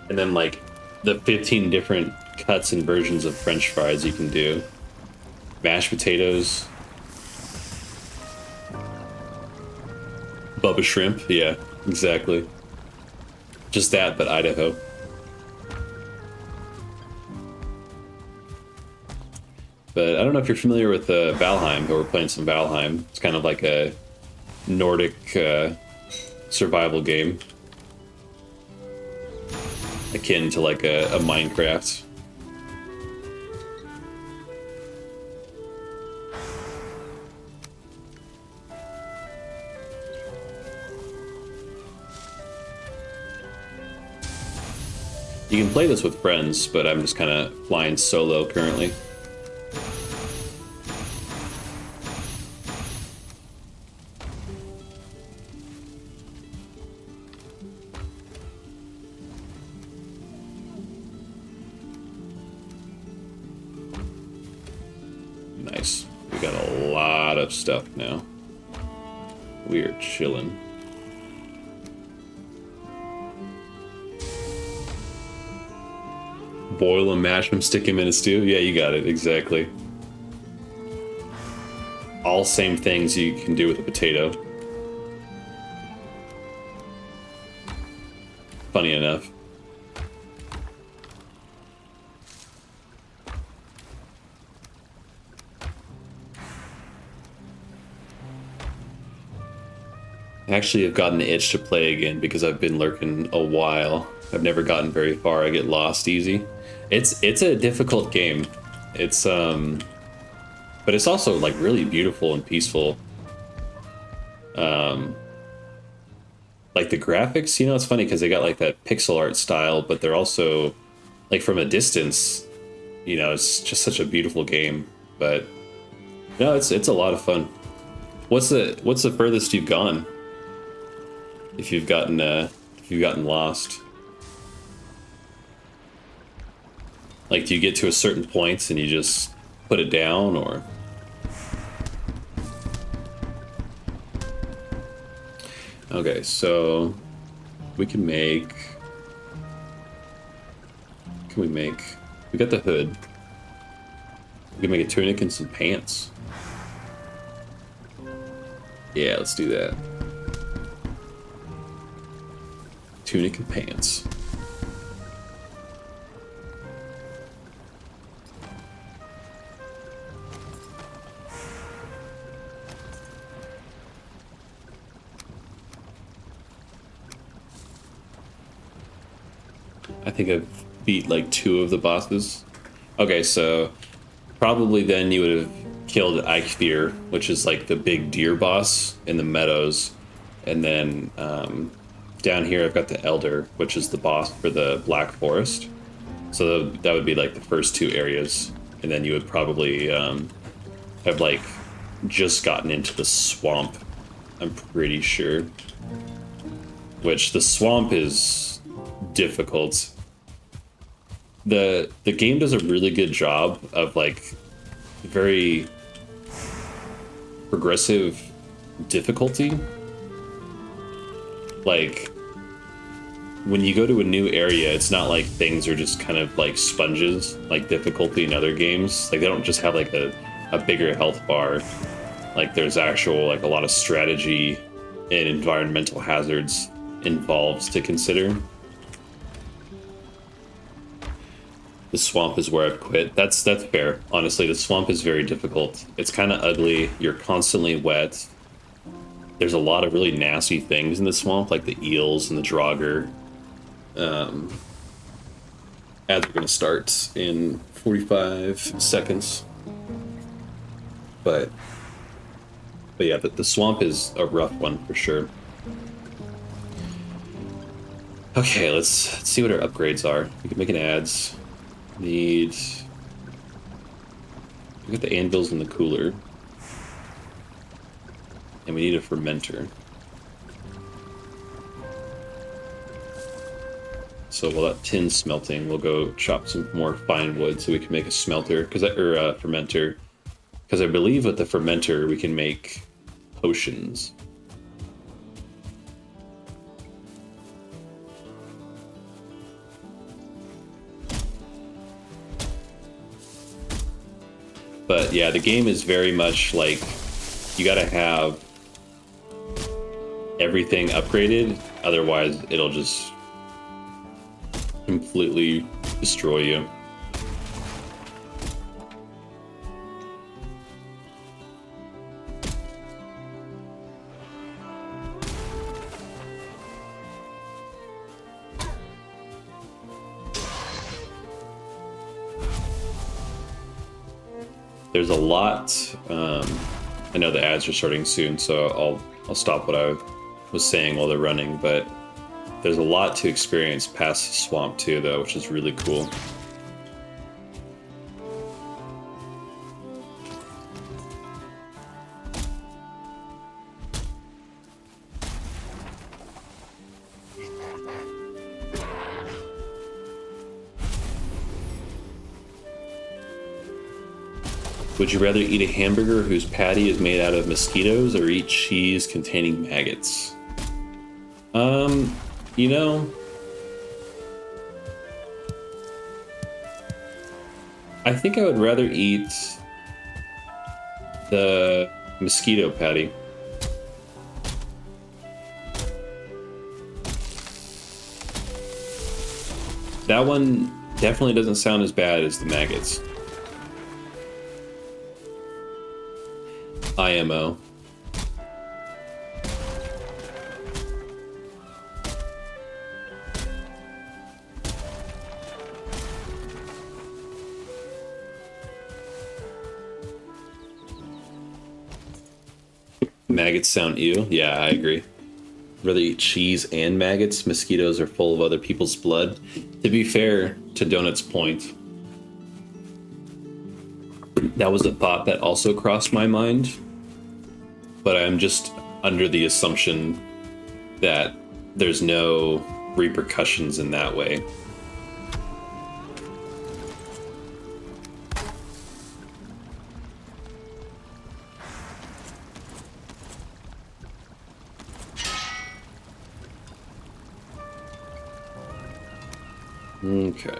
and then like the 15 different cuts and versions of French fries you can do. Mashed potatoes. Bubba shrimp, yeah, exactly. Just that, but Idaho. But I don't know if you're familiar with Valheim, but we're playing some Valheim. It's kind of like a Nordic survival game. Akin to like a Minecraft. You can play this with friends, but I'm just kind of flying solo currently. Nice. We got a lot of stuff now. We are chilling. Boil them, mash them, stick them in a stew. Yeah, you got it, exactly. All same things you can do with a potato. Funny enough. I actually have gotten the itch to play again because I've been lurking a while. I've never gotten very far. I get lost easy. It's a difficult game. It's but it's also like really beautiful and peaceful. Like the graphics, you know, it's funny because they got like that pixel art style, but they're also like from a distance, you know, it's just such a beautiful game. But no, it's a lot of fun. What's the furthest you've gone? If you've gotten lost. Like, do you get to a certain point and you just put it down, or? Okay, so we can make. We got the hood. We can make a tunic and some pants. Yeah, let's do that. Tunic and pants. I think I've beat like 2 of the bosses. Okay, so probably then you would have killed Eikthyr, which is like the big deer boss in the meadows. And then down here I've got the Elder, which is the boss for the Black Forest. So that would be like the first 2 areas. And then you would probably have like just gotten into the swamp, I'm pretty sure. Which the swamp is difficult. The game does a really good job of like very progressive difficulty. Like when you go to a new area, it's not like things are just kind of like sponges, like difficulty in other games. Like they don't just have like a bigger health bar. Like there's actual like a lot of strategy and environmental hazards involved to consider. The swamp is where I've quit. That's fair. Honestly, the swamp is very difficult. It's kind of ugly. You're constantly wet. There's a lot of really nasty things in the swamp, like the eels and the draugr. Ads are going to start in 45 seconds. But yeah, the swamp is a rough one for sure. Okay, let's see what our upgrades are. We can make an ads. We got the anvils in the cooler. And we need a fermenter. So while that tin's smelting, we'll go chop some more fine wood so we can make a smelter, fermenter. Because I believe with the fermenter we can make potions. But yeah, the game is very much like you gotta have everything upgraded, otherwise it'll just completely destroy you. There's a lot. I know the ads are starting soon, so I'll stop what I was saying while they're running. But there's a lot to experience past the swamp too, though, which is really cool. Would you rather eat a hamburger whose patty is made out of mosquitoes or eat cheese containing maggots? You know, I think I would rather eat the mosquito patty. That one definitely doesn't sound as bad as the maggots. IMO. Maggots sound ew. Yeah, I agree. Rather eat cheese and maggots. Mosquitoes are full of other people's blood. To be fair to Donut's point, that was a thought that also crossed my mind, but I'm just under the assumption that there's no repercussions in that way. Okay.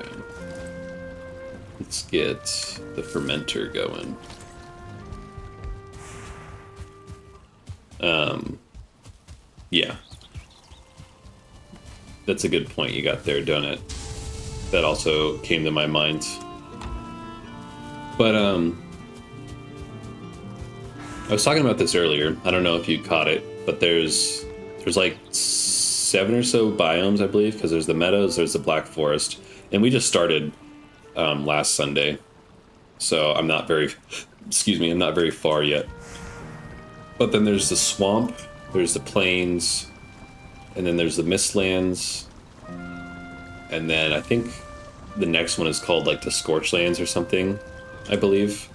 Let's get the fermenter going. Yeah. That's a good point you got there, Donut. That also came to my mind. But, I was talking about this earlier. I don't know if you caught it, but there's like 7 or so biomes, I believe, because there's the meadows, there's the Black Forest, and we just started last Sunday, so I'm not very, excuse me, I'm not very far yet. But then there's the swamp, there's the plains, and then there's the Mistlands, and then I think the next one is called like the Scorchlands or something, I believe.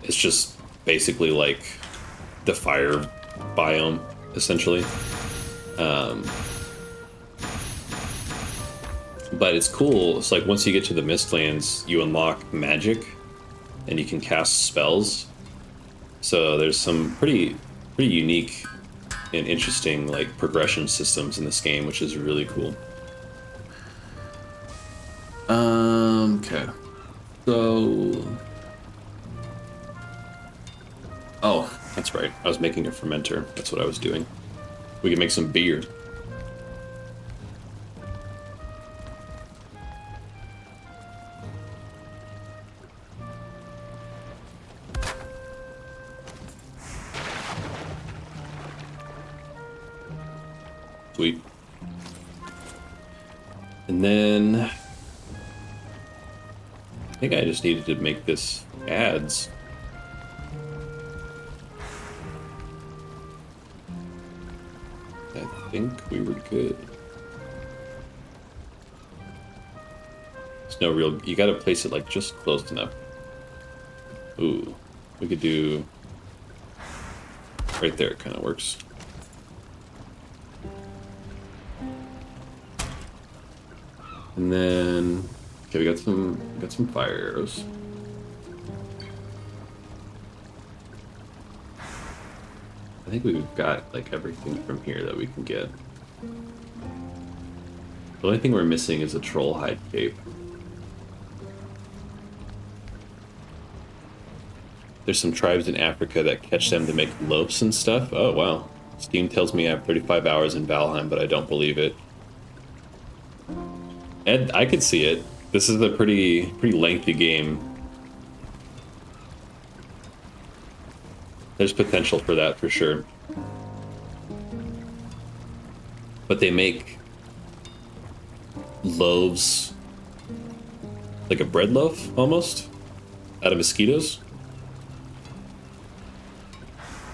It's just basically like the fire biome, essentially. But it's cool. It's like once you get to the Mistlands, you unlock magic, and you can cast spells. So there's some pretty unique and interesting like progression systems in this game, which is really cool. Okay. So, oh, that's right. I was making a fermenter. That's what I was doing. We can make some beer. Sweet. And then I think I just needed to make this ads. I think we were good. There's no real, you gotta place it like just close enough. Ooh, we could do right there, it kind of works. And then, okay, we got some fire arrows. I think we've got like everything from here that we can get. The only thing we're missing is a troll hide cape. There's some tribes in Africa that catch them to make loaves and stuff. Oh wow. Steam tells me I have 35 hours in Valheim, but I don't believe it. And I could see it. This is a pretty lengthy game. There's potential for that for sure. But they make loaves, like a bread loaf almost, out of mosquitoes.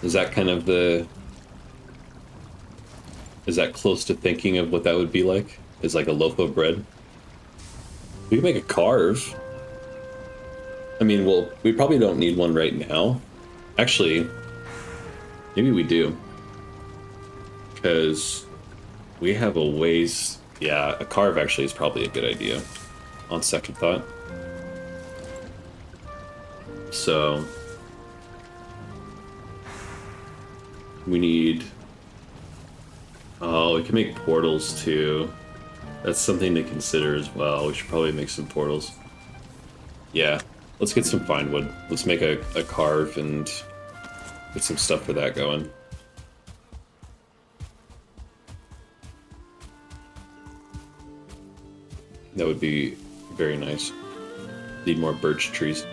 Is that kind of the... Is that close to thinking of what that would be like? Is like a loaf of bread? We can make a carve. I mean, well, we probably don't need one right now. Actually, maybe we do. Because we have a ways... Yeah, a carve actually is probably a good idea, on second thought. So... we need... Oh, we can make portals too. That's something to consider as well. We should probably make some portals. Yeah, let's get some fine wood. Let's make a carve and get some stuff for that going. That would be very nice. Need more birch trees.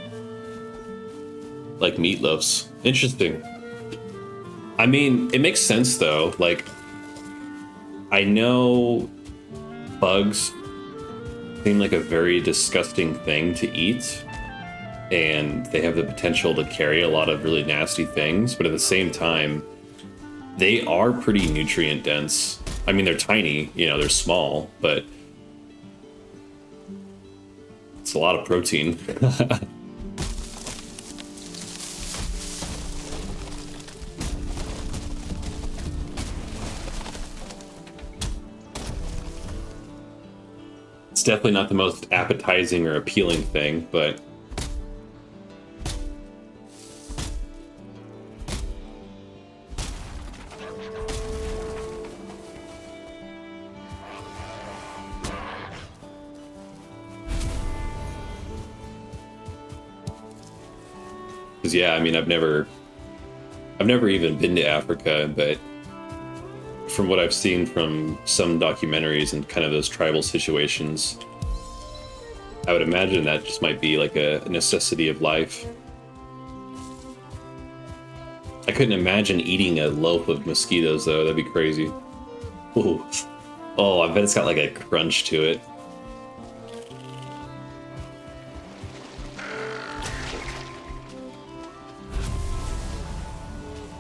Like meatloafs. Interesting. I mean, it makes sense though. Like, I know bugs seem like a very disgusting thing to eat, and they have the potential to carry a lot of really nasty things, but at the same time, they are pretty nutrient dense. I mean, they're tiny, you know, they're small, but it's a lot of protein. Definitely not the most appetizing or appealing thing, but because yeah, I mean, I've never even been to Africa, but from what I've seen from some documentaries and kind of those tribal situations, I would imagine that just might be like a necessity of life. I couldn't imagine eating a loaf of mosquitoes though, that'd be crazy. Ooh. Oh, I bet it's got like a crunch to it.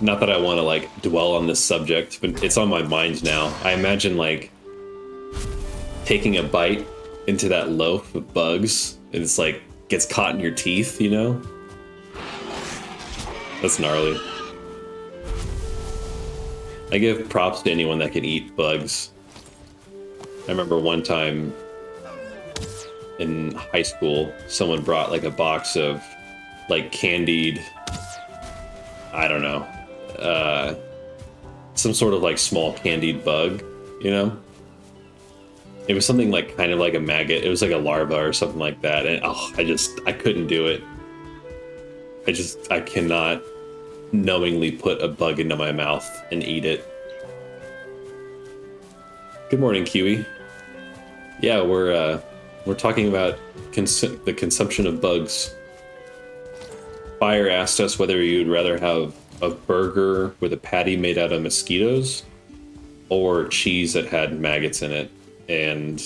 Not that I want to like dwell on this subject, but it's on my mind now. I imagine like taking a bite into that loaf of bugs and it's like gets caught in your teeth, you know? That's gnarly. I give props to anyone that can eat bugs. I remember one time in high school, someone brought like a box of like candied, I don't know, some sort of like small candied bug, you know? It was something like kind of like a maggot. It was like a larva or something like that. And oh, I couldn't do it. I cannot knowingly put a bug into my mouth and eat it. Good morning, Kiwi. Yeah, we're talking about the consumption of bugs. Fire asked us whether you'd rather have a burger with a patty made out of mosquitoes or cheese that had maggots in it. And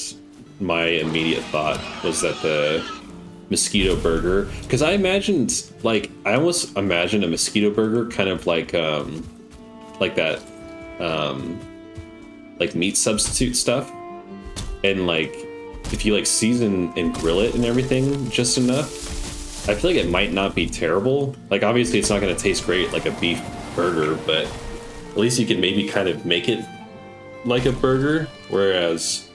my immediate thought was that the mosquito burger, because I almost imagined a mosquito burger kind of like that like meat substitute stuff, and like if you like season and grill it and everything just enough, I feel like it might not be terrible. Like obviously it's not going to taste great like a beef burger, but at least you can maybe kind of make it like a burger, whereas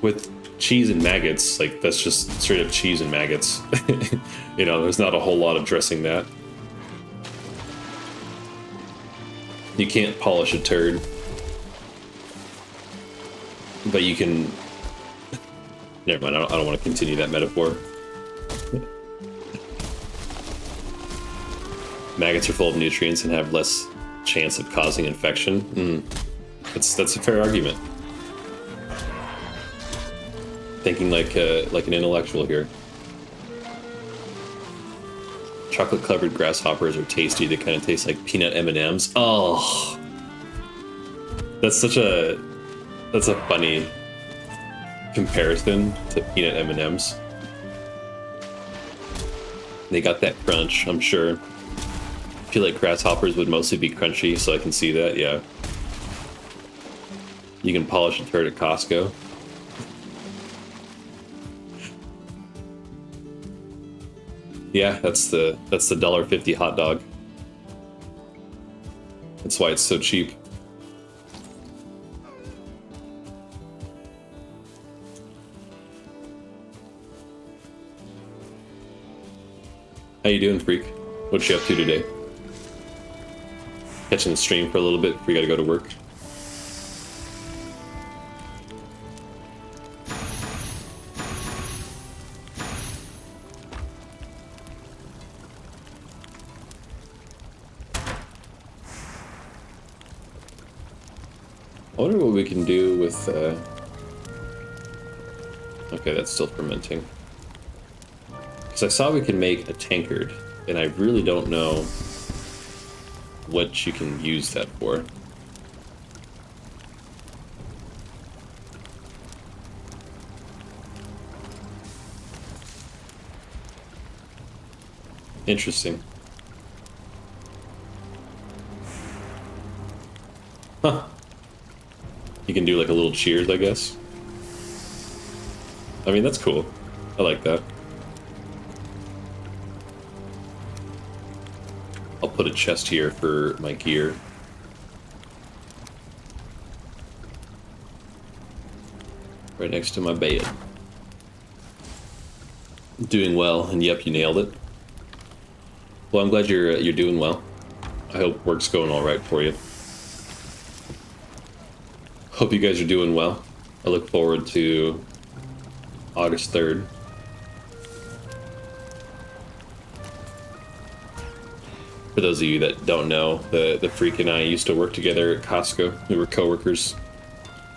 with cheese and maggots, like that's just straight up cheese and maggots. You know, there's not a whole lot of dressing that. You can't polish a turd, but you can. Never mind, I don't want to continue that metaphor. Maggots are full of nutrients and have less chance of causing infection. That's a fair argument. Thinking like an intellectual here. Chocolate covered grasshoppers are tasty. They kind of taste like peanut M&Ms. Oh, that's a funny comparison to peanut M&Ms. They got that crunch, I'm sure. I feel like grasshoppers would mostly be crunchy, so I can see that. Yeah. You can polish a turd at Costco. Yeah, that's the $1.50 hot dog. That's why it's so cheap. How you doing, freak? What you up to today? Catching the stream for a little bit before you gotta go to work. I wonder what we can do with, okay, that's still fermenting. Because I saw we can make a tankard, and I really don't know what you can use that for. Interesting. Huh. You can do like a little cheers, I guess. I mean, that's cool. I like that. I'll put a chest here for my gear. Right next to my bed. Doing well, and yep, you nailed it. Well, I'm glad you're doing well. I hope work's going all right for you. Hope you guys are doing well. I look forward to August 3rd. For those of you that don't know, the freak and I used to work together at Costco. We were coworkers.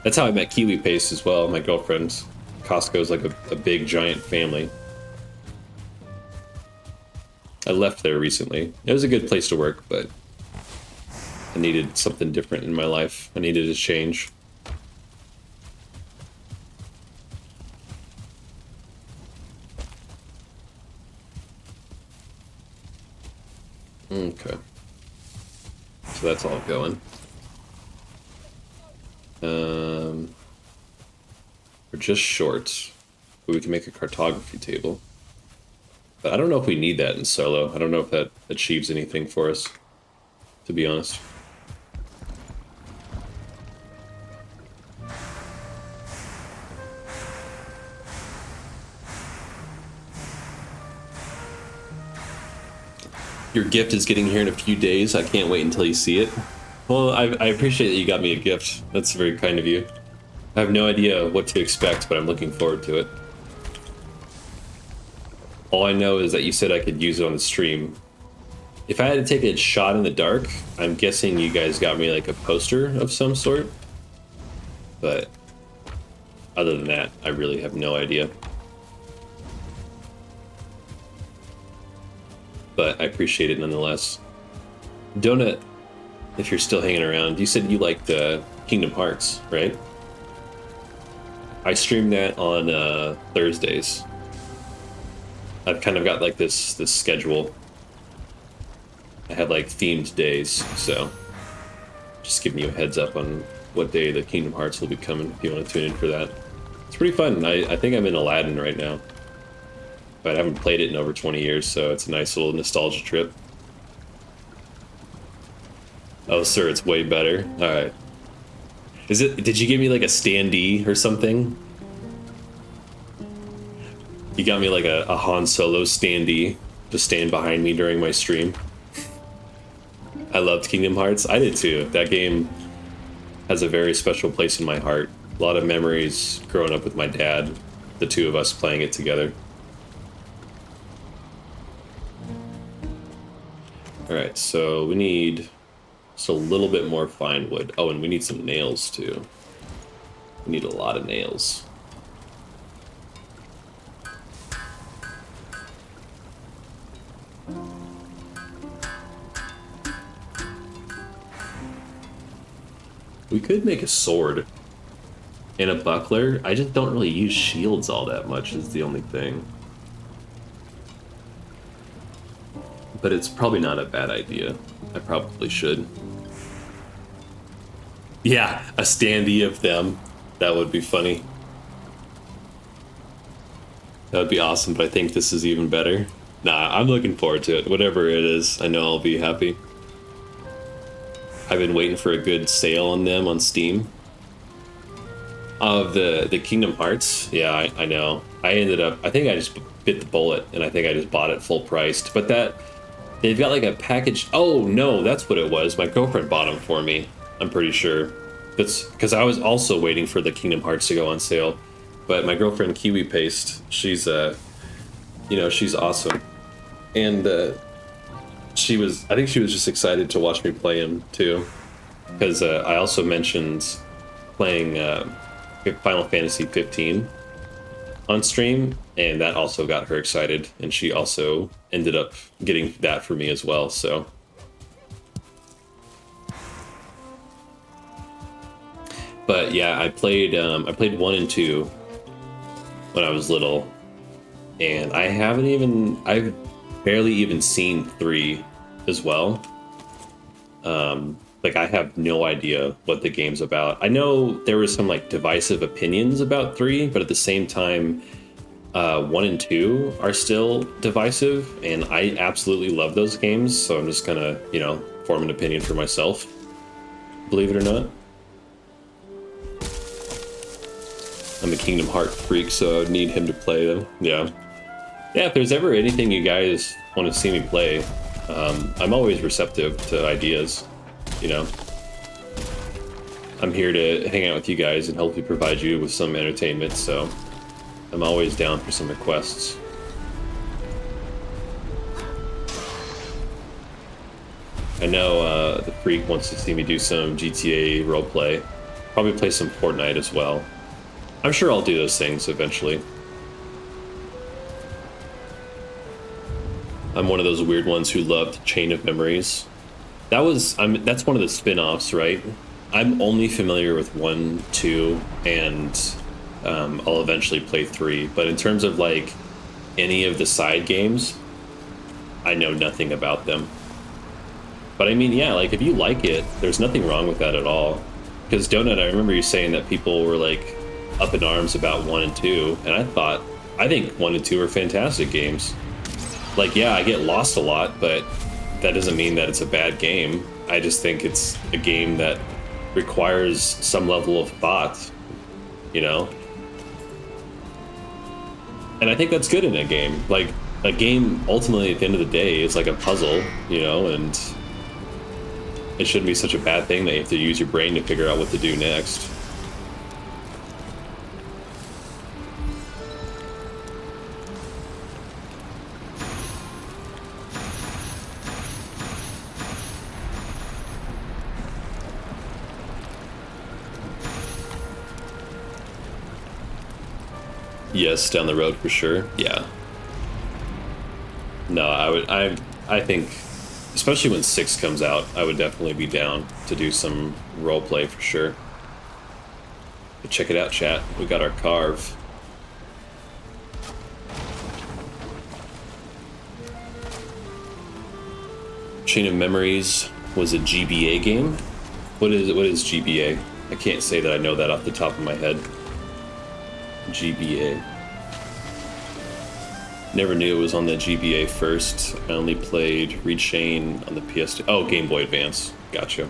That's how I met Kiwi Pace as well, my girlfriend. Costco's like a big, giant family. I left there recently. It was a good place to work, but I needed something different in my life. I needed a change. Okay. So that's all going. We're just short, but we can make a cartography table. But I don't know if we need that in solo. I don't know if that achieves anything for us, to be honest. Your gift is getting here in a few days. I can't wait until you see it. Well, I appreciate that you got me a gift. That's very kind of you. I have no idea what to expect, but I'm looking forward to it. All I know is that you said I could use it on the stream. If I had to take a shot in the dark, I'm guessing you guys got me like a poster of some sort. But other than that, I really have no idea. But I appreciate it nonetheless. Donut, if you're still hanging around, you said you liked Kingdom Hearts, right? I stream that on Thursdays. I've kind of got like this schedule. I have like themed days, so just giving you a heads up on what day the Kingdom Hearts will be coming if you want to tune in for that. It's pretty fun. I think I'm in Aladdin right now, but I haven't played it in over 20 years, so it's a nice little nostalgia trip. Oh, sir, it's way better. All right. Is it? Did you give me like a standee or something? You got me like a Han Solo standee to stand behind me during my stream. I loved Kingdom Hearts. I did too. That game has a very special place in my heart. A lot of memories growing up with my dad, the two of us playing it together. All right, so we need just a little bit more fine wood. Oh, and we need some nails too. We need a lot of nails. We could make a sword and a buckler. I just don't really use shields all that much is the only thing. But it's probably not a bad idea. I probably should. Yeah, a standee of them. That would be funny. That would be awesome, but I think this is even better. Nah, I'm looking forward to it. Whatever it is, I know I'll be happy. I've been waiting for a good sale on them on Steam. Of the Kingdom Hearts, yeah, I know. I think I just bit the bullet, and I think I just bought it full priced. But they've got like a package. Oh no, that's what it was. My girlfriend bought them for me. I'm pretty sure. That's because I was also waiting for the Kingdom Hearts to go on sale. But my girlfriend Kiwi Paste, she's she's awesome, and I think she was just excited to watch me play him too, because I also mentioned playing Final Fantasy 15 on stream, and that also got her excited, and she also ended up getting that for me as well. So but yeah, I played 1 and 2 when I was little, and I've barely even seen 3 as well. Like I have no idea what the game's about. I know there was some like divisive opinions about 3, but at the same time, 1 and 2 are still divisive, and I absolutely love those games. So I'm just gonna, form an opinion for myself. Believe it or not, I'm a Kingdom Hearts freak, so I would need him to play them. Yeah. If there's ever anything you guys want to see me play, I'm always receptive to ideas. I'm here to hang out with you guys and hopefully provide you with some entertainment, so I'm always down for some requests. I know the freak wants to see me do some GTA roleplay, probably play some Fortnite as well. I'm sure I'll do those things eventually. I'm one of those weird ones who loved Chain of Memories. That's one of the spin-offs, right? I'm only familiar with 1, 2, and I'll eventually play 3. But in terms of like any of the side games, I know nothing about them. But I mean, yeah, like if you like it, there's nothing wrong with that at all. Because Donut, I remember you saying that people were like up in arms about 1 and 2, and I think 1 and 2 are fantastic games. Like, yeah, I get lost a lot, but that doesn't mean that it's a bad game. I just think it's a game that requires some level of thought, you know? And I think that's good in a game. Like, a game, ultimately, at the end of the day, is like a puzzle, you know, and it shouldn't be such a bad thing that you have to use your brain to figure out what to do next. Yes, down the road for sure. Yeah. No, I think, especially when 6 comes out, I would definitely be down to do some roleplay for sure. But check it out, chat. We got our carve. Chain of Memories was a GBA game. What is GBA? I can't say that I know that off the top of my head. GBA. Never knew it was on the GBA first. I only played Rechain on the PS2. Oh, Game Boy Advance. Gotcha.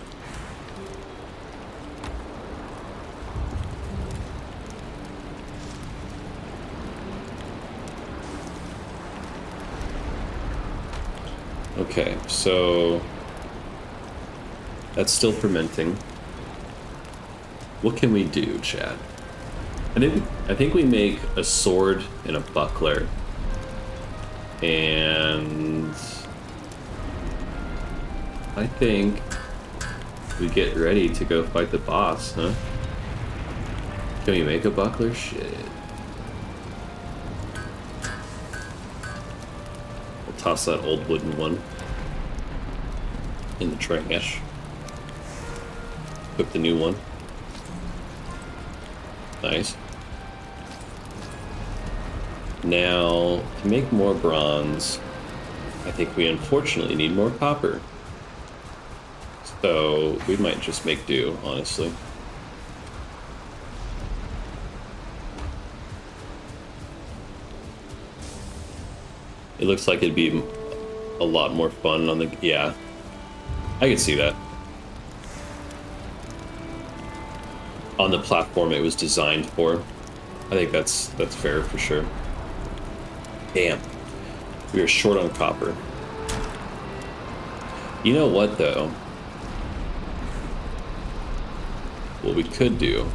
Okay, so that's still fermenting. What can we do, Chad? I think we make a sword and a buckler. And I think we get ready to go fight the boss, huh? Can we make a buckler? Shit. We'll toss that old wooden one in the trash. Equip the new one. Nice. Now, to make more bronze, I think we unfortunately need more copper. So, we might just make do, honestly. It looks like it'd be a lot more fun on the... Yeah, I could see that. On the platform it was designed for. I think that's fair for sure. Damn. We are short on copper. You know what, though? What we could do...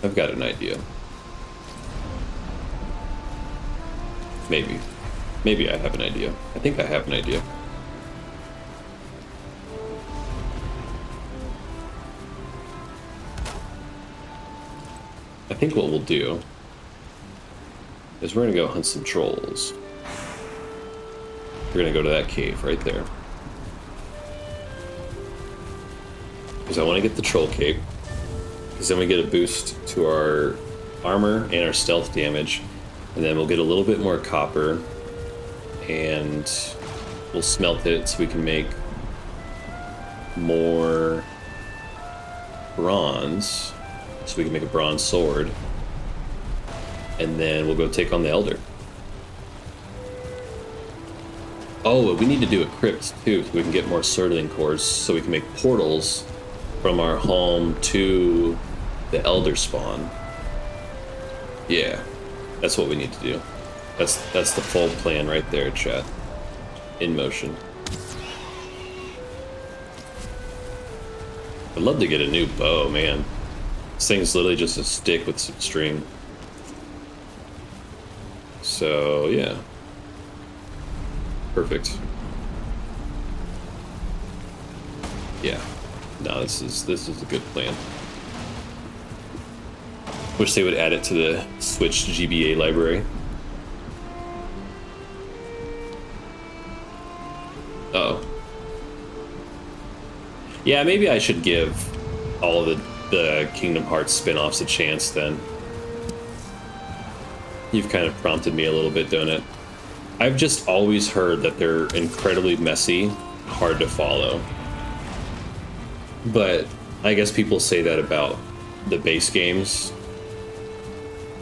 I've got an idea. Maybe. Maybe I have an idea. I think I have an idea. I think what we'll do is we're gonna go hunt some trolls. We're gonna go to that cave right there. Because I want to get the troll cape. Because then we get a boost to our armor and our stealth damage. And then we'll get a little bit more copper. And we'll smelt it so we can make more bronze. So we can make a bronze sword. And then we'll go take on the Elder. Oh, we need to do a crypt too, so we can get more sorting cores, so we can make portals from our home to the Elder spawn. Yeah, that's what we need to do. That's the full plan right there, chat. In motion. I'd love to get a new bow, man. This thing's literally just a stick with some string. So, yeah. Perfect. Yeah. No, this is a good plan. Wish they would add it to the Switch GBA library. Uh-oh. Yeah, maybe I should give all of the Kingdom Hearts spin-offs a chance then. You've kind of prompted me a little bit, don't it? I've just always heard that they're incredibly messy, hard to follow. But I guess people say that about the base games.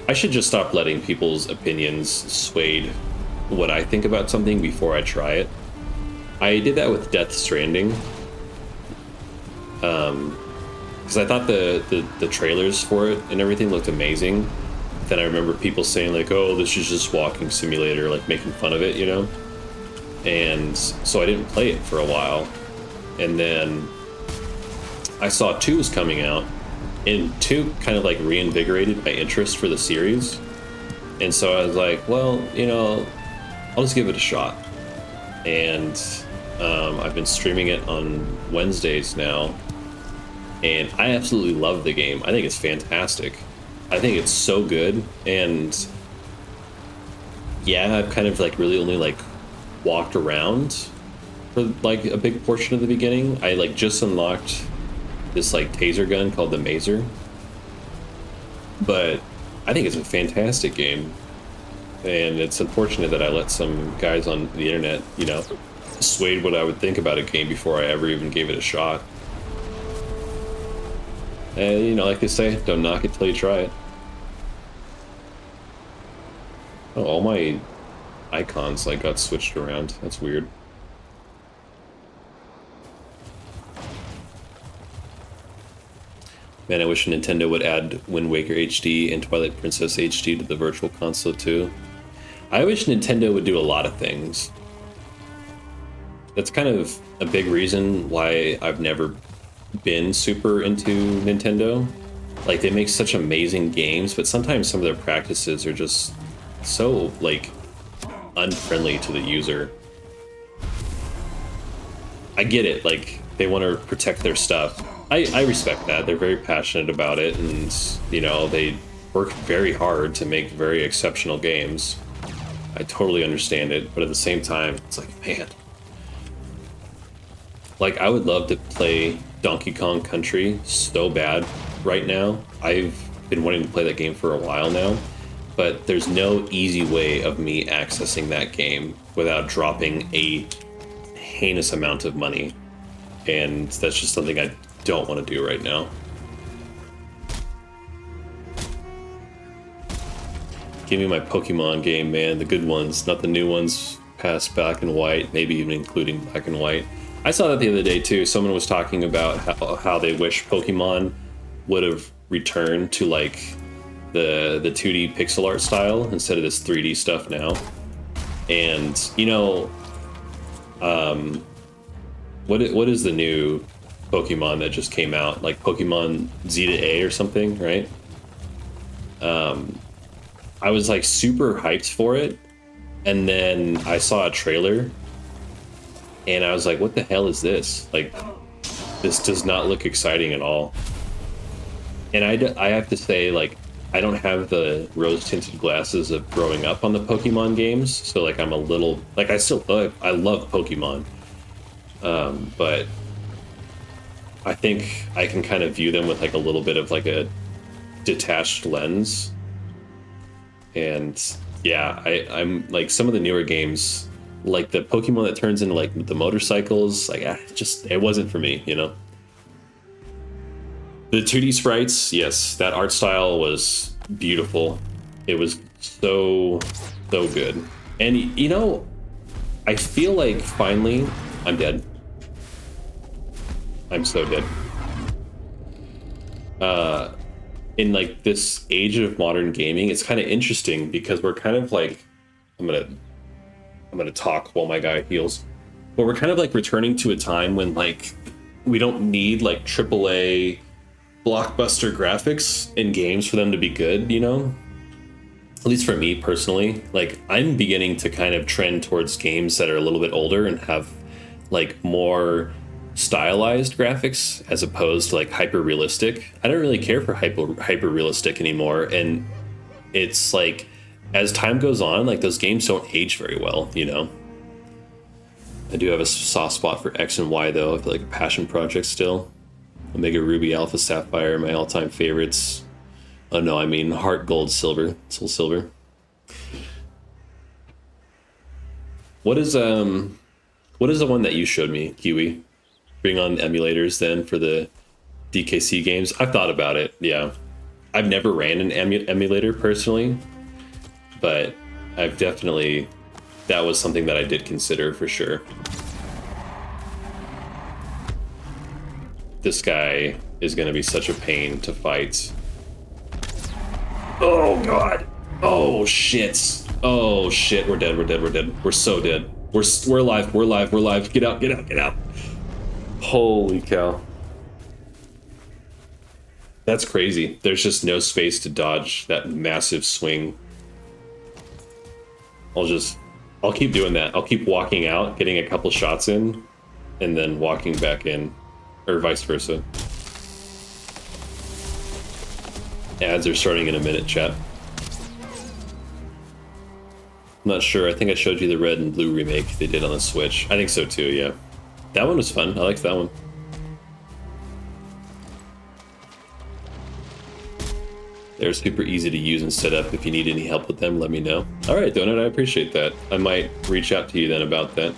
I should just stop letting people's opinions sway what I think about something before I try it. I did that with Death Stranding. Because I thought the trailers for it and everything looked amazing. Then I remember people saying like, oh, this is just walking simulator, like making fun of it, you know? And so I didn't play it for a while. And then I saw 2 was coming out, and 2 kind of like reinvigorated my interest for the series. And so I was like, well, you know, I'll just give it a shot. And I've been streaming it on Wednesdays now, and I absolutely love the game. I think it's fantastic. I think it's so good. And yeah, I've kind of like really only like walked around for like a big portion of the beginning. I like just unlocked this like taser gun called the Mazer, but I think it's a fantastic game. And it's unfortunate that I let some guys on the internet, you know, swayed what I would think about a game before I ever even gave it a shot. And, you know, like they say, don't knock it till you try it. Oh, all my icons, like, got switched around. That's weird. Man, I wish Nintendo would add Wind Waker HD and Twilight Princess HD to the Virtual Console, too. I wish Nintendo would do a lot of things. That's kind of a big reason why I've never been super into Nintendo. Like, they make such amazing games, but sometimes some of their practices are just so, like, unfriendly to the user. I get it, like, they want to protect their stuff. I respect that. They're very passionate about it, and, you know, they work very hard to make very exceptional games. I totally understand it, but at the same time, it's like, man. Like, I would love to play Donkey Kong Country so bad right now. I've been wanting to play that game for a while now, but there's no easy way of me accessing that game without dropping a heinous amount of money. And that's just something I don't want to do right now. Give me my Pokemon game, man. The good ones, not the new ones past Black and White, maybe even including Black and White. I saw that the other day too. Someone was talking about how they wish Pokemon would have returned to like the 2D pixel art style instead of this 3D stuff now. And you know, what is the new Pokemon that just came out? Like Pokemon Z to A or something, right? I was like super hyped for it, and then I saw a trailer, and I was like, what the hell is this? Like, this does not look exciting at all. And I have to say, like, I don't have the rose-tinted glasses of growing up on the Pokemon games, so like I'm a little, like, I love Pokemon, but I think I can kind of view them with like a little bit of like a detached lens. And yeah, I'm like some of the newer games, like the Pokemon that turns into like the motorcycles, like it wasn't for me, you know. The 2D sprites, yes, that art style was beautiful. It was so good. And you know, I feel like finally I'm dead. I'm so dead. In like this age of modern gaming, it's kind of interesting because we're kind of like, I'm gonna talk while my guy heals, but we're kind of like returning to a time when like we don't need like AAA blockbuster graphics in games for them to be good, you know? At least for me personally, like I'm beginning to kind of trend towards games that are a little bit older and have like more stylized graphics as opposed to like hyper realistic. I don't really care for hyper realistic anymore, and it's like as time goes on, like those games don't age very well, you know. I do have a soft spot for X and Y though. I feel like a passion project still. Omega Ruby, Alpha Sapphire, my all-time favorites. Oh no, I mean Heart Gold Silver, Soul Silver. What is the one that you showed me, Kiwi? Bring on emulators then for the DKC games. I've thought about it. Yeah, I've never ran an emulator personally, but I've definitely, that was something that I did consider for sure. This guy is going to be such a pain to fight. Oh god. Oh shit. Oh shit. We're dead. We're dead. We're dead. We're so dead. We're alive. We're alive. We're alive. Get out. Get out. Get out. Holy cow. That's crazy. There's just no space to dodge that massive swing. I'll keep doing that. I'll keep walking out, getting a couple shots in, and then walking back in, or vice versa. Ads are starting in a minute, chat. I'm not sure. I think I showed you the red and blue remake they did on the Switch. I think so too, yeah. That one was fun. I liked that one. They're super easy to use and set up. If you need any help with them, let me know. All right, Donut, I appreciate that. I might reach out to you then about that.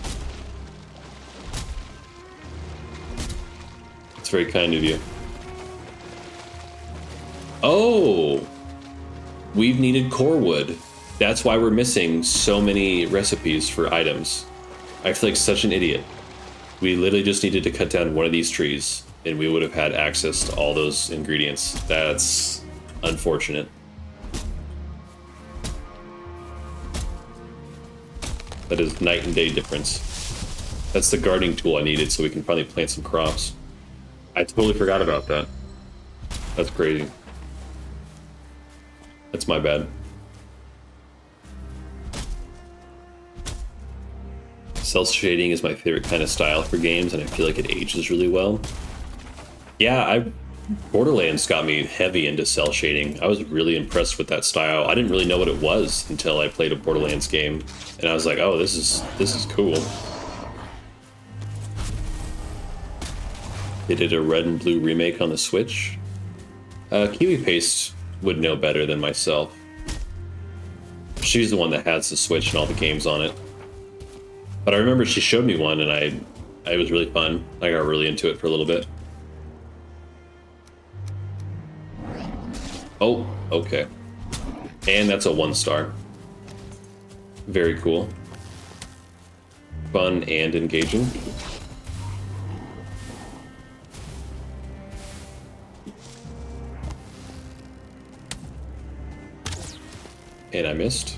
It's very kind of you. Oh, we've needed core wood. That's why we're missing so many recipes for items. I feel like such an idiot. We literally just needed to cut down one of these trees and we would have had access to all those ingredients. That's unfortunate. That is night and day difference. That's the gardening tool I needed so we can finally plant some crops. I totally forgot about that. That's crazy. That's my bad. Cell shading is my favorite kind of style for games, and I feel like it ages really well. Yeah, Borderlands got me heavy into cell shading. I was really impressed with that style. I didn't really know what it was until I played a Borderlands game, and I was like, oh, this is cool. They did a red and blue remake on the Switch. Kiwi Paste would know better than myself. She's the one that has the Switch and all the games on it. But I remember she showed me one, and it was really fun. I got really into it for a little bit. Oh, okay. And that's a 1-star. Very cool. Fun and engaging. And I missed.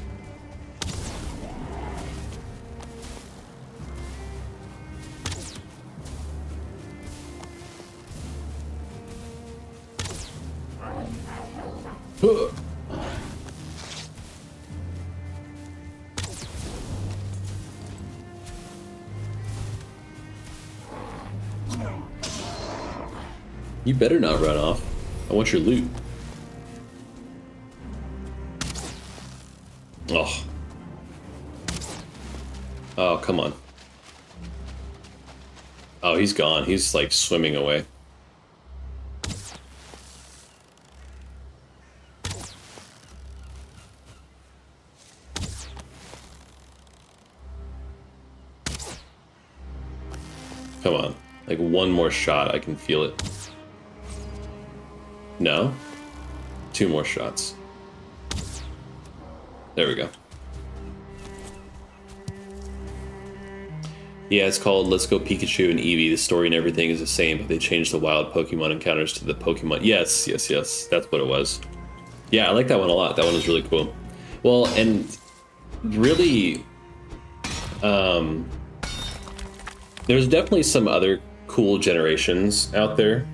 You better not run off. I want your loot. Oh. Oh, come on. Oh, he's gone. He's like swimming away. Come on. Like one more shot, I can feel it. No? 2 more shots. There we go. Yeah, it's called Let's Go Pikachu and Eevee. The story and everything is the same, but they changed the wild Pokemon encounters to the Pokemon. Yes, yes, yes. That's what it was. Yeah, I like that one a lot. That one was really cool. Well, and really, there's definitely some other cool generations out there,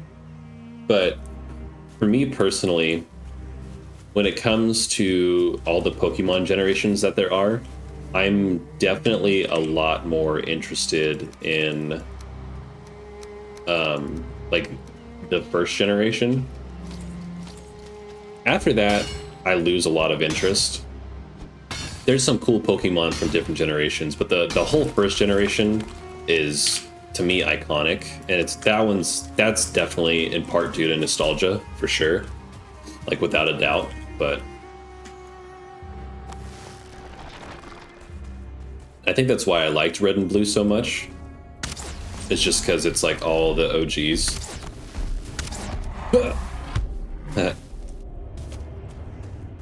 but for me personally, when it comes to all the Pokemon generations that there are, I'm definitely a lot more interested in like the first generation. After that, I lose a lot of interest. There's some cool Pokemon from different generations, but the whole first generation is, to me, iconic, and that's definitely in part due to nostalgia for sure, like without a doubt. But I think that's why I liked Red and Blue so much. It's just because it's like all the OGs.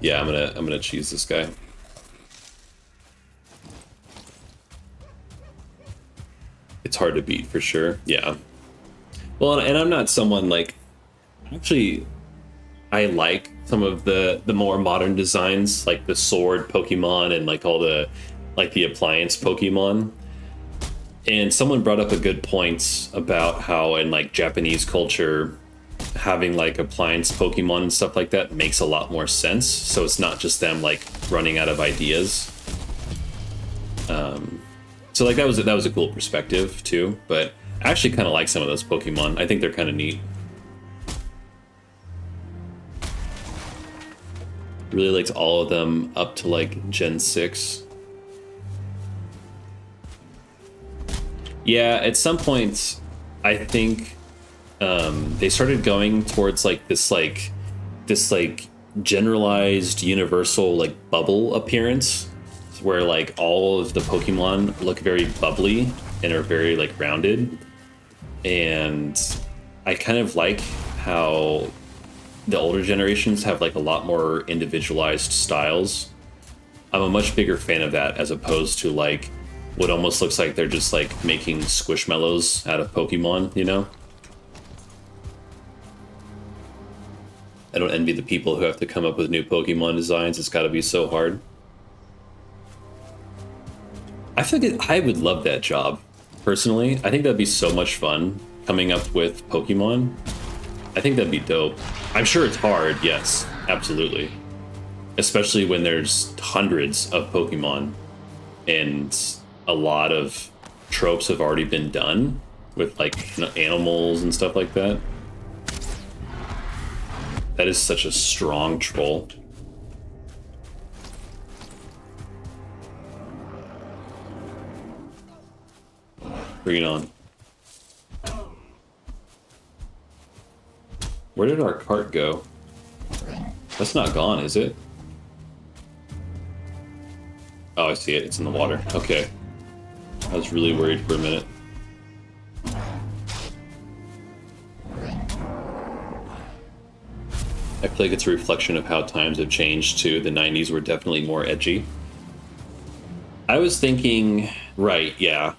Yeah, I'm gonna cheese this guy. It's hard to beat for sure. Yeah. Well, and I'm not someone like. Actually, I like some of the more modern designs, like the sword Pokemon and like all the like the appliance Pokemon. And someone brought up a good point about how in like Japanese culture, having like appliance Pokemon and stuff like that makes a lot more sense. So it's not just them like running out of ideas. So like that was a cool perspective too. But I actually kind of like some of those Pokemon. I think they're kind of neat. Really liked all of them up to like Gen 6. Yeah, at some point, I think they started going towards like this generalized universal like bubble appearance, where like all of the Pokemon look very bubbly and are very like rounded, and I kind of like how the older generations have like a lot more individualized styles. I'm a much bigger fan of that as opposed to like what almost looks like they're just like making Squishmallows out of Pokemon, you know? I don't envy the people who have to come up with new Pokemon designs. It's gotta be so hard. I think I would love that job, personally. I think that'd be so much fun, coming up with Pokemon. I think that'd be dope. I'm sure it's hard, yes, absolutely. Especially when there's hundreds of Pokemon and a lot of tropes have already been done with like animals and stuff like that. That is such a strong troll. Bring it on. Where did our cart go? That's not gone, is it? Oh, I see it. It's in the water. Okay. I was really worried for a minute. I feel like it's a reflection of how times have changed too. The 90s were definitely more edgy. I was thinking, right, yeah.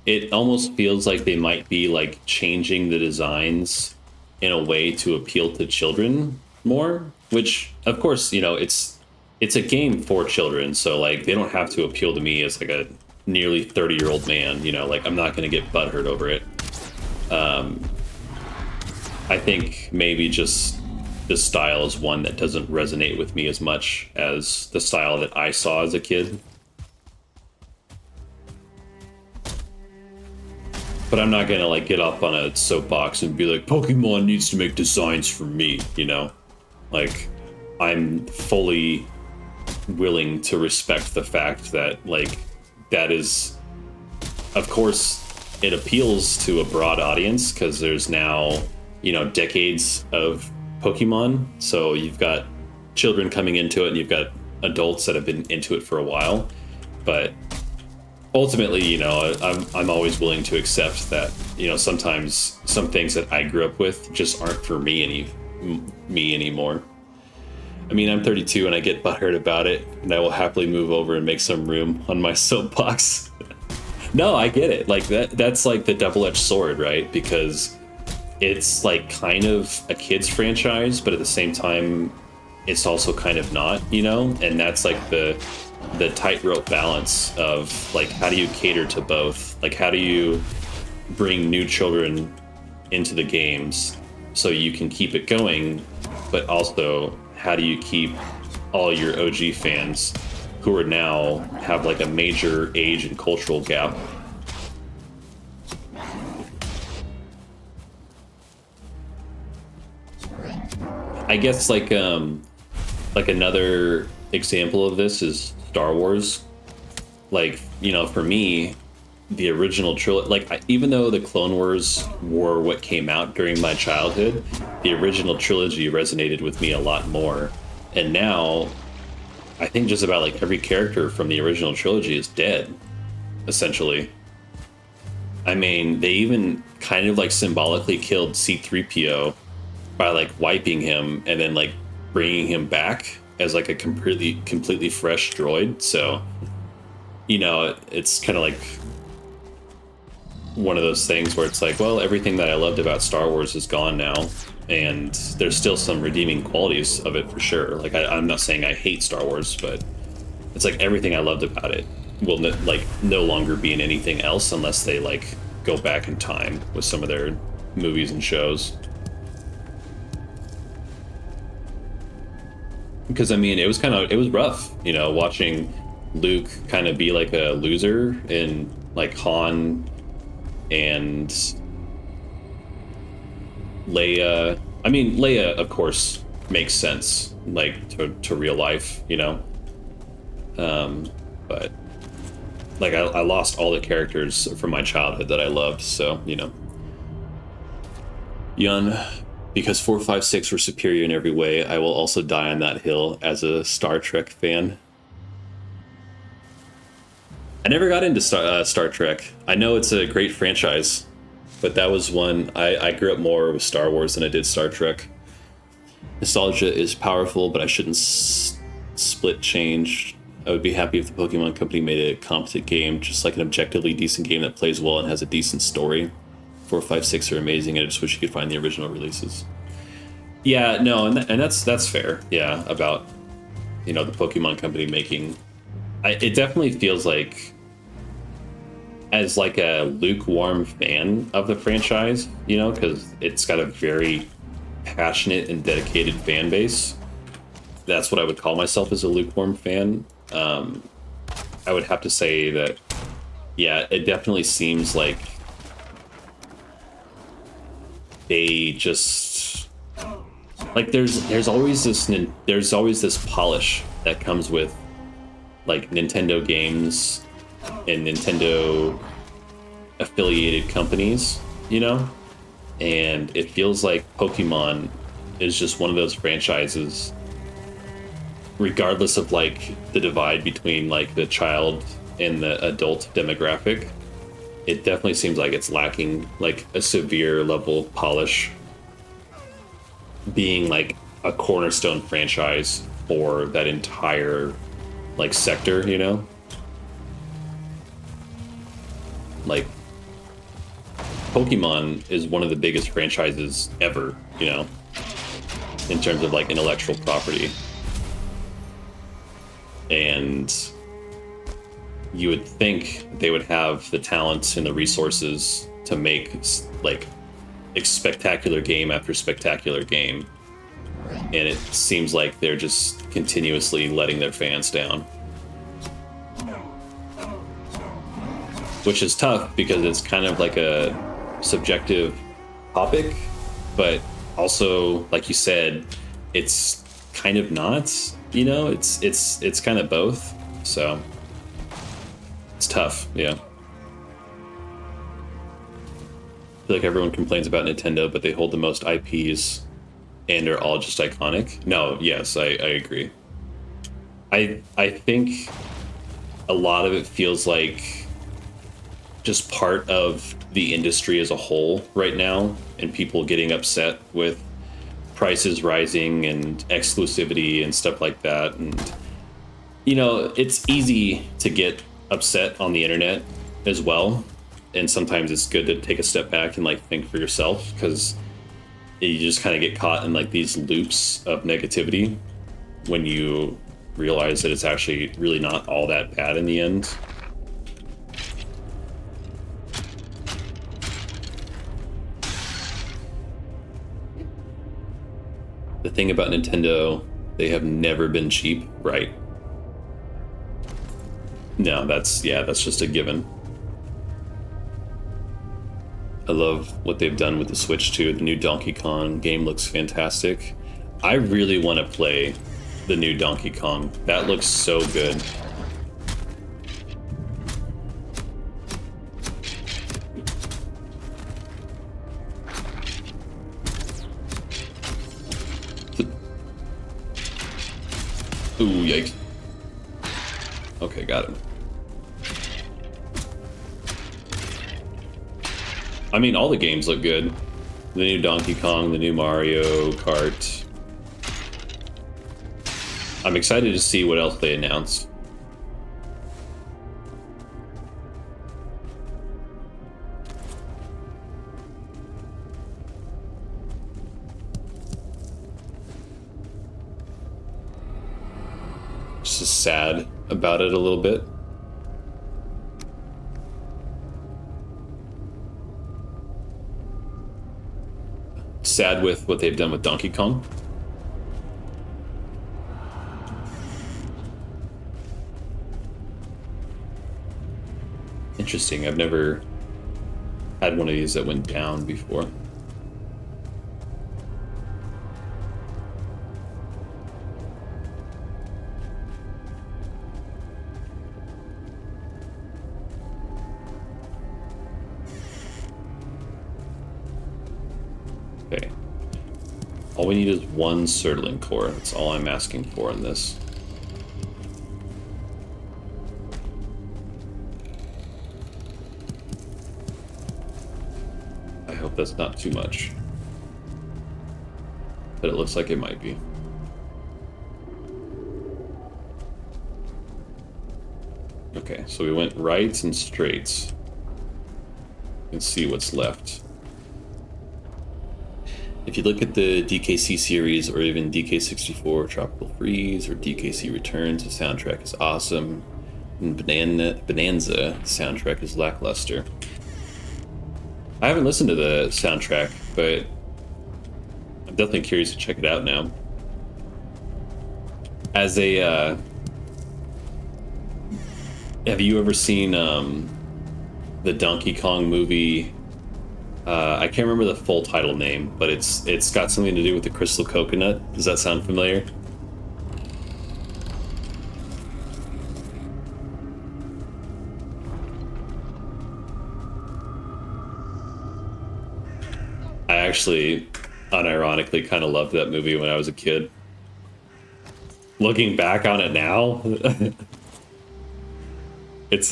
It almost feels like they might be like changing the designs in a way to appeal to children more, which of course, you know, it's a game for children, so like they don't have to appeal to me as like a nearly 30-year-old man, you know, like I'm not going to get butthurt over it. I think maybe just the style is one that doesn't resonate with me as much as the style that I saw as a kid. But I'm not gonna like get up on a soapbox and be like, Pokemon needs to make designs for me, you know? Like, I'm fully willing to respect the fact that like that is, of course, it appeals to a broad audience because there's now, you know, decades of Pokemon. So you've got children coming into it and you've got adults that have been into it for a while. But ultimately, you know, I'm always willing to accept that, you know, sometimes some things that I grew up with just aren't for me anymore. I mean, I'm 32 and I get butthurt about it, and I will happily move over and make some room on my soapbox. No, I get it. Like that's like the double-edged sword, right? Because it's like kind of a kid's franchise, but at the same time, it's also kind of not, you know? And that's like the tightrope balance of like, how do you cater to both? Like, how do you bring new children into the games so you can keep it going, but also how do you keep all your OG fans who are now have like a major age and cultural gap? I guess like another example of this is Star Wars. Like, you know, for me, the original trilogy, like even though the Clone Wars were what came out during my childhood, the original trilogy resonated with me a lot more. And now I think just about like every character from the original trilogy is dead, essentially. I mean, they even kind of like symbolically killed C-3PO by like wiping him and then like bringing him back as like a completely fresh droid. So, you know, it's kind of like one of those things where it's like, well, everything that I loved about Star Wars is gone now, and there's still some redeeming qualities of it for sure. Like, I'm not saying I hate Star Wars, but it's like everything I loved about it will like no longer be in anything else unless they like go back in time with some of their movies and shows. Because I mean, it was rough, you know, watching Luke kind of be like a loser and like Han and Leia. I mean, Leia, of course, makes sense, like to real life, you know. But like I lost all the characters from my childhood that I loved, so you know. Yun, because 4, 5, 6 were superior in every way, I will also die on that hill as a Star Trek fan. I never got into Star Trek. I know it's a great franchise, but that was one I grew up more with Star Wars than I did Star Trek. Nostalgia is powerful, but I shouldn't split change. I would be happy if the Pokemon Company made a competent game, just like an objectively decent game that plays well and has a decent story. 4, 5, 6 are amazing, and I just wish you could find the original releases. Yeah, no, and that's fair. Yeah, about, you know, the Pokemon Company making. It definitely feels like, as like a lukewarm fan of the franchise, you know, because it's got a very passionate and dedicated fan base. That's what I would call myself, as a lukewarm fan. I would have to say that, yeah, it definitely seems like they just like there's always this polish that comes with like Nintendo games and Nintendo affiliated companies, you know? And it feels like Pokemon is just one of those franchises, regardless of like the divide between like the child and the adult demographic. It definitely seems like it's lacking like a severe level of polish, being like a cornerstone franchise for that entire like sector, you know? Like, Pokemon is one of the biggest franchises ever, you know, in terms of like intellectual property. And you would think they would have the talent and the resources to make like spectacular game after spectacular game. And it seems like they're just continuously letting their fans down. Which is tough because it's kind of like a subjective topic, but also, like you said, it's kind of not, you know, it's kind of both. So it's tough, yeah. I feel like everyone complains about Nintendo, but they hold the most IPs and are all just iconic. No, yes, I agree. I think a lot of it feels like just part of the industry as a whole right now, and people getting upset with prices rising and exclusivity and stuff like that. And, you know, it's easy to get upset on the internet as well. And sometimes it's good to take a step back and like think for yourself, because you just kind of get caught in like these loops of negativity when you realize that it's actually really not all that bad in the end. The thing about Nintendo, they have never been cheap, right? No, that's just a given. I love what they've done with the Switch too. The new Donkey Kong game looks fantastic. I really want to play the new Donkey Kong. That looks so good. Ooh, yikes. Okay, got him. I mean, all the games look good. The new Donkey Kong, the new Mario Kart. I'm excited to see what else they announce. Just sad about it a little bit. Sad with what they've done with Donkey Kong. Interesting. I've never had one of these that went down before. Okay. All we need is one Surtling core. That's all I'm asking for in this. I hope that's not too much. But it looks like it might be. Okay, so we went rights and straights. You can see what's left. If you look at the DKC series or even DK64 Tropical Freeze or DKC Returns, the soundtrack is awesome. And Bonanza soundtrack is lackluster. I haven't listened to the soundtrack, but I'm definitely curious to check it out now. As a, have you ever seen the Donkey Kong movie? I can't remember the full title name, but it's got something to do with the crystal coconut. Does that sound familiar? I actually, unironically, kind of loved that movie when I was a kid. Looking back on it now, it's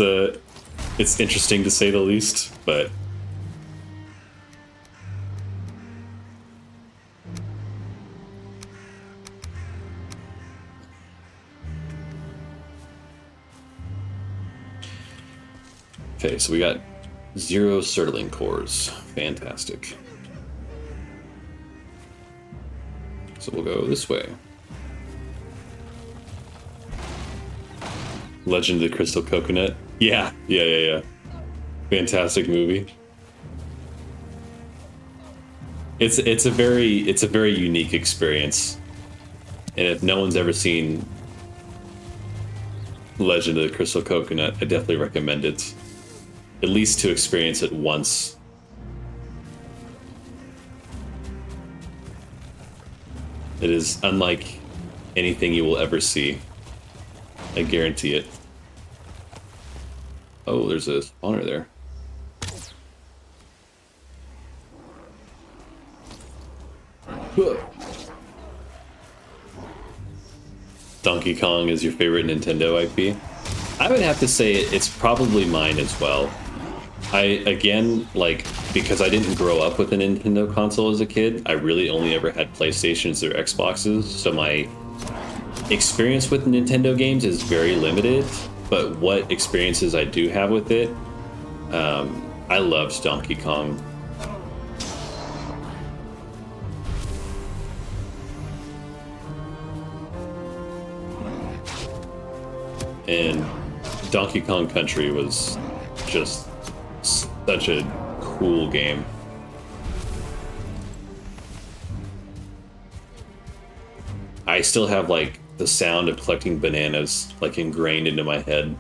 interesting to say the least, but okay, so we got 0 Surtling cores. Fantastic. So we'll go this way. Legend of the Crystal Coconut. Yeah. Fantastic movie. It's a very unique experience. And if no one's ever seen Legend of the Crystal Coconut, I definitely recommend it. At least to experience it once. It is unlike anything you will ever see. I guarantee it. Oh, there's a spawner there. Donkey Kong is your favorite Nintendo IP? I would have to say it's probably mine as well. Again, like, because I didn't grow up with a Nintendo console as a kid, I really only ever had PlayStations or Xboxes, so my experience with Nintendo games is very limited, but what experiences I do have with it, I loved Donkey Kong. And Donkey Kong Country was just such a cool game. I still have like the sound of collecting bananas like ingrained into my head.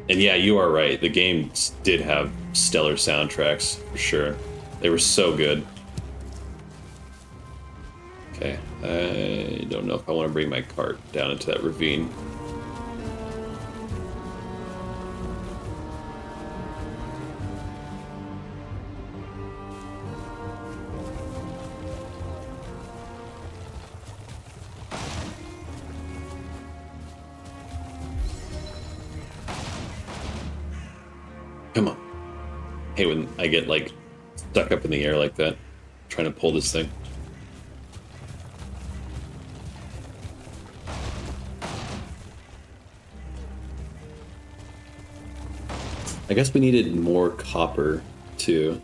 And yeah, you are right. The games did have stellar soundtracks for sure. They were so good. Okay, I don't know if I want to bring my cart down into that ravine. Come on. Hey, when I get like stuck up in the air like that, trying to pull this thing. I guess we needed more copper too.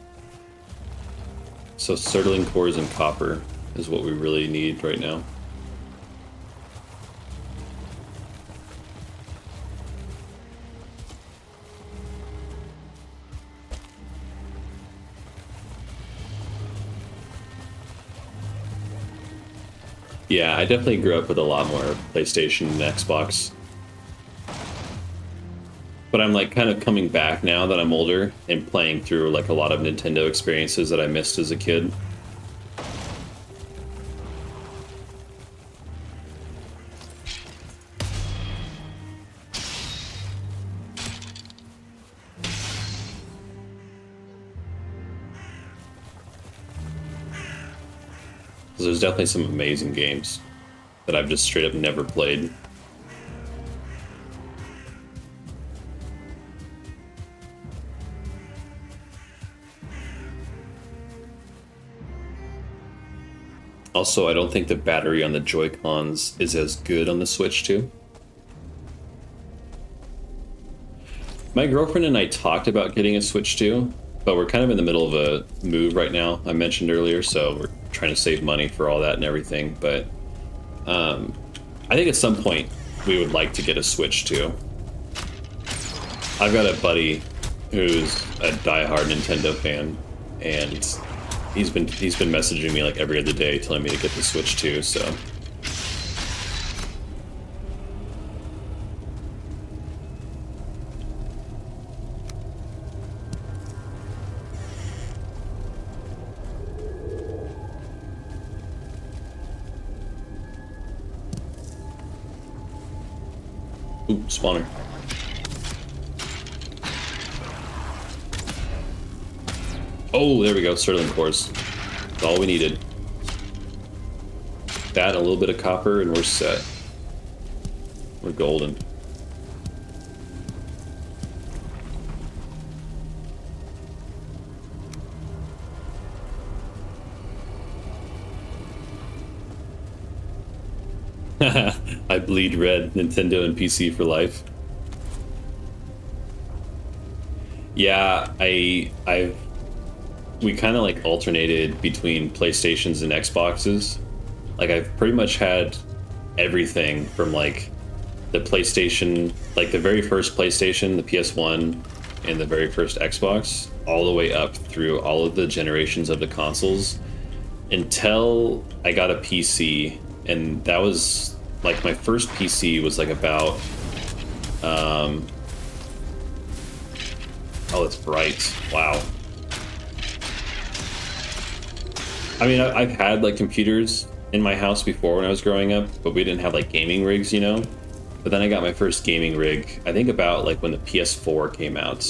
So sterling cores and copper is what we really need right now. Yeah, I definitely grew up with a lot more PlayStation and Xbox. But I'm like kind of coming back now that I'm older and playing through like a lot of Nintendo experiences that I missed as a kid. There's definitely some amazing games that I've just straight up never played. Also, I don't think the battery on the Joy-Cons is as good on the Switch too. My girlfriend and I talked about getting a Switch too, but we're kind of in the middle of a move right now, I mentioned earlier, so we're trying to save money for all that and everything, but I think at some point we would like to get a Switch too. I've got a buddy who's a diehard Nintendo fan, and he's been messaging me like every other day telling me to get the Switch too, so. Ooh, spawner. Oh, there we go, sterling cores. That's all we needed. That, a little bit of copper, and we're set. We're golden. I bleed red, Nintendo and PC for life. Yeah, we kind of like alternated between PlayStations and Xboxes. Like I've pretty much had everything from like the PlayStation, like the very first PlayStation, the PS1, and the very first Xbox, all the way up through all of the generations of the consoles until I got a PC, and that was like my first PC was like about oh, it's bright. Wow. I mean, I've had like computers in my house before when I was growing up, but we didn't have like gaming rigs, you know? But then I got my first gaming rig, I think about like when the PS4 came out.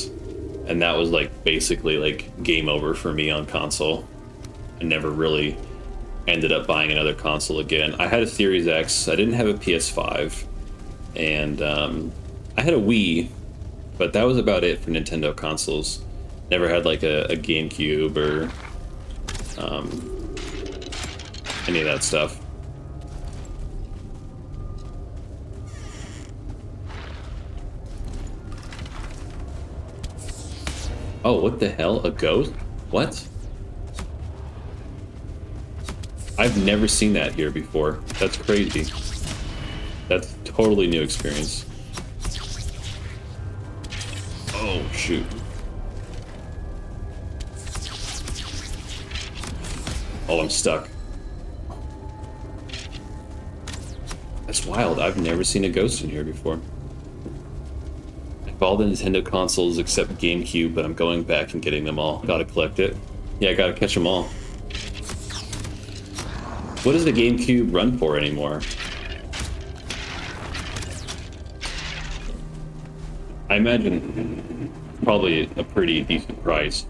And that was like basically like game over for me on console. I never really ended up buying another console again. I had a Series X, I didn't have a PS5, and I had a Wii, but that was about it for Nintendo consoles. Never had like a GameCube or any of that stuff. Oh, what the hell? A ghost? What? I've never seen that here before. That's crazy. That's totally new experience. Oh, shoot. Oh, I'm stuck. That's wild. I've never seen a ghost in here before. I have all the Nintendo consoles except GameCube, but I'm going back and getting them all. Gotta collect it. Yeah, I gotta catch them all. What does the GameCube run for anymore? I imagine probably a pretty decent price.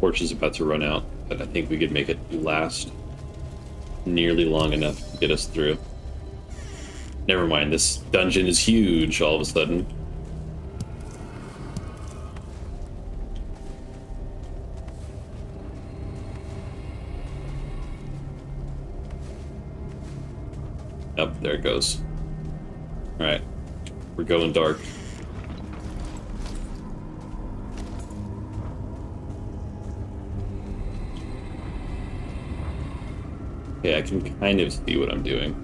Torch is about to run out, but I think we could make it last nearly long enough to get us through. Never mind, this dungeon is huge all of a sudden. Up there it goes. Alright, we're going dark. Yeah, I can kind of see what I'm doing.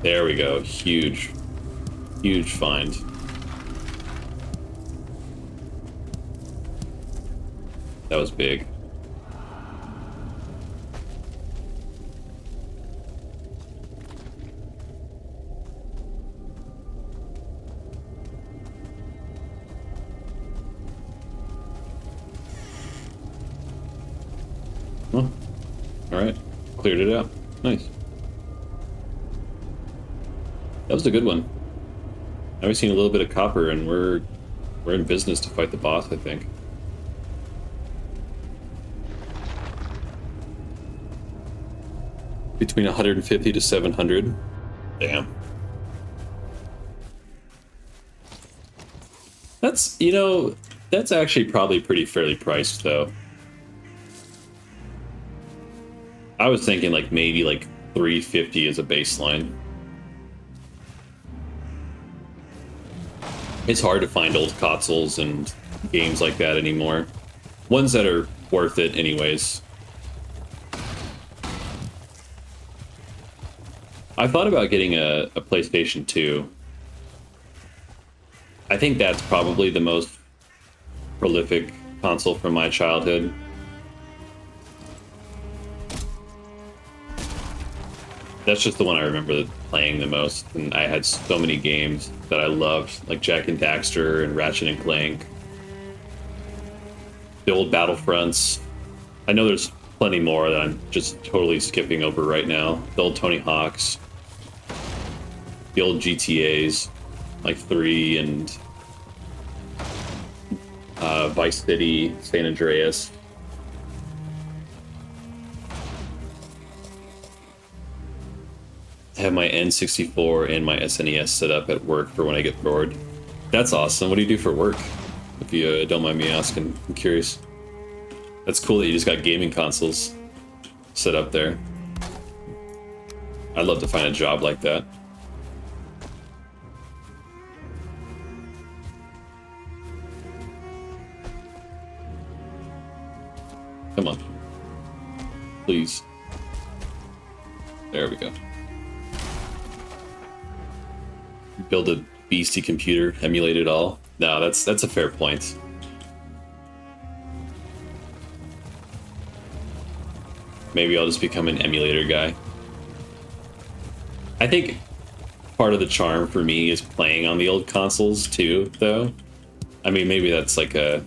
There we go. Huge. Huge find. That was big. Oh, all right. Cleared it out. Nice. That was a good one. Now we've seen a little bit of copper, and we're in business to fight the boss, I think. Between 150 to 700. Damn. That's, you know, that's actually probably pretty fairly priced, though. I was thinking like maybe like 350 as a baseline. It's hard to find old consoles and games like that anymore. Ones that are worth it anyways. I thought about getting a PlayStation 2. I think that's probably the most prolific console from my childhood. That's just the one I remember playing the most, and I had so many games that I loved, like Jak and Daxter and Ratchet and Clank. The old Battlefronts. I know there's plenty more that I'm just totally skipping over right now. The old Tony Hawks. The old GTAs, like 3 and Vice City, San Andreas. I have my N64 and my SNES set up at work for when I get bored. That's awesome. What do you do for work? If you don't mind me asking, I'm curious. That's cool that you just got gaming consoles set up there. I'd love to find a job like that. Come on. Please. There we go. Build a beastie computer, emulate it all. No, that's a fair point. Maybe I'll just become an emulator guy. I think part of the charm for me is playing on the old consoles too, though. I mean, maybe that's like a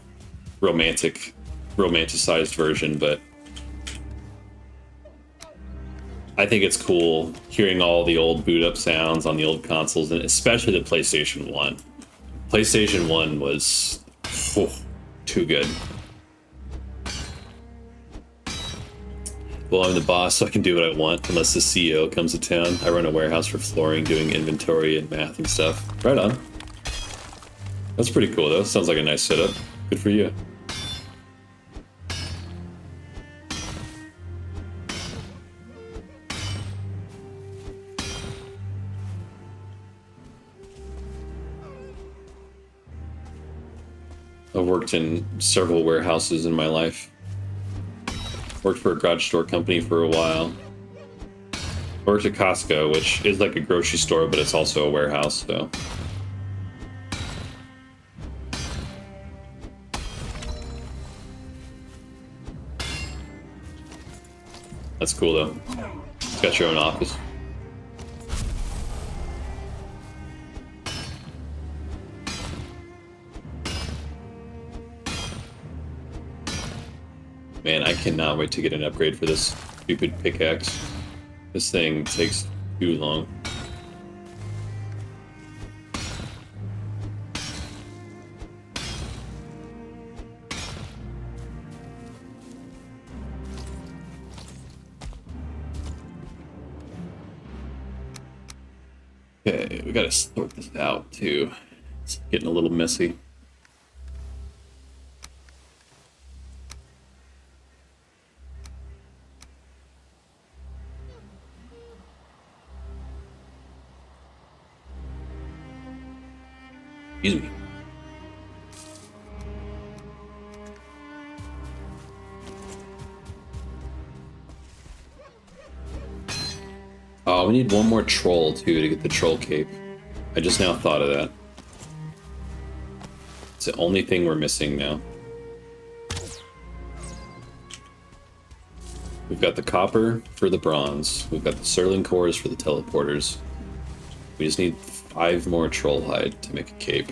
romanticized version, but I think it's cool hearing all the old boot up sounds on the old consoles, and especially the PlayStation 1. PlayStation 1 was too good. Well, I'm the boss, so I can do what I want unless the CEO comes to town. I run a warehouse for flooring, doing inventory and math and stuff. Right on. That's pretty cool, though. Sounds like a nice setup. Good for you. I've worked in several warehouses in my life. Worked for a garage store company for a while. Worked at Costco, which is like a grocery store, but it's also a warehouse, so. That's cool, though. It's got your own office. Man, I cannot wait to get an upgrade for this stupid pickaxe. This thing takes too long. Okay, we gotta sort this out too. It's getting a little messy. Excuse me. Oh, we need one more troll too to get the troll cape. I just now thought of that. It's the only thing we're missing now. We've got the copper for the bronze. We've got the Serling cores for the teleporters. We just need 5 more troll hide to make a cape.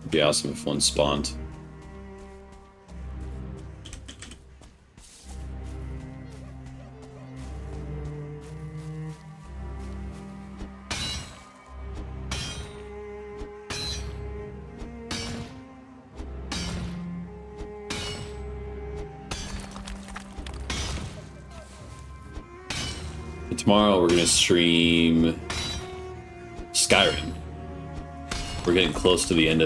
It'd be awesome if one spawned. Tomorrow we're gonna stream Skyrim. We're getting close to the end of